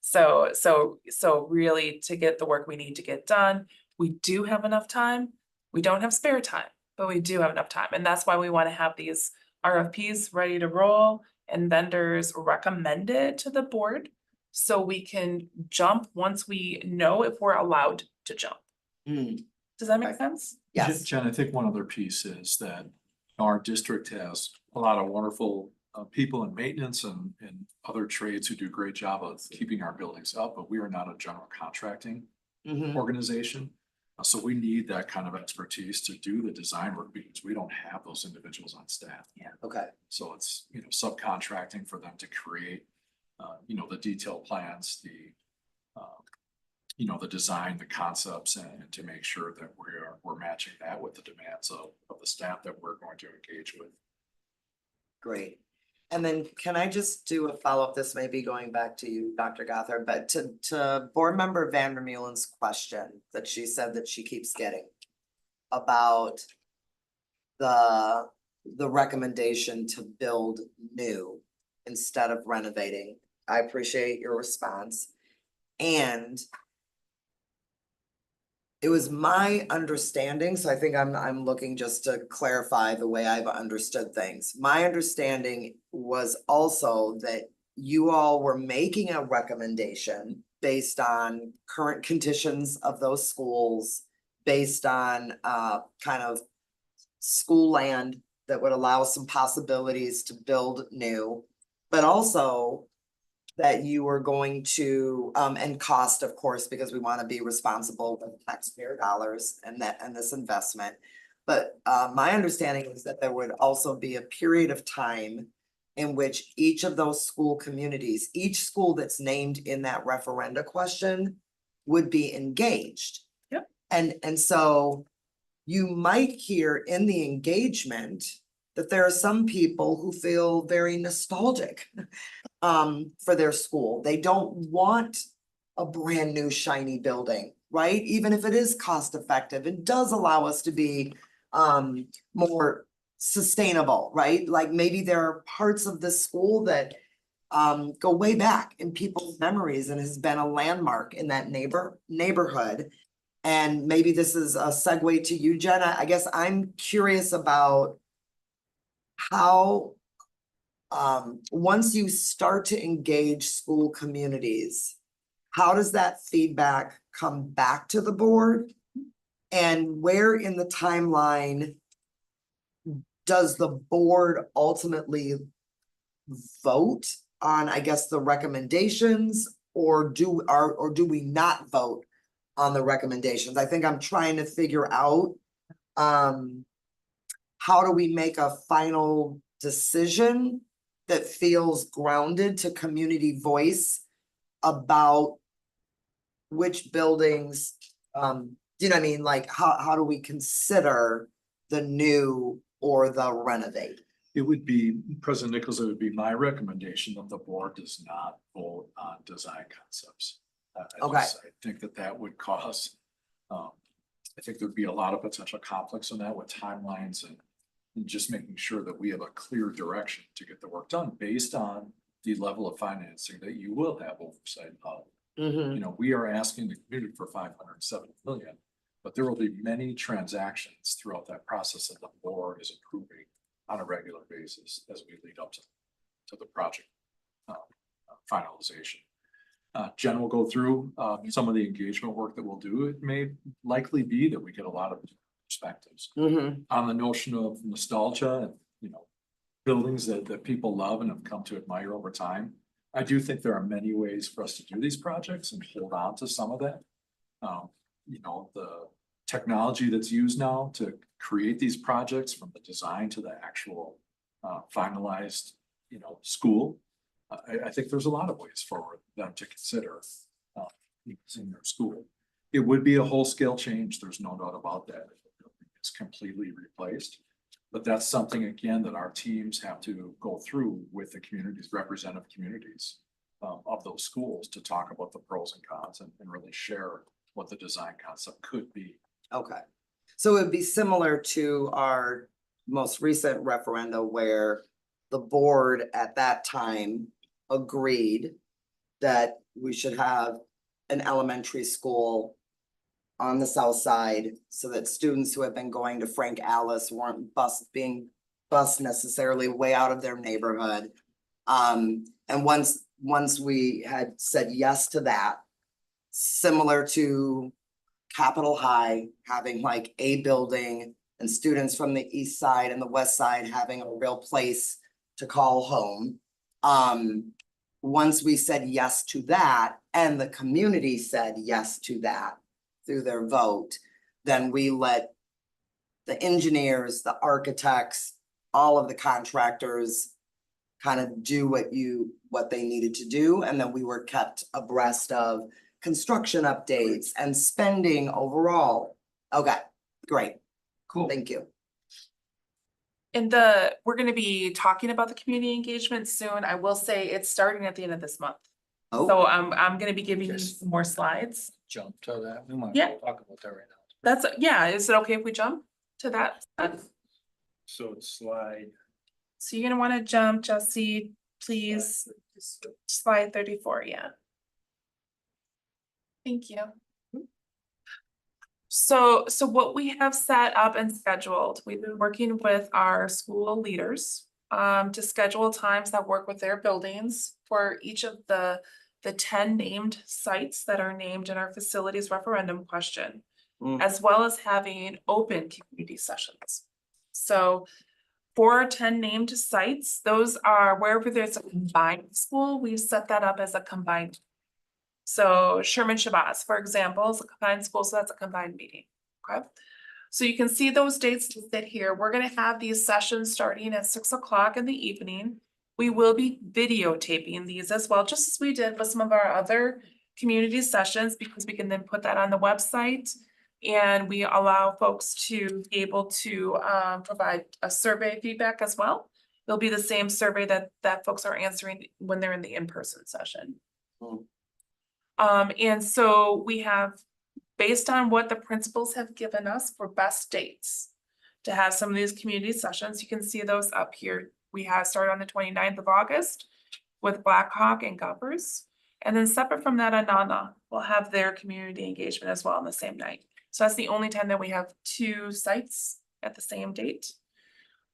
Speaker 21: So really, to get the work we need to get done, we do have enough time. We don't have spare time, but we do have enough time. And that's why we want to have these RFPs ready to roll and vendors recommended to the board so we can jump once we know if we're allowed to jump. Does that make sense?
Speaker 1: Yes.
Speaker 18: Jen, I think one other piece is that Our district has a lot of wonderful people in maintenance and other trades who do a great job of keeping our buildings up, but we are not a general contracting organization. So we need that kind of expertise to do the design work because we don't have those individuals on staff.
Speaker 1: Yeah. Okay.
Speaker 18: So it's, you know, subcontracting for them to create, you know, the detailed plans, the, you know, the design, the concepts, and to make sure that we're matching that with the demands of the staff that we're going to engage with.
Speaker 1: Great. And then can I just do a follow-up? This may be going back to you, Dr. Gothard, but to board member Vandermeulen's question that she said that she keeps getting about the recommendation to build new instead of renovating. I appreciate your response. And it was my understanding, so I think I'm looking just to clarify the way I've understood things. My understanding was also that you all were making a recommendation based on current conditions of those schools, based on kind of school land that would allow some possibilities to build new, but also that you were going to, and cost, of course, because we want to be responsible with taxpayer dollars and this investment. But my understanding is that there would also be a period of time in which each of those school communities, each school that's named in that referenda question would be engaged.
Speaker 21: Yep.
Speaker 1: And so you might hear in the engagement that there are some people who feel very nostalgic for their school. They don't want a brand new shiny building, right? Even if it is cost effective, it does allow us to be more sustainable, right? Like maybe there are parts of the school that go way back in people's memories and has been a landmark in that neighborhood. And maybe this is a segue to you, Jen. I guess I'm curious about how once you start to engage school communities, how does that feedback come back to the board? And where in the timeline does the board ultimately vote on, I guess, the recommendations, or do we not vote on the recommendations? I think I'm trying to figure out how do we make a final decision that feels grounded to community voice about which buildings, you know what I mean? Like how do we consider the new or the renovate?
Speaker 18: It would be, President Nichols, it would be my recommendation that the board does not vote on design concepts. I think that would cause, I think there'd be a lot of potential conflicts on that with timelines and just making sure that we have a clear direction to get the work done based on the level of financing that you will have oversight of. You know, we are asking the community for 507 million, but there will be many transactions throughout that process that the board is approving on a regular basis as we lead up to the project finalization. Jen will go through some of the engagement work that we'll do. It may likely be that we get a lot of perspectives on the notion of nostalgia and, you know, buildings that people love and have come to admire over time. I do think there are many ways for us to do these projects and hold on to some of that. You know, the technology that's used now to create these projects, from the design to the actual finalized, you know, school. I think there's a lot of ways for them to consider using their school. It would be a whole scale change. There's no doubt about that. It's completely replaced. But that's something, again, that our teams have to go through with the communities, representative communities of those schools, to talk about the pros and cons and really share what the design concept could be.
Speaker 1: Okay. So it would be similar to our most recent referenda where the board at that time agreed that we should have an elementary school on the south side so that students who have been going to Frank Alice weren't being bused necessarily way out of their neighborhood. And once we had said yes to that, similar to Capitol High having like a building and students from the east side and the west side having a real place to call home. Once we said yes to that, and the community said yes to that through their vote, then we let the engineers, the architects, all of the contractors kind of do what they needed to do, and then we were kept abreast of construction updates and spending overall. Okay, great.
Speaker 21: Cool.
Speaker 1: Thank you.
Speaker 21: And we're gonna be talking about the community engagement soon. I will say it's starting at the end of this month.
Speaker 1: Oh.
Speaker 21: So I'm gonna be giving you some more slides.
Speaker 19: Jump to that. We might
Speaker 21: Yeah.
Speaker 19: talk about that right now.
Speaker 21: That's, yeah, is it okay if we jump to that?
Speaker 20: So it's slide.
Speaker 21: So you're gonna wanna jump, Jesse, please. Slide 34, yeah. Thank you. So what we have set up and scheduled, we've been working with our school leaders to schedule times that work with their buildings for each of the 10 named sites that are named in our facilities referendum question, as well as having open community sessions. So for our 10 named sites, those are wherever there's a combined school, we've set that up as a combined. So Sherman Shabazz, for example, is a combined school, so that's a combined meeting, okay? So you can see those dates listed here. We're gonna have these sessions starting at 6 o'clock in the evening. We will be videotaping these as well, just as we did with some of our other community sessions, because we can then put that on the website. And we allow folks to be able to provide a survey feedback as well. It'll be the same survey that folks are answering when they're in the in-person session. And so we have, based on what the principals have given us for best dates to have some of these community sessions, you can see those up here. We have started on the 29th of August with Blackhawk and Gophers. And then separate from that, Anana will have their community engagement as well on the same night. So that's the only time that we have 2 sites at the same date.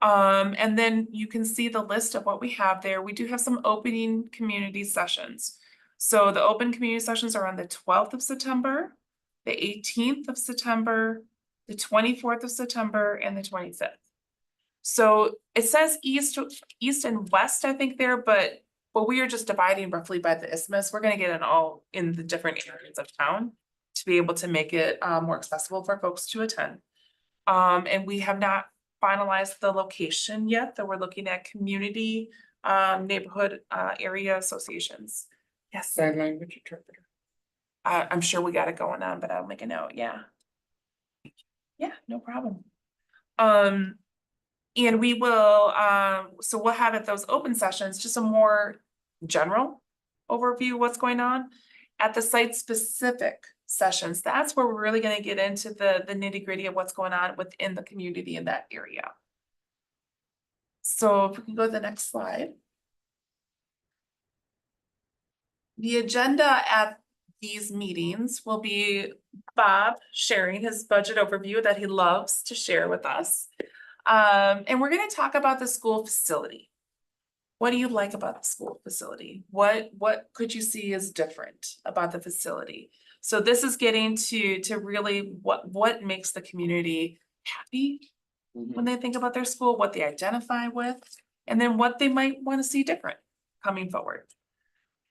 Speaker 21: And then you can see the list of what we have there. We do have some opening community sessions. So the open community sessions are on the 12th of September, the 18th of September, the 24th of September, and the 25th. So it says east and west, I think there, but we are just dividing roughly by the isthmus. We're gonna get it all in the different areas of town to be able to make it more accessible for folks to attend. And we have not finalized the location yet, that we're looking at community neighborhood area associations. Yes.
Speaker 13: Sign language interpreter.
Speaker 21: I'm sure we got it going on, but I'll make a note, yeah. Yeah, no problem. And we will, so we'll have at those open sessions, just a more general overview of what's going on. At the site specific sessions, that's where we're really gonna get into the nitty-gritty of what's going on within the community in that area. So if we can go to the next slide. The agenda at these meetings will be Bob sharing his budget overview that he loves to share with us. And we're gonna talk about the school facility. What do you like about the school facility? What could you see as different about the facility? So this is getting to really what makes the community happy when they think about their school, what they identify with, and then what they might want to see different coming forward.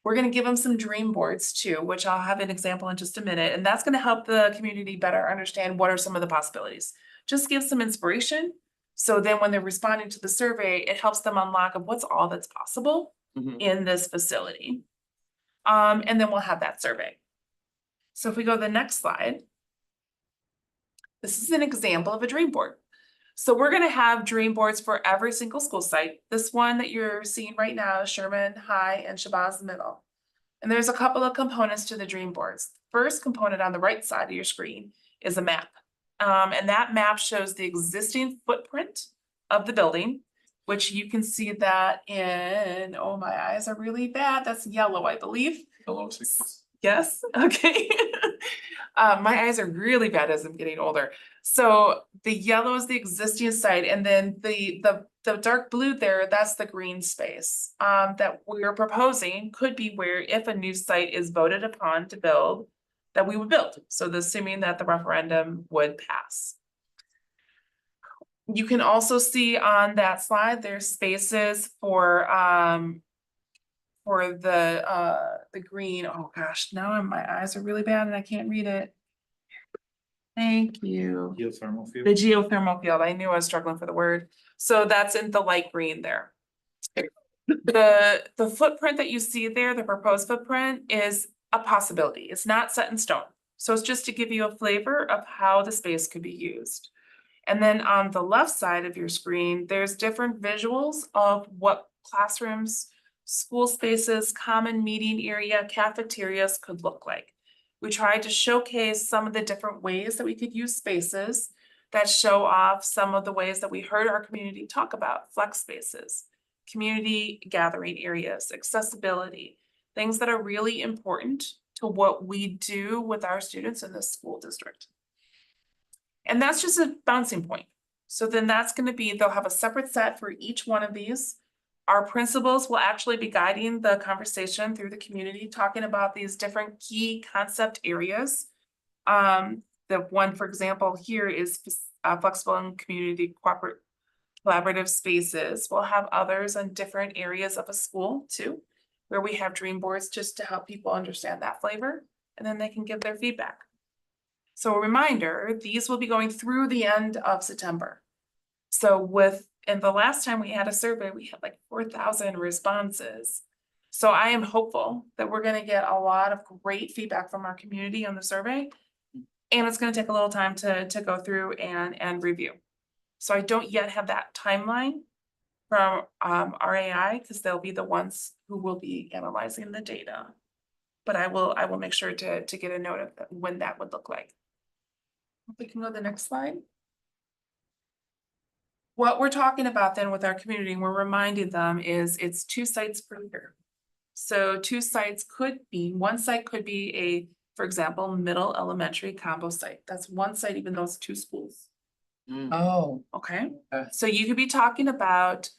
Speaker 21: We're gonna give them some dream boards too, which I'll have an example in just a minute, and that's gonna help the community better understand what are some of the possibilities. Just give some inspiration. So then when they're responding to the survey, it helps them unlock of what's all that's possible in this facility. And then we'll have that survey. So if we go to the next slide, this is an example of a dream board. So we're gonna have dream boards for every single school site. This one that you're seeing right now is Sherman High and Shabazz Middle. And there's a couple of components to the dream boards. First component on the right side of your screen is a map. And that map shows the existing footprint of the building, which you can see that in, oh, my eyes are really bad. That's yellow, I believe.
Speaker 18: Hello, 6.
Speaker 21: Yes, okay. My eyes are really bad as I'm getting older. So the yellow is the existing site, and then the dark blue there, that's the green space that we're proposing could be where if a new site is voted upon to build, that we would build. So assuming that the referendum would pass. You can also see on that slide, there's spaces for the green. Oh gosh, now my eyes are really bad and I can't read it. Thank you.
Speaker 20: Geothermal field.
Speaker 21: The geothermal field. I knew I was struggling for the word. So that's in the light green there. The footprint that you see there, the proposed footprint, is a possibility. It's not set in stone. So it's just to give you a flavor of how the space could be used. And then on the left side of your screen, there's different visuals of what classrooms, school spaces, common meeting area, cafeterias could look like. We tried to showcase some of the different ways that we could use spaces that show off some of the ways that we heard our community talk about: flex spaces, community gathering areas, accessibility, things that are really important to what we do with our students in this school district. And that's just a bouncing point. So then that's going to be, they'll have a separate set for each one of these. Our principals will actually be guiding the conversation through the community, talking about these different key concept areas. The one, for example, here is flexible and community collaborative spaces. We'll have others in different areas of a school too, where we have dream boards just to help people understand that flavor, and then they can give their feedback. So a reminder, these will be going through the end of September. So and the last time we had a survey, we had like 4,000 responses. So I am hopeful that we're going to get a lot of great feedback from our community on the survey. And it's going to take a little time to go through and review. So I don't yet have that timeline from RAI, because they'll be the ones who will be analyzing the data. But I will make sure to get a note of when that would look like. We can go to the next slide. What we're talking about then with our community, and we're reminding them, is it's 2 sites per year. So 2 sites could be, one site could be a, for example, middle elementary combo site. That's one site, even though it's 2 schools.
Speaker 13: Oh,
Speaker 21: Okay, so you could be talking about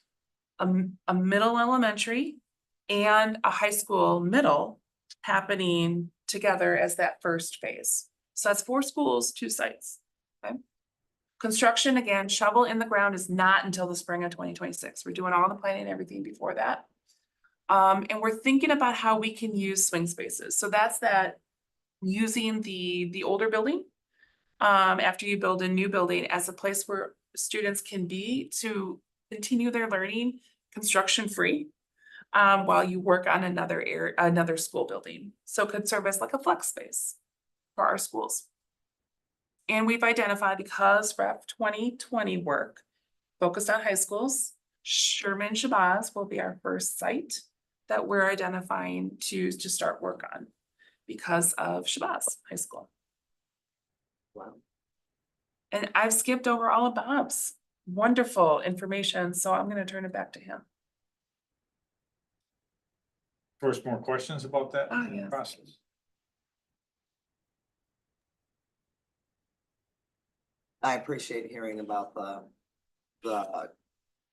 Speaker 21: a middle elementary and a high school middle happening together as that first phase. So that's 4 schools, 2 sites. Okay. Construction, again, shovel in the ground is not until the spring of 2026. We're doing all the planning and everything before that. And we're thinking about how we can use swing spaces. So that's that, using the older building after you build a new building as a place where students can be to continue their learning construction free while you work on another school building. So it could serve as like a flex space for our schools. And we've identified, because Rep 2020 work focused on high schools, Sherman Shabazz will be our first site that we're identifying to start work on because of Shabazz High School. Wow. And I've skipped over all of Bob's wonderful information, so I'm going to turn it back to him.
Speaker 20: First, more questions about that
Speaker 21: Yes.
Speaker 20: process?
Speaker 1: I appreciate hearing about the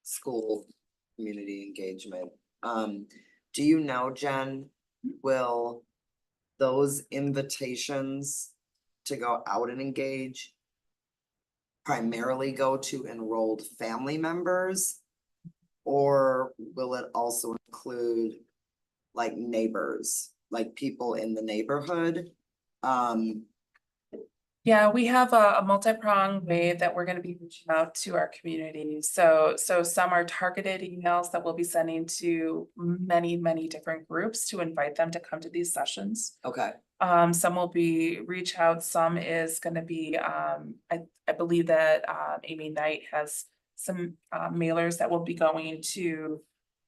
Speaker 1: school community engagement. Do you know, Jen, will those invitations to go out and engage primarily go to enrolled family members? Or will it also include like neighbors, like people in the neighborhood?
Speaker 21: Yeah, we have a multi-pronged way that we're going to be reaching out to our community. So some are targeted emails that we'll be sending to many different groups to invite them to come to these sessions.
Speaker 1: Okay.
Speaker 21: Some will be reach out. Some is going to be, I believe that Amy Knight has some mailers that will be going to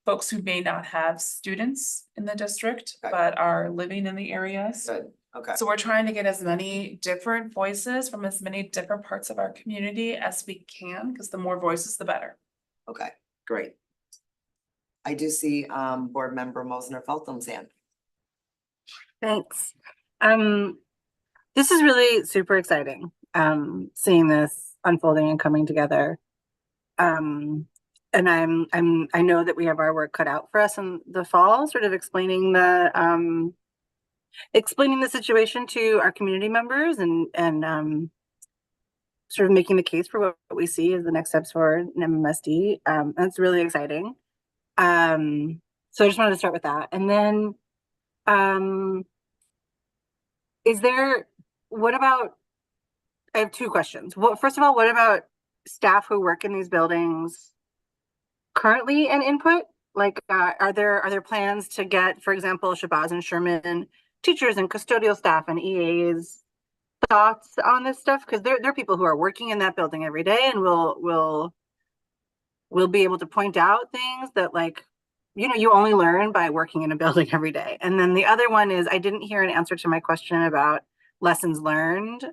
Speaker 21: folks who may not have students in the district, but are living in the areas.
Speaker 1: Good. Okay.
Speaker 21: So we're trying to get as many different voices from as many different parts of our community as we can, because the more voices, the better.
Speaker 1: Okay, great. I do see board member Mosner Feltham's hand.
Speaker 16: Thanks. This is really super exciting, seeing this unfolding and coming together. And I know that we have our work cut out for us in the fall, sort of explaining the situation to our community members and sort of making the case for what we see as the next steps for an MMSD. That's really exciting. So I just wanted to start with that. And then, what about, I have two questions. Well, first of all, what about staff who work in these buildings currently and input? Like, are there plans to get, for example, Shabazz and Sherman teachers and custodial staff and EAs thoughts on this stuff? Because they're people who are working in that building every day and will be able to point out things that, like, you know, you only learn by working in a building every day. And then the other one is, I didn't hear an answer to my question about lessons learned.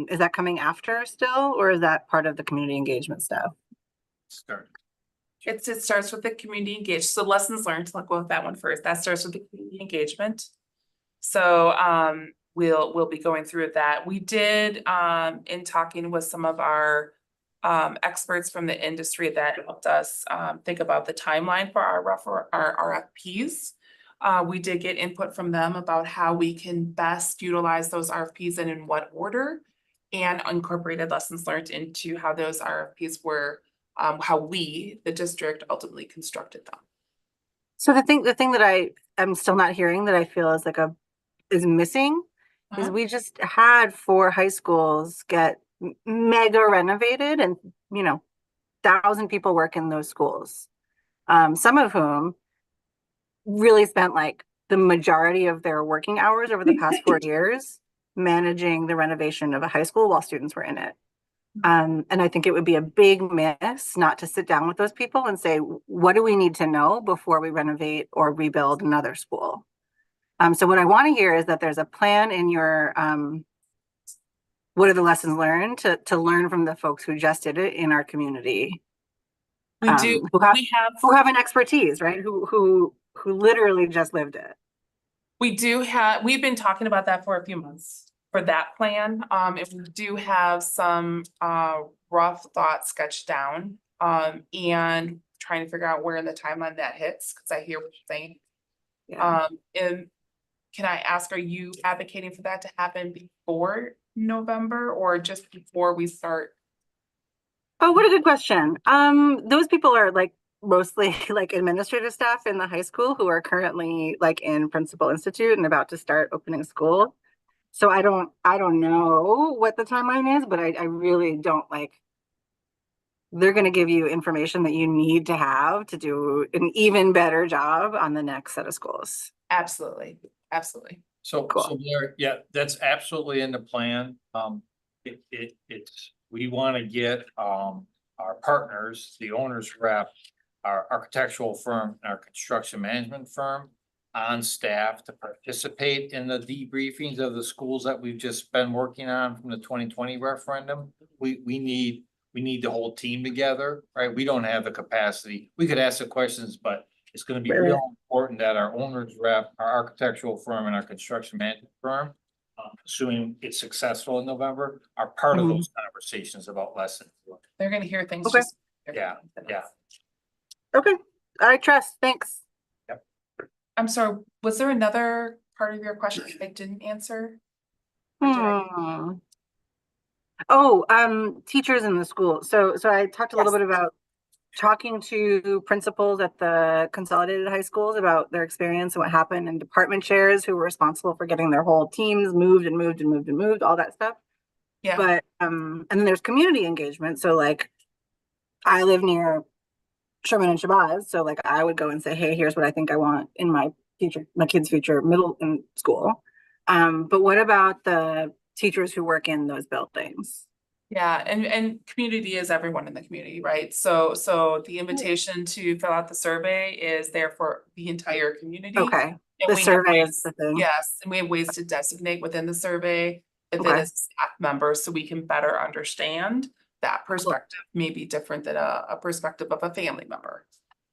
Speaker 16: Is that coming after still, or is that part of the community engagement stuff?
Speaker 21: It starts with the community engagement. So lessons learned, let's go with that one first. That starts with the community engagement. So we'll be going through that. We did in talking with some of our experts from the industry that helped us think about the timeline for our RFPs. We did get input from them about how we can best utilize those RFPs and in what order, and incorporated lessons learned into how those RFPs were, how we, the district, ultimately constructed them.
Speaker 16: So the thing that I am still not hearing, that I feel is like is missing, is we just had 4 high schools get mega renovated, and 1,000 people work in those schools. Some of whom really spent like the majority of their working hours over the past 4 years managing the renovation of a high school while students were in it. And I think it would be a big miss not to sit down with those people and say, what do we need to know before we renovate or rebuild another school? So what I want to hear is that there's a plan in your, what are the lessons learned to learn from the folks who just did it in our community?
Speaker 21: We do,
Speaker 16: who have an expertise, right? Who literally just lived it.
Speaker 21: We've been talking about that for a few months. For that plan, if we do have some rough thoughts sketched down, and trying to figure out where in the timeline that hits, because I hear what you're saying.
Speaker 16: Yeah.
Speaker 21: And can I ask, are you advocating for that to happen before November or just before we start?
Speaker 16: Oh, what a good question. Those people are like mostly like administrative staff in the high school who are currently like in Principal Institute and about to start opening school. So I don't know what the timeline is, but I really don't they're going to give you information that you need to have to do an even better job on the next set of schools.
Speaker 21: Absolutely. Absolutely.
Speaker 19: So Blair, yeah, that's absolutely in the plan. We want to get our partners, the owners rep, our architectural firm, and our construction management firm on staff to participate in the debriefings of the schools that we've just been working on from the 2020 referendum. We need the whole team together, right? We don't have the capacity. We could ask the questions, but it's going to be real important that our owners rep, our architectural firm, and our construction management firm, assuming it's successful in November, are part of those conversations about lessons.
Speaker 21: They're going to hear things.
Speaker 16: Okay.
Speaker 19: Yeah.
Speaker 16: Okay. I trust. Thanks.
Speaker 21: I'm sorry, was there another part of your question I didn't answer?
Speaker 16: Teachers in the school. So I talked a little bit about talking to principals at the consolidated high schools about their experience and what happened, and department chairs who were responsible for getting their whole teams moved, all that stuff.
Speaker 21: Yeah.
Speaker 16: But and then there's community engagement. So like I live near Sherman and Shabazz, so like I would go and say, hey, here's what I think I want in my kids' future middle school. But what about the teachers who work in those buildings?
Speaker 21: Yeah, and community is everyone in the community, right? So the invitation to fill out the survey is there for the entire community.
Speaker 16: Okay.
Speaker 21: And
Speaker 16: The
Speaker 21: we have
Speaker 16: survey
Speaker 21: ways-
Speaker 16: is the thing.
Speaker 21: Yes, and we have ways to designate within the survey if it is a staff member, so we can better understand that perspective may be different than a perspective of a family member.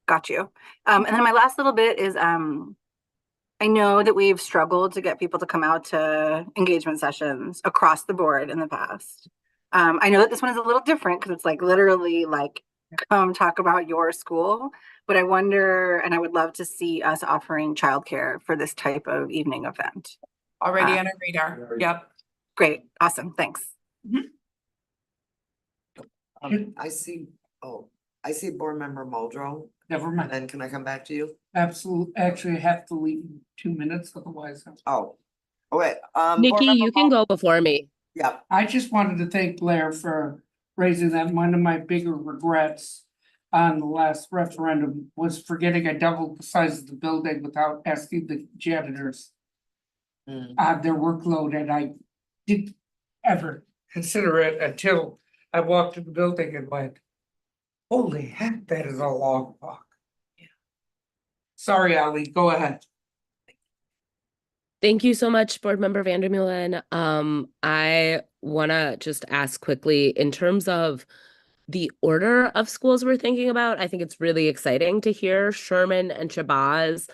Speaker 16: Got you. And then my last little bit is I know that we've struggled to get people to come out to engagement sessions across the board in the past. I know that this one is a little different because it's like literally like come talk about your school, but I wonder, and I would love to see us offering childcare for this type of evening event.
Speaker 21: Already on our radar. Yep.
Speaker 16: Great. Awesome. Thanks.
Speaker 1: I see, I see Board Member Muldrow.
Speaker 13: Never mind.
Speaker 1: And can I come back to you?
Speaker 13: Absolutely, actually, I have to leave in 2 minutes, otherwise.
Speaker 1: Oh, okay,
Speaker 10: Nikki, you can go before me.
Speaker 1: Yeah.
Speaker 13: I just wanted to thank Blair for raising that. One of my bigger regrets on the last referendum was forgetting I doubled the size of the building without asking the janitors their workload, and I didn't ever consider it until I walked in the building and went, holy heck, that is a long walk. Sorry, Ali, go ahead.
Speaker 10: Thank you so much, Board Member Vandermeulen. I want to just ask quickly, in terms of the order of schools we're thinking about, I think it's really exciting to hear Sherman and Shabazz.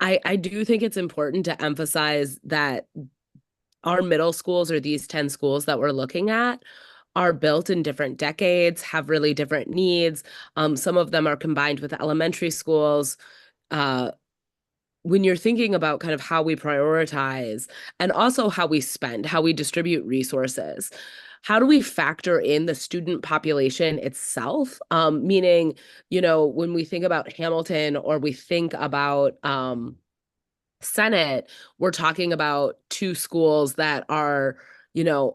Speaker 10: I do think it's important to emphasize that our middle schools, or these 10 schools that we're looking at, are built in different decades, have really different needs. Some of them are combined with elementary schools. When you're thinking about kind of how we prioritize and also how we spend, how we distribute resources, how do we factor in the student population itself? Meaning, when we think about Hamilton or we think about Senate, we're talking about two schools that are,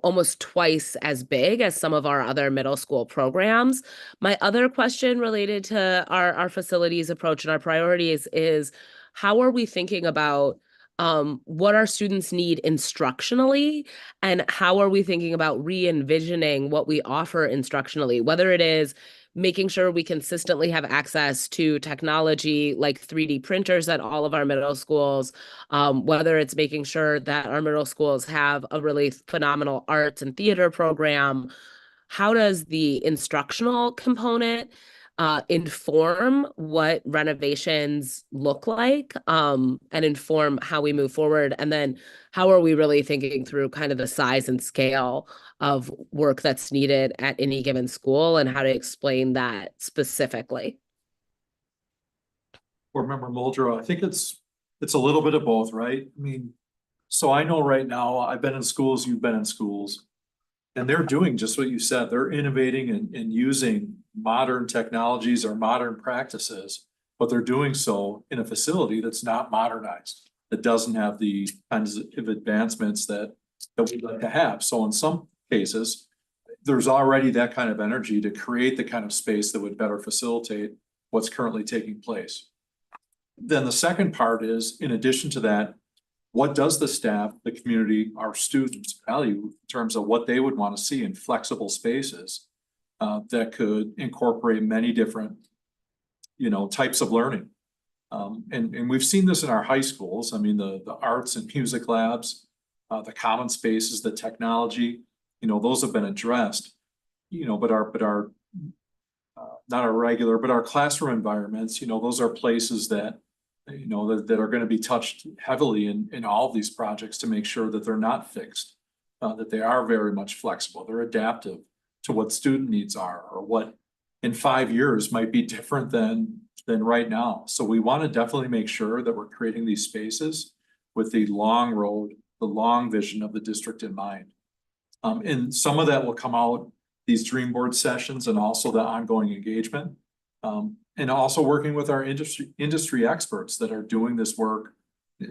Speaker 10: almost twice as big as some of our other middle school programs. My other question related to our facilities approach and our priorities is, how are we thinking about what our students need instructionally, and how are we thinking about re-envisioning what we offer instructionally, whether it is making sure we consistently have access to technology like 3D printers at all of our middle schools, whether it's making sure that our middle schools have a really phenomenal arts and theater program. How does the instructional component inform what renovations look like, and inform how we move forward? And then how are we really thinking through kind of the size and scale of work that's needed at any given school, and how to explain that specifically?
Speaker 18: Board Member Muldrow, I think it's a little bit of both, right? I mean, so I know right now, I've been in schools, you've been in schools, and they're doing just what you said. They're innovating and using modern technologies or modern practices, but they're doing so in a facility that's not modernized, that doesn't have the kinds of advancements that we'd like to have. So in some cases, there's already that kind of energy to create the kind of space that would better facilitate what's currently taking place. Then the second part is, in addition to that, what does the staff, the community, our students value in terms of what they would want to see in flexible spaces that could incorporate many different, types of learning. And we've seen this in our high schools. I mean, the arts and music labs, the common spaces, the technology, those have been addressed. But our not our regular, but our classroom environments, those are places that that are going to be touched heavily in all of these projects to make sure that they're not fixed, that they are very much flexible, they're adaptive to what student needs are, or what in 5 years might be different than right now. So we want to definitely make sure that we're creating these spaces with the long road, the long vision of the district in mind. And some of that will come out these dream board sessions, and also the ongoing engagement. And also working with our industry experts that are doing this work,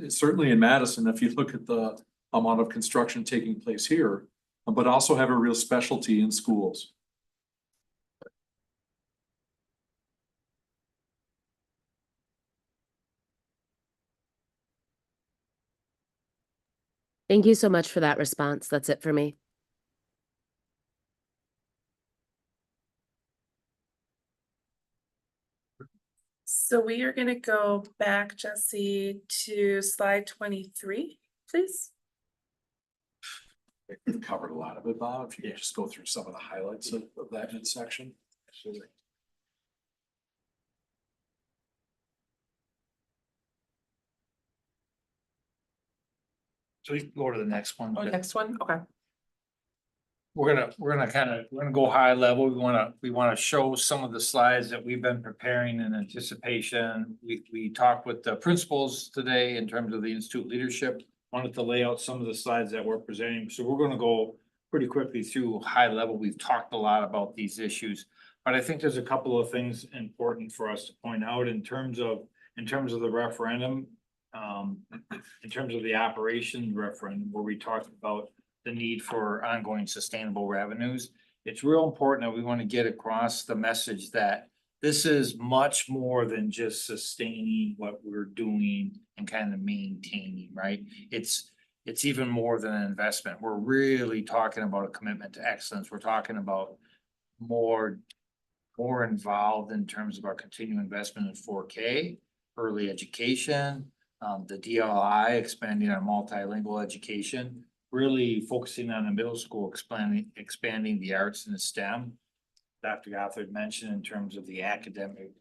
Speaker 18: certainly in Madison, if you look at the amount of construction taking place here, but also have a real specialty in schools.
Speaker 10: Thank you so much for that response. That's it for me.
Speaker 21: So we are gonna go back, Jesse, to slide 23, please.
Speaker 18: We've covered a lot of it, Bob. If you could just go through some of the highlights of that midsection. Absolutely.
Speaker 20: So you can go to the next one.
Speaker 21: Oh, next one, okay.
Speaker 20: We're gonna go high level. We wanna show some of the slides that we've been preparing in anticipation. We talked with the principals today in terms of the institute leadership. Wanted to lay out some of the slides that we're presenting. So we're gonna go pretty quickly through high level. We've talked a lot about these issues. But I think there's a couple of things important for us to point out in terms of the referendum. In terms of the operation referendum, where we talked about the need for ongoing sustainable revenues. It's real important that we want to get across the message that this is much more than just sustaining what we're doing and kind of maintaining, right? It's even more than an investment. We're really talking about a commitment to excellence. We're talking about more involved in terms of our continuing investment in 4K, early education, the DLI, expanding our multilingual education, really focusing on the middle school, expanding the arts and the STEM. Dr. Gothard mentioned in terms of the academic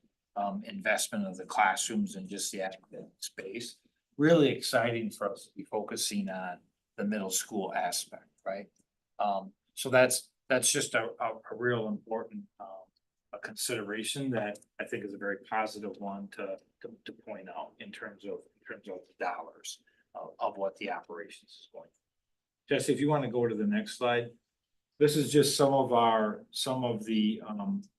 Speaker 20: investment of the classrooms and just the academic space. Really exciting for us to be focusing on the middle school aspect, right? So that's just a real important a consideration that I think is a very positive one to point out in terms of the dollars of what the operations is going. Jesse, if you want to go to the next slide. This is just some of the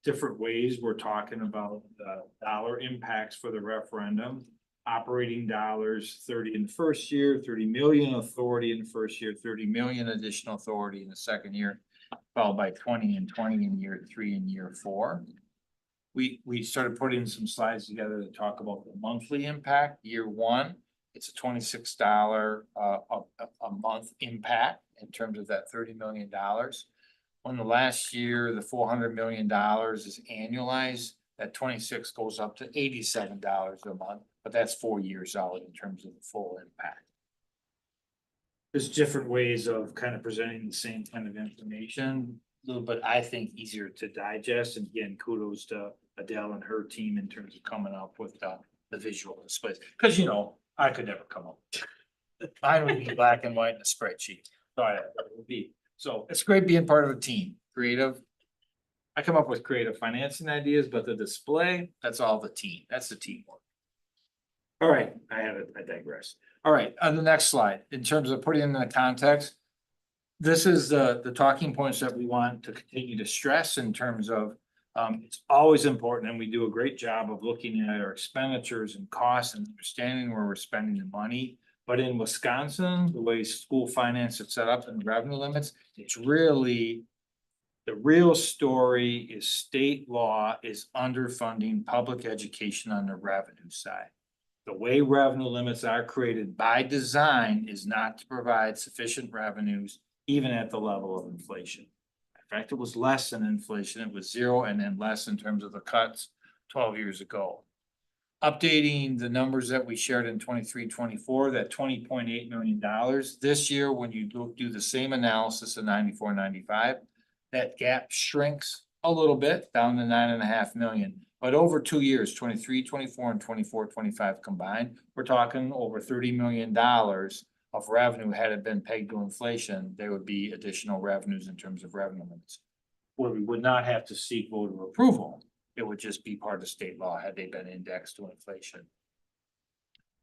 Speaker 20: different ways we're talking about the dollar impacts for the referendum. Operating dollars, 30 in the first year, 30 million authority in the first year, 30 million additional authority in the second year, followed by 20 and 20 in year 3 and year 4. We started putting some slides together to talk about the monthly impact. Year 1, it's a $26 a month impact in terms of that $30 million. When the last year, the $400 million is annualized, that 26 goes up to $87 a month, but that's 4 years out in terms of the full impact. There's different ways of kind of presenting the same kind of information, a little bit, I think, easier to digest. And again, kudos to Adele and her team in terms of coming up with the visual displays. Because, you know, I could never come up with it. Mine would be black and white in a spreadsheet. Sorry, it would be. So it's great being part of a team, creative. I come up with creative financing ideas, but the display, that's all the team. That's the teamwork. All right, I digress. All right, on the next slide, in terms of putting it in the context, this is the talking points that we want to continue to stress in terms of it's always important, and we do a great job of looking at our expenditures and costs and understanding where we're spending the money. But in Wisconsin, the way school finance is set up and the revenue limits, it's really the real story is state law is underfunding public education on the revenue side. The way revenue limits are created by design is not to provide sufficient revenues, even at the level of inflation. In fact, it was less than inflation. It was 0 and then less in terms of the cuts 12 years ago. Updating the numbers that we shared in 23-24, that $20.8 million. This year, when you do the same analysis of 94-95, that gap shrinks a little bit down to 9.5 million. But over 2 years, 23-24 and 24-25 combined, we're talking over $30 million of revenue. Had it been pegged to inflation, there would be additional revenues in terms of revenue limits, where we would not have to seek voter approval. It would just be part of state law had they been indexed to inflation.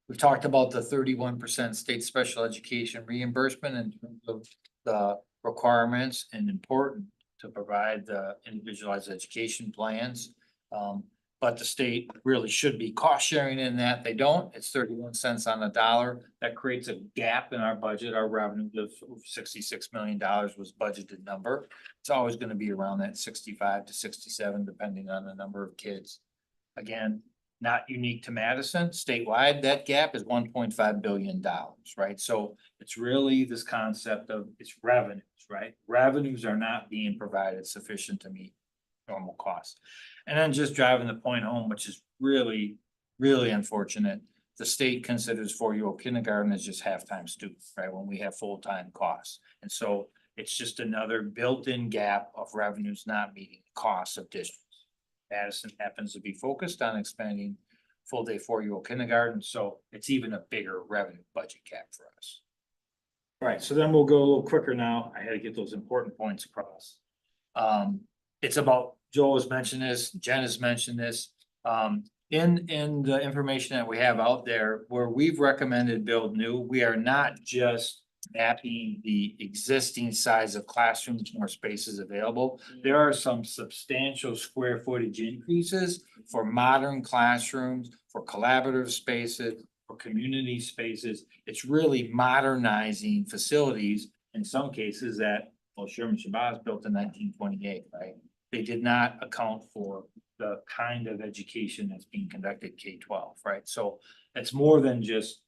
Speaker 20: We've talked about the 31% state special education reimbursement in terms of the requirements and important to provide the individualized education plans. But the state really should be cost sharing in that. They don't. It's 31 cents on the dollar. That creates a gap in our budget. Our revenue of $66 million was budgeted number. It's always going to be around that 65 to 67, depending on the number of kids. Again, not unique to Madison. Statewide, that gap is $1.5 billion, right? So it's really this concept of it's revenues, right? Revenues are not being provided sufficient to meet normal costs. And then just driving the point home, which is really, really unfortunate. The state considers 4-year-old kindergarten as just half-time students, right? When we have full-time costs. And so it's just another built-in gap of revenues not meeting the costs of districts. Madison happens to be focused on expanding full-day 4-year-old kindergarten. So it's even a bigger revenue budget gap for us. All right, so then we'll go a little quicker now. I had to get those important points across. It's about, Joel has mentioned this, Jen has mentioned this, in the information that we have out there where we've recommended build new, we are not just That being the existing size of classrooms, more spaces available. There are some substantial square footage increases for modern classrooms, for collaborative spaces, for community spaces. It's really modernizing facilities in some cases that, well, Sherman Shabazz built in 1928, right? They did not account for the kind of education that's being conducted K-12, right? So it's more than just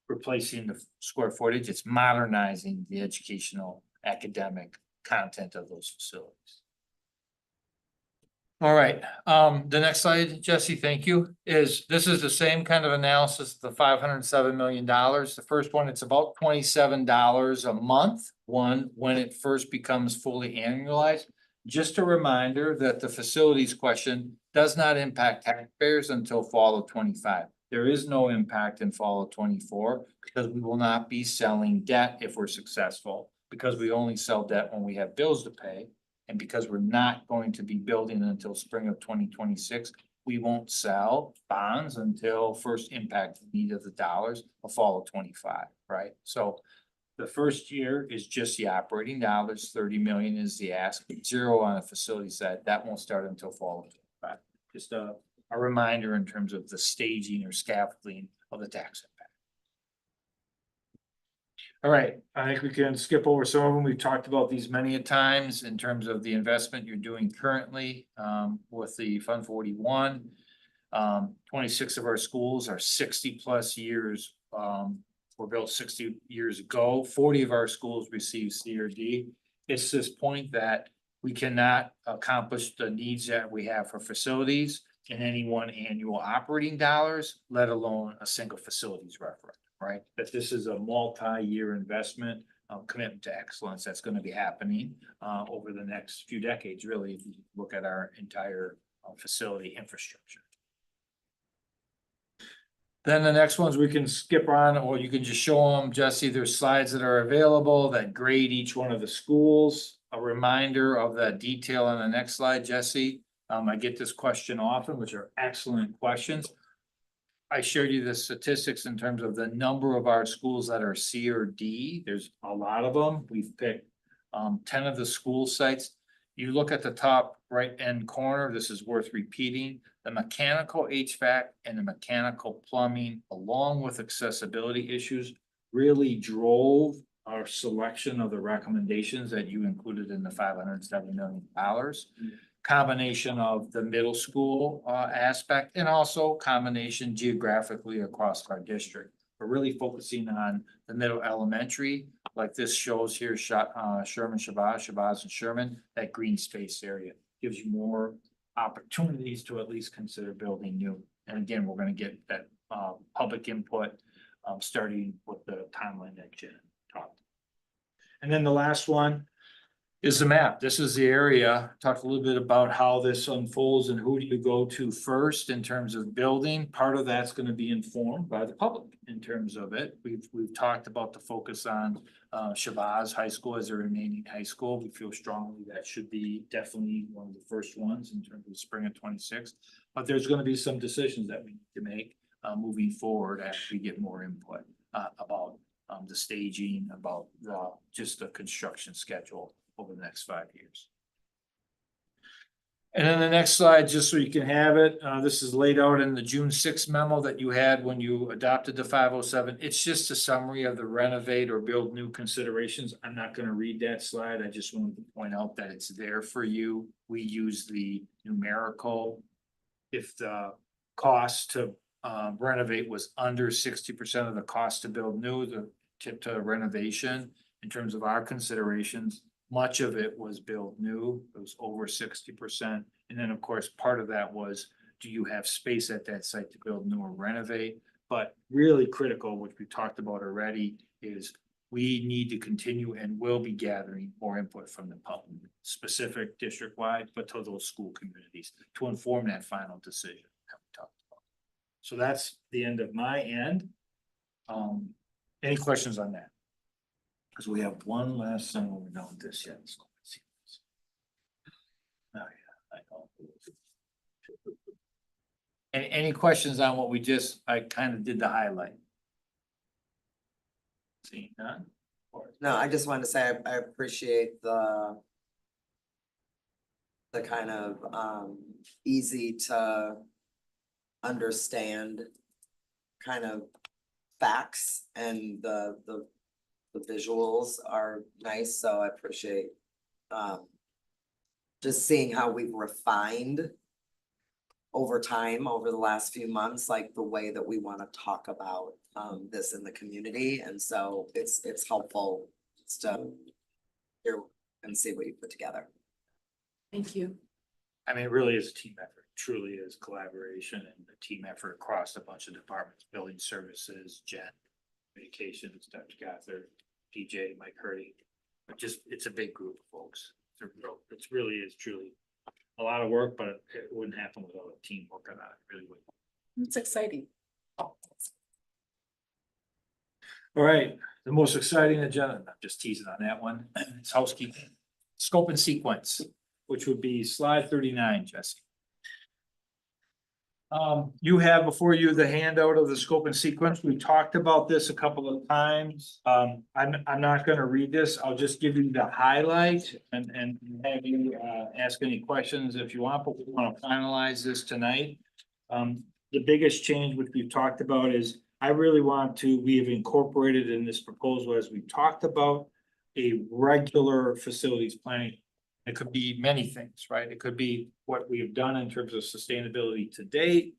Speaker 20: replacing the square footage, it's modernizing the educational academic content of those facilities. All right, the next slide, Jesse, thank you, this is the same kind of analysis, the $507 million. The first one, it's about $27 a month, when it first becomes fully annualized. Just a reminder that the facilities question does not impact taxpayers until fall of 25. There is no impact in fall of 24 because we will not be selling debt if we're successful, because we only sell debt when we have bills to pay. And because we're not going to be building until spring of 2026, we won't sell bonds until first impact need of the dollars of fall of 25, right? So the first year is just the operating dollars, 30 million is the ask, 0 on the facility side. That won't start until fall of 25. Just a reminder in terms of the staging or scaffolding of the tax impact. All right, I think we can skip over some of them. We've talked about these many a times in terms of the investment you're doing currently with the Fund 41. 26 of our schools are 60 plus years, were built 60 years ago. 40 of our schools received C or D. It's this point that we cannot accomplish the needs that we have for facilities in any one annual operating dollars, let alone a single facilities referendum, right? That this is a multi-year investment, commitment to excellence that's going to be happening over the next few decades, really, if you look at our entire facility infrastructure. Then the next ones we can skip on, or you can just show them, Jesse. There's slides that are available that grade each one of the schools. A reminder of that detail on the next slide, Jesse. I get this question often, which are excellent questions. I showed you the statistics in terms of the number of our schools that are C or D. There's a lot of them. We've picked 10 of the school sites. You look at the top right end corner, this is worth repeating. The mechanical HVAC and the mechanical plumbing, along with accessibility issues, really drove our selection of the recommendations that you included in the $507 million. Combination of the middle school aspect and also combination geographically across our district. We're really focusing on the middle elementary, like this shows here, Sherman, Shabazz and Sherman, that green space area gives you more opportunities to at least consider building new. And again, we're going to get that public input starting with the timeline that Jen talked. And then the last one is the map. This is the area. Talk a little bit about how this unfolds and who do you go to first in terms of building. Part of that's going to be informed by the public in terms of it. We've talked about the focus on Shabazz High School as a remaining high school. We feel strongly that should be definitely one of the first ones in terms of spring of 26. But there's going to be some decisions that we need to make moving forward as we get more input about the staging, about just the construction schedule over the next 5 years. And then the next slide, just so you can have it, this is laid out in the June 6th memo that you had when you adopted the 507. It's just a summary of the renovate or build new considerations. I'm not going to read that slide. I just wanted to point out that it's there for you. We use the numerical. If the cost to renovate was under 60% of the cost to build new, the tip to renovation in terms of our considerations, much of it was built new. It was over 60%. And then of course, part of that was, do you have space at that site to build new or renovate? But really critical, which we talked about already, is we need to continue and will be gathering more input from the public, specific district-wide, but to those school communities to inform that final decision that we talked about. So that's the end of my end. Any questions on that? Because we have one last thing when we're done with this yet. So let's see this. Oh yeah, I know. Any questions on what I kind of did the highlight? Seeing none.
Speaker 1: No, I just wanted to say I appreciate the kind of easy to understand kind of facts, and the visuals are nice, so I appreciate just seeing how we've refined over time, over the last few months, like the way that we want to talk about this in the community. And so it's helpful just to hear and see what you put together.
Speaker 21: Thank you.
Speaker 20: I mean, it really is a team effort, truly is collaboration and a team effort across a bunch of departments, building services, Jen, communications, Dr. Gothard, PJ, Mike Hurdy. But just, it's a big group of folks. It's really is truly a lot of work, but it wouldn't happen without a team working on it, it really wouldn't.
Speaker 21: It's exciting.
Speaker 20: All right, the most exciting agenda, I'm just teasing on that one, it's housekeeping. Scope and sequence, which would be slide 39, Jesse. You have before you the handout of the scope and sequence. We talked about this a couple of times. I'm not gonna read this. I'll just give you the highlight and have you ask any questions if you want, but we want to finalize this tonight. The biggest change which we've talked about is I really want to, we have incorporated in this proposal, as we talked about, a regular facilities planning. It could be many things, right? It could be what we have done in terms of sustainability to date,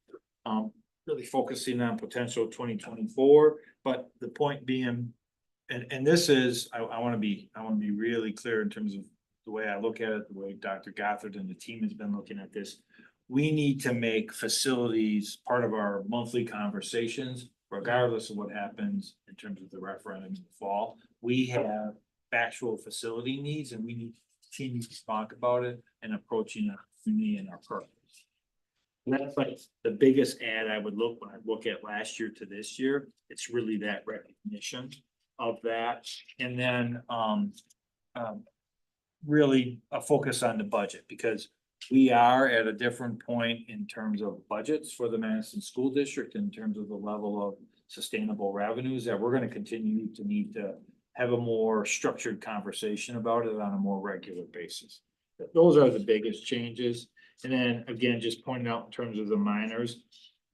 Speaker 20: really focusing on potential 2024. But the point being, and this is, I want to be really clear in terms of the way I look at it, the way Dr. Gothard and the team has been looking at this. We need to make facilities part of our monthly conversations, regardless of what happens in terms of the referendum in the fall. We have factual facility needs, and we need to continue to talk about it and approaching our community and our purpose. And that's like the biggest add I would look when I look at last year to this year. It's really that recognition of that. And then really a focus on the budget, because we are at a different point in terms of budgets for the Madison School District, in terms of the level of sustainable revenues, that we're going to continue to need to have a more structured conversation about it on a more regular basis. Those are the biggest changes. And then again, just pointing out in terms of the minors,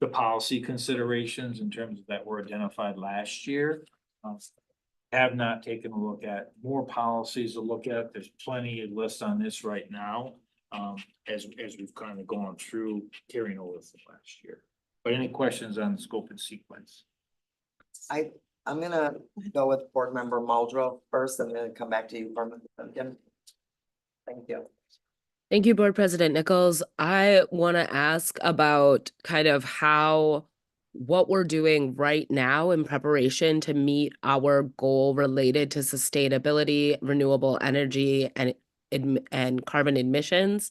Speaker 20: the policy considerations in terms of that were identified last year. Have not taken a look at more policies to look at. There's plenty of lists on this right now, as we've kind of gone through carrying over from last year. But any questions on the scope and sequence?
Speaker 1: I'm gonna go with Board Member Muldrow first, and then come back to you, Board Member Duncan. Thank you.
Speaker 10: Thank you, Board President Nichols. I want to ask about kind of what we're doing right now in preparation to meet our goal related to sustainability, renewable energy, and carbon emissions.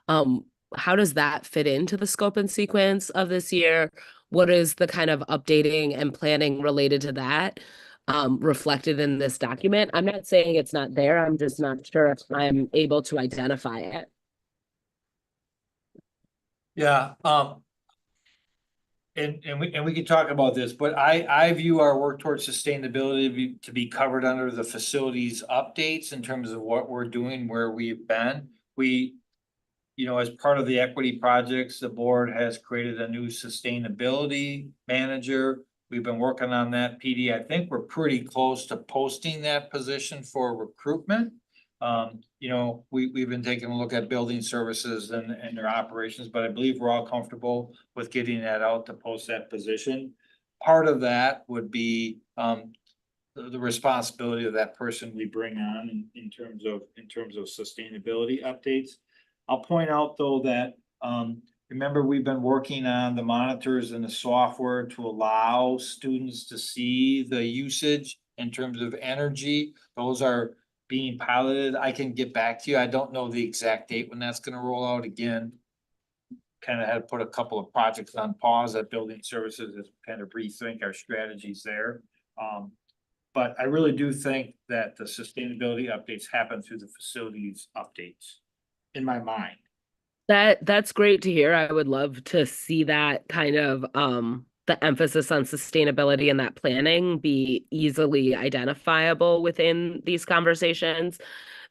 Speaker 10: How does that fit into the scope and sequence of this year? What is the kind of updating and planning related to that reflected in this document? I'm not saying it's not there. I'm just not sure if I'm able to identify it.
Speaker 20: Yeah, and we can talk about this, but I view our work towards sustainability to be covered under the facilities updates in terms of what we're doing, where we've been. You know, as part of the equity projects, the board has created a new sustainability manager. We've been working on that, PD. I think we're pretty close to posting that position for recruitment. You know, we've been taking a look at building services and their operations, but I believe we're all comfortable with getting that out to post that position. Part of that would be the responsibility of that person we bring on in terms of sustainability updates. I'll point out though that remember, we've been working on the monitors and the software to allow students to see the usage in terms of energy. Those are being piloted. I can get back to you. I don't know the exact date when that's going to roll out. Again, kind of had to put a couple of projects on pause at building services as kind of rethink our strategies there. But I really do think that the sustainability updates happen through the facilities updates in my mind.
Speaker 10: That's great to hear. I would love to see that kind of the emphasis on sustainability and that planning be easily identifiable within these conversations.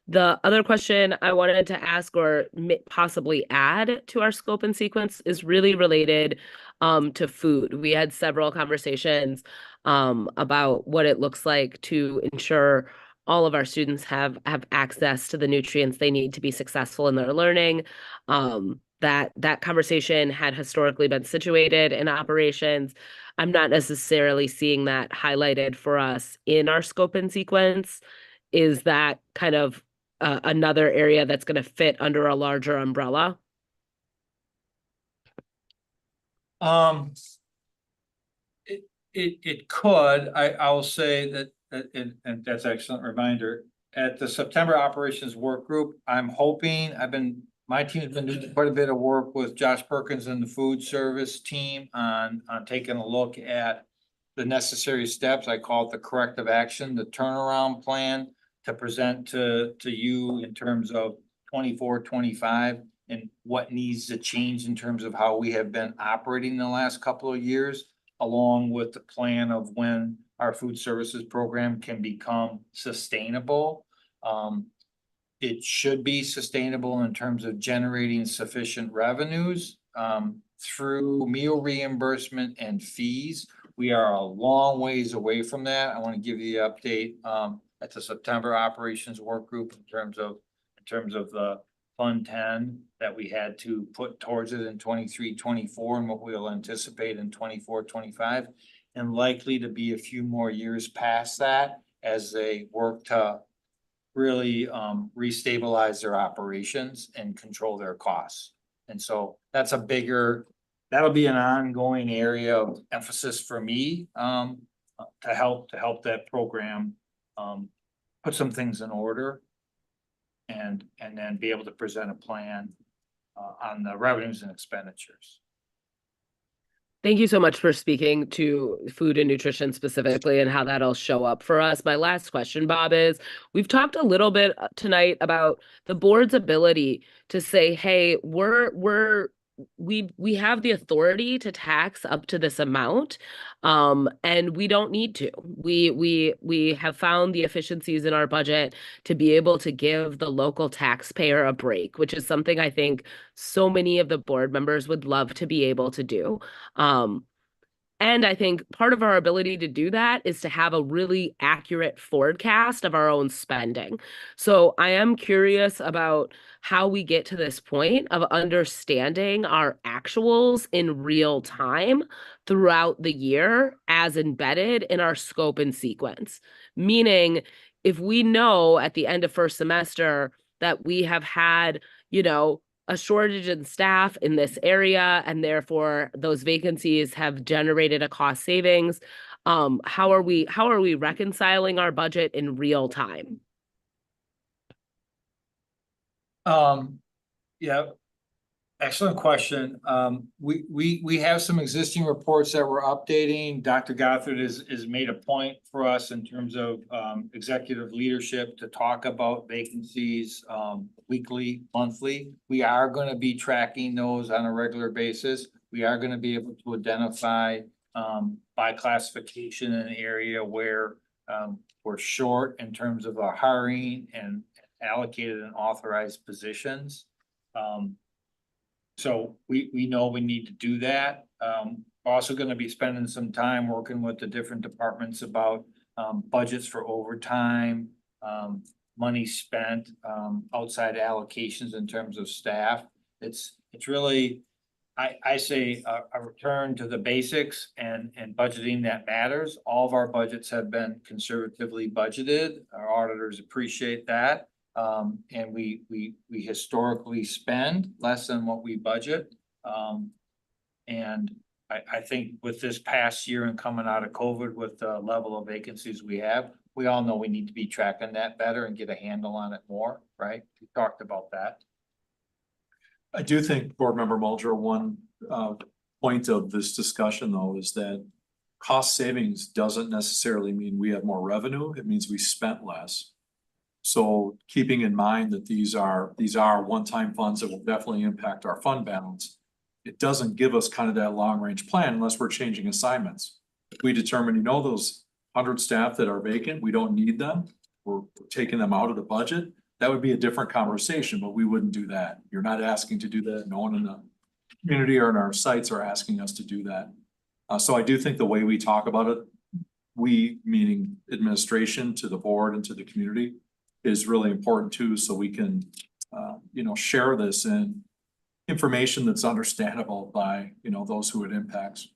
Speaker 10: The other question I wanted to ask or possibly add to our scope and sequence is really related to food. We had several conversations about what it looks like to ensure all of our students have access to the nutrients they need to be successful in their learning. That conversation had historically been situated in operations. I'm not necessarily seeing that highlighted for us in our scope and sequence. Is that kind of another area that's going to fit under a larger umbrella?
Speaker 19: It could, I will say that, and that's an excellent reminder. At the September Operations Work Group, I'm hoping, my team's been doing quite a bit of work with Josh Perkins and the food service team on taking a look at the necessary steps. I call it the corrective action, the turnaround plan to present to you in terms of 24, 25 and what needs to change in terms of how we have been operating the last couple of years, along with the plan of when our food services program can become sustainable. It should be sustainable in terms of generating sufficient revenues through meal reimbursement and fees. We are a long ways away from that. I want to give you the update at the September Operations Work Group in terms of the Fund 10 that we had to put towards it in 23, 24 and what we'll anticipate in 24, 25, and likely to be a few more years past that as they work to really restabilize their operations and control their costs. And so that's that'll be an ongoing area of emphasis for me to help that program put some things in order and then be able to present a plan on the revenues and expenditures.
Speaker 10: Thank you so much for speaking to food and nutrition specifically and how that'll show up for us. My last question, Bob, is we've talked a little bit tonight about the board's ability to say, hey, we have the authority to tax up to this amount, and we don't need to. We have found the efficiencies in our budget to be able to give the local taxpayer a break, which is something I think so many of the board members would love to be able to do. And I think part of our ability to do that is to have a really accurate forecast of our own spending. So I am curious about how we get to this point of understanding our actuals in real time throughout the year as embedded in our scope and sequence. Meaning, if we know at the end of first semester that we have had, a shortage in staff in this area, and therefore those vacancies have generated a cost savings. How are we reconciling our budget in real time?
Speaker 19: Yeah, excellent question. We have some existing reports that we're updating. Dr. Gothard has made a point for us in terms of executive leadership to talk about vacancies weekly, monthly. We are going to be tracking those on a regular basis. We are going to be able to identify by classification an area where we're short in terms of our hiring and allocated and authorized positions. So we know we need to do that. We're also going to be spending some time working with the different departments about budgets for overtime, money spent, outside allocations in terms of staff. It's really, I say a return to the basics and budgeting that matters. All of our budgets have been conservatively budgeted. Our auditors appreciate that. And we historically spend less than what we budget. And I think with this past year and coming out of COVID with the level of vacancies we have, we all know we need to be tracking that better and get a handle on it more, right? We talked about that.
Speaker 18: I do think, Board Member Mulder, one point of this discussion though is that cost savings doesn't necessarily mean we have more revenue. It means we spent less. So keeping in mind that these are one-time funds that will definitely impact our fund balance. it doesn't give us kind of that long-range plan unless we're changing assignments. If we determine, those 100 staff that are vacant, we don't need them, we're taking them out of the budget, that would be a different conversation, but we wouldn't do that. You're not asking to do that. No one in the community or in our sites are asking us to do that. So I do think the way we talk about it, we, meaning administration to the board and to the community, is really important too, so we can, share this in information that's understandable by, those who it impacts.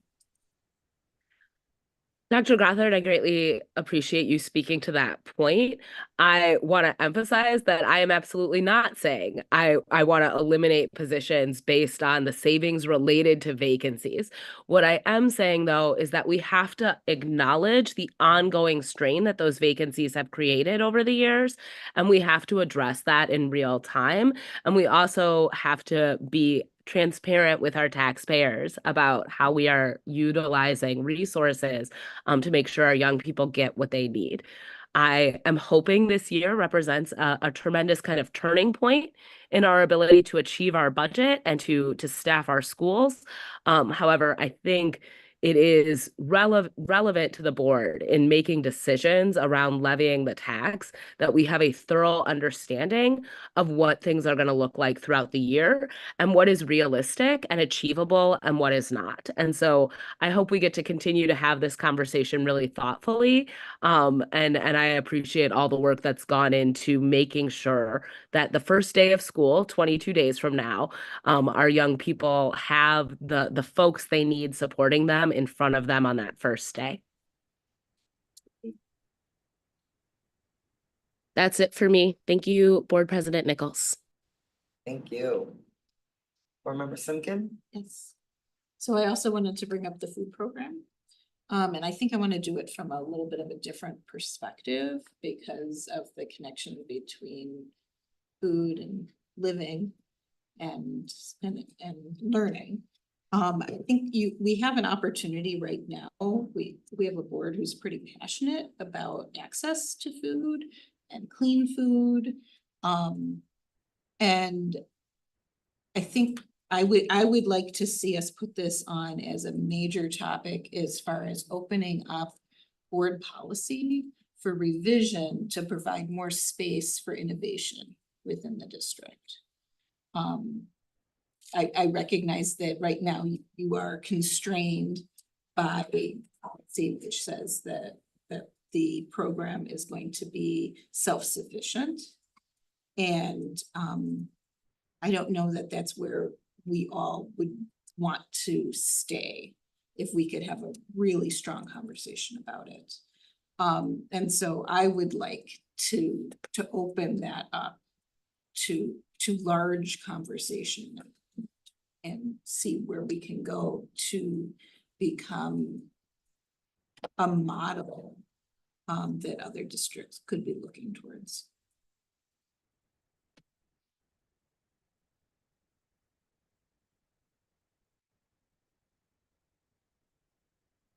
Speaker 10: Dr. Gothard, I greatly appreciate you speaking to that point. I want to emphasize that I am absolutely not saying I want to eliminate positions based on the savings related to vacancies. What I am saying, though, is that we have to acknowledge the ongoing strain that those vacancies have created over the years, and we have to address that in real time. And we also have to be transparent with our taxpayers about how we are utilizing resources to make sure our young people get what they need. I am hoping this year represents a tremendous kind of turning point in our ability to achieve our budget and to staff our schools. However, I think it is relevant to the board in making decisions around levying the tax that we have a thorough understanding of what things are going to look like throughout the year and what is realistic and achievable and what is not. And so I hope we get to continue to have this conversation really thoughtfully. And I appreciate all the work that's gone into making sure that the first day of school, 22 days from now, our young people have the folks they need supporting them in front of them on that first day. That's it for me. Thank you, Board President Nichols.
Speaker 1: Thank you. Board Member Simkin?
Speaker 15: Yes. So I also wanted to bring up the food program. And I think I want to do it from a little bit of a different perspective because of the connection between food and living and learning. I think we have an opportunity right now. We have a board who's pretty passionate about access to food and clean food. And I think I would like to see us put this on as a major topic as far as opening up board policy for revision to provide more space for innovation within the district. I recognize that right now you are constrained by policy which says that the program is going to be self-sufficient. And I don't know that that's where we all would want to stay if we could have a really strong conversation about it. And so I would like to open that up to large conversation and see where we can go to become a model that other districts could be looking towards.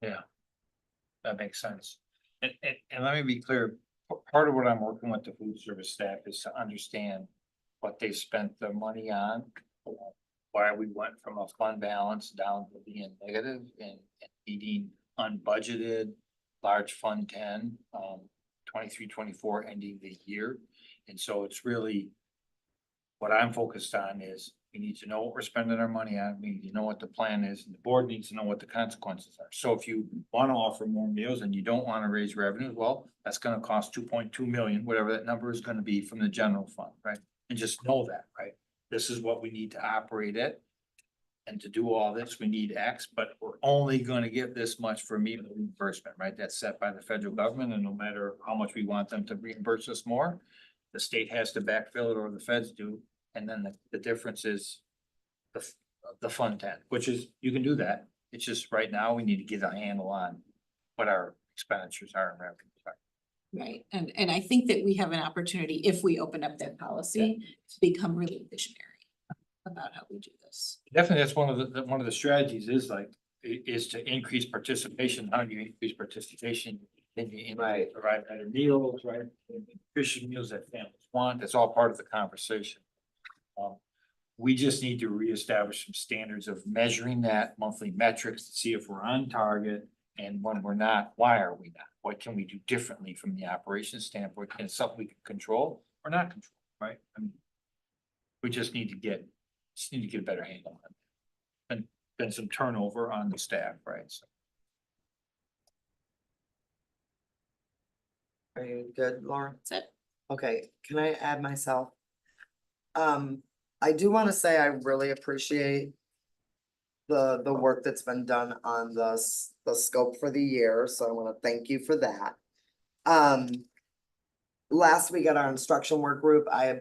Speaker 19: Yeah, that makes sense. And let me be clear, part of what I'm working with the food service staff is to understand what they spent their money on. Why we went from a fund balance down to being negative and needing unbudgeted large fund 10, 23-24 ending the year. And so it's really what I'm focused on is we need to know what we're spending our money on. We need to know what the plan is, and the board needs to know what the consequences are. So if you want to offer more meals and you don't want to raise revenues, well, that's going to cost 2.2 million, whatever that number is going to be from the general fund, right? And just know that, right? This is what we need to operate it. And to do all this, we need X, but we're only going to get this much for meal reimbursement, right? That's set by the federal government, and no matter how much we want them to reimburse us more, the state has to backfill it or the feds do. And then the difference is the fund 10, which is, you can do that. It's just right now we need to get a handle on what our expenditures are and revenues are.
Speaker 15: Right, and I think that we have an opportunity, if we open up that policy, to become really visionary about how we do this.
Speaker 19: Definitely, that's one of the strategies is to increase participation. How do you increase participation? Then you provide better meals, right? Nutritious meals that families want. That's all part of the conversation.
Speaker 20: we just need to reestablish some standards of measuring that monthly metrics to see if we're on target. And when we're not, why are we not? What can we do differently from the operations standpoint? Can it something we can control or not control, right? I mean, we just need to get a better handle on it. And been some turnover on the staff, right? So.
Speaker 1: Are you good, Lauren?
Speaker 2: That's it.
Speaker 1: Okay, can I add myself? I do want to say I really appreciate the work that's been done on the scope for the year, so I want to thank you for that. Last week at our instruction work group, I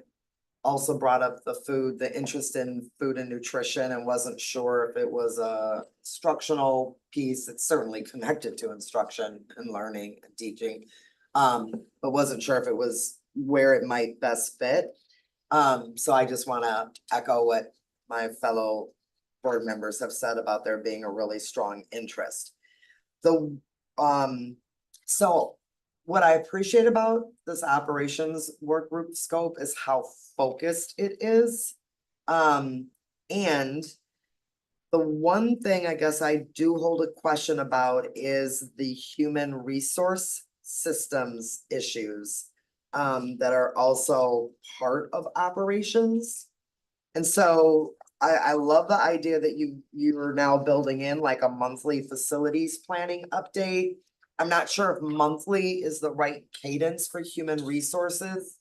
Speaker 1: also brought up the interest in food and nutrition, and wasn't sure if it was a instructional piece. It's certainly connected to instruction and learning and teaching. But wasn't sure if it was where it might best fit. So I just want to echo what my fellow board members have said about there being a really strong interest. So what I appreciate about this operations work group scope is how focused it is. And the one thing I guess I do hold a question about is the human resource systems issues that are also part of operations. And so I love the idea that you are now building in like a monthly facilities planning update. I'm not sure if monthly is the right cadence for human resources,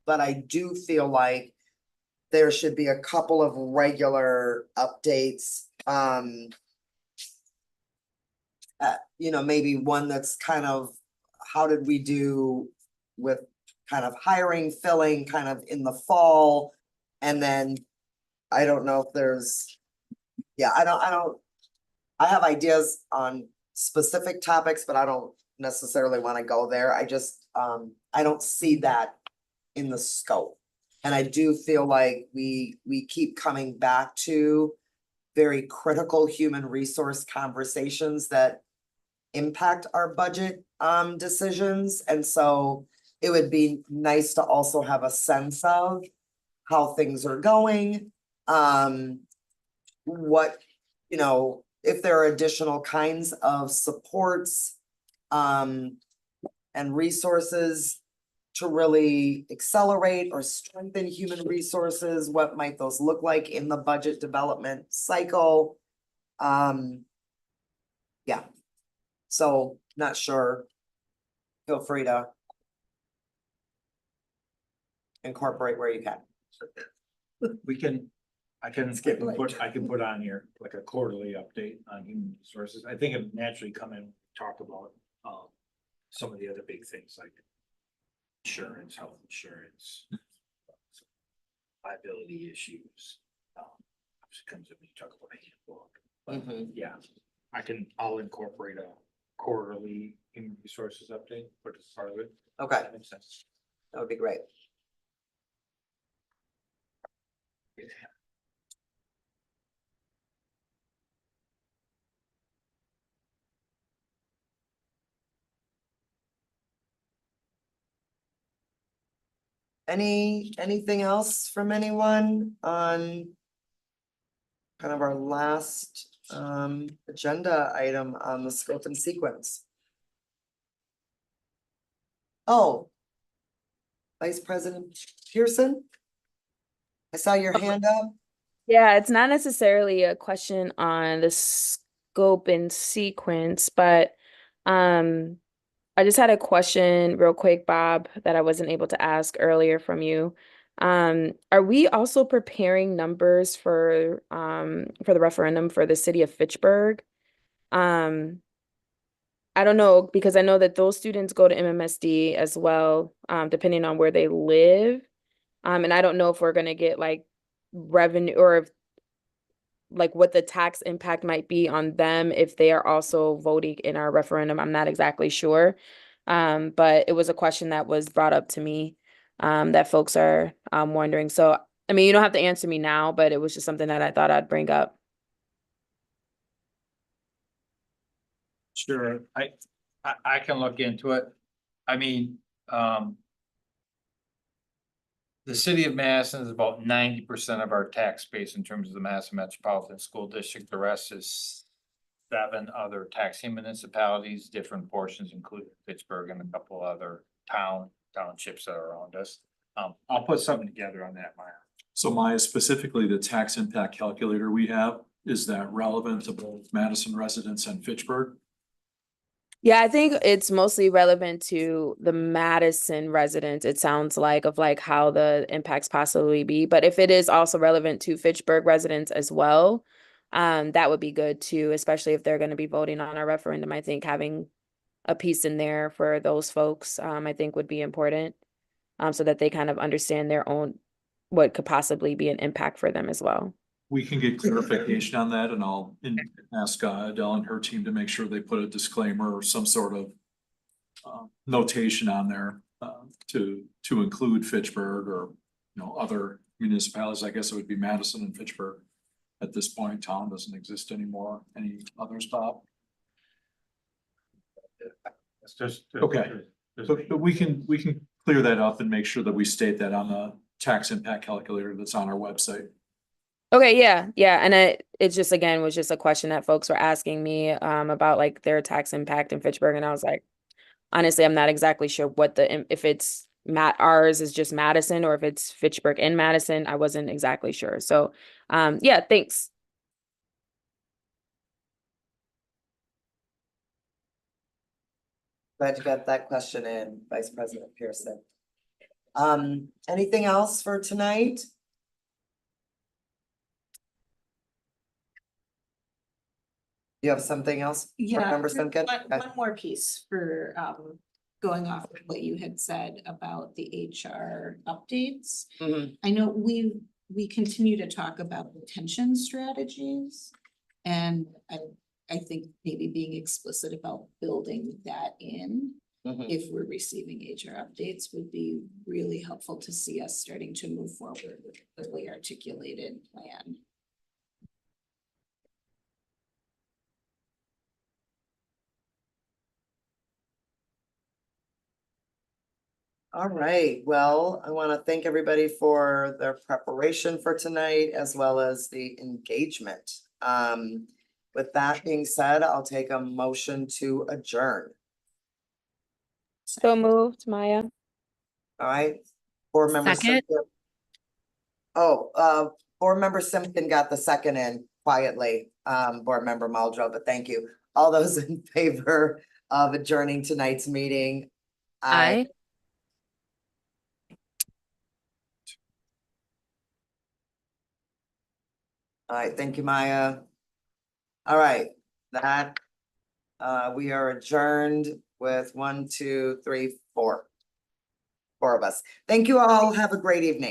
Speaker 1: but I do feel like there should be a couple of regular updates. Maybe one that's kind of, how did we do with kind of hiring, filling kind of in the fall? And then I don't know if there's, I have ideas on specific topics, but I don't necessarily want to go there. I just, I don't see that in the scope. And I do feel like we keep coming back to very critical human resource conversations that impact our budget decisions. And so it would be nice to also have a sense of how things are going. What, if there are additional kinds of supports and resources to really accelerate or strengthen human resources, what might those look like in the budget development cycle? Yeah. So not sure. Feel free to incorporate where you can.
Speaker 20: I can put on here like a quarterly update on human resources. I think it naturally come in, talk about some of the other big things like insurance, health insurance, liability issues. Which comes when you talk about a handbook. But yeah, I'll incorporate a quarterly human resources update, but it's part of it.
Speaker 1: Okay,
Speaker 20: That makes sense.
Speaker 1: that would be great. Anything else from anyone on kind of our last agenda item on the scope and sequence? Oh. Vice President Pearson? I saw your hand up.
Speaker 3: Yeah, it's not necessarily a question on the scope and sequence, but I just had a question real quick, Bob, that I wasn't able to ask earlier from you. Are we also preparing numbers for the referendum for the city of Fitchburg? I don't know, because I know that those students go to MMSD as well, depending on where they live. And I don't know if we're gonna get like revenue or if, like what the tax impact might be on them if they are also voting in our referendum. I'm not exactly sure. But it was a question that was brought up to me that folks are wondering. So, I mean, you don't have to answer me now, but it was just something that I thought I'd bring up.
Speaker 20: Sure, I can look into it. I mean,
Speaker 19: the city of Madison is about 90% of our tax base in terms of the Madison Metropolitan School District. The rest is 7 other taxing municipalities, different portions, including Pittsburgh and a couple other townships that are around us. I'll put something together on that, Maya.
Speaker 18: So Maya, specifically the tax impact calculator we have, is that relevant to both Madison residents and Fitchburg?
Speaker 3: Yeah, I think it's mostly relevant to the Madison residents, it sounds like, of like how the impacts possibly be. But if it is also relevant to Fitchburg residents as well, that would be good too, especially if they're going to be voting on a referendum. I think having a piece in there for those folks, I think would be important, so that they kind of understand their own, what could possibly be an impact for them as well.
Speaker 18: We can get clarification on that and I'll ask Adele and her team to make sure they put a disclaimer or some sort of notation on there to include Fitchburg or, other municipalities. I guess it would be Madison and Fitchburg. At this point, town doesn't exist anymore. Any others, Bob?
Speaker 19: It's just.
Speaker 18: Okay. But we can clear that up and make sure that we state that on the tax impact calculator that's on our website.
Speaker 3: Okay, yeah. And it just, again, was just a question that folks were asking me about like their tax impact in Fitchburg. And I was like, honestly, I'm not exactly sure what if it's ours is just Madison or if it's Fitchburg and Madison. I wasn't exactly sure. So yeah, thanks.
Speaker 1: Glad you got that question in, Vice President Pearson. Anything else for tonight? You have something else?
Speaker 15: Yeah,
Speaker 1: Remember something?
Speaker 15: one more piece for going off of what you had said about the HR updates. I know we continue to talk about retention strategies, and I think maybe being explicit about building that in. If we're receiving HR updates would be really helpful to see us starting to move forward with a clearly articulated plan.
Speaker 1: All right, well, I want to thank everybody for their preparation for tonight as well as the engagement. With that being said, I'll take a motion to adjourn.
Speaker 3: So moved, Maya.
Speaker 1: All right, board member
Speaker 3: Second.
Speaker 1: Simpson. Board member Simpson got the second in quietly, board member Muldrow, but thank you. All those in favor of adjourning tonight's meeting?
Speaker 3: Aye.
Speaker 1: All right, thank you, Maya. All right, that, we are adjourned with 1, 2, 3, 4. 4 of us. Thank you all. Have a great evening.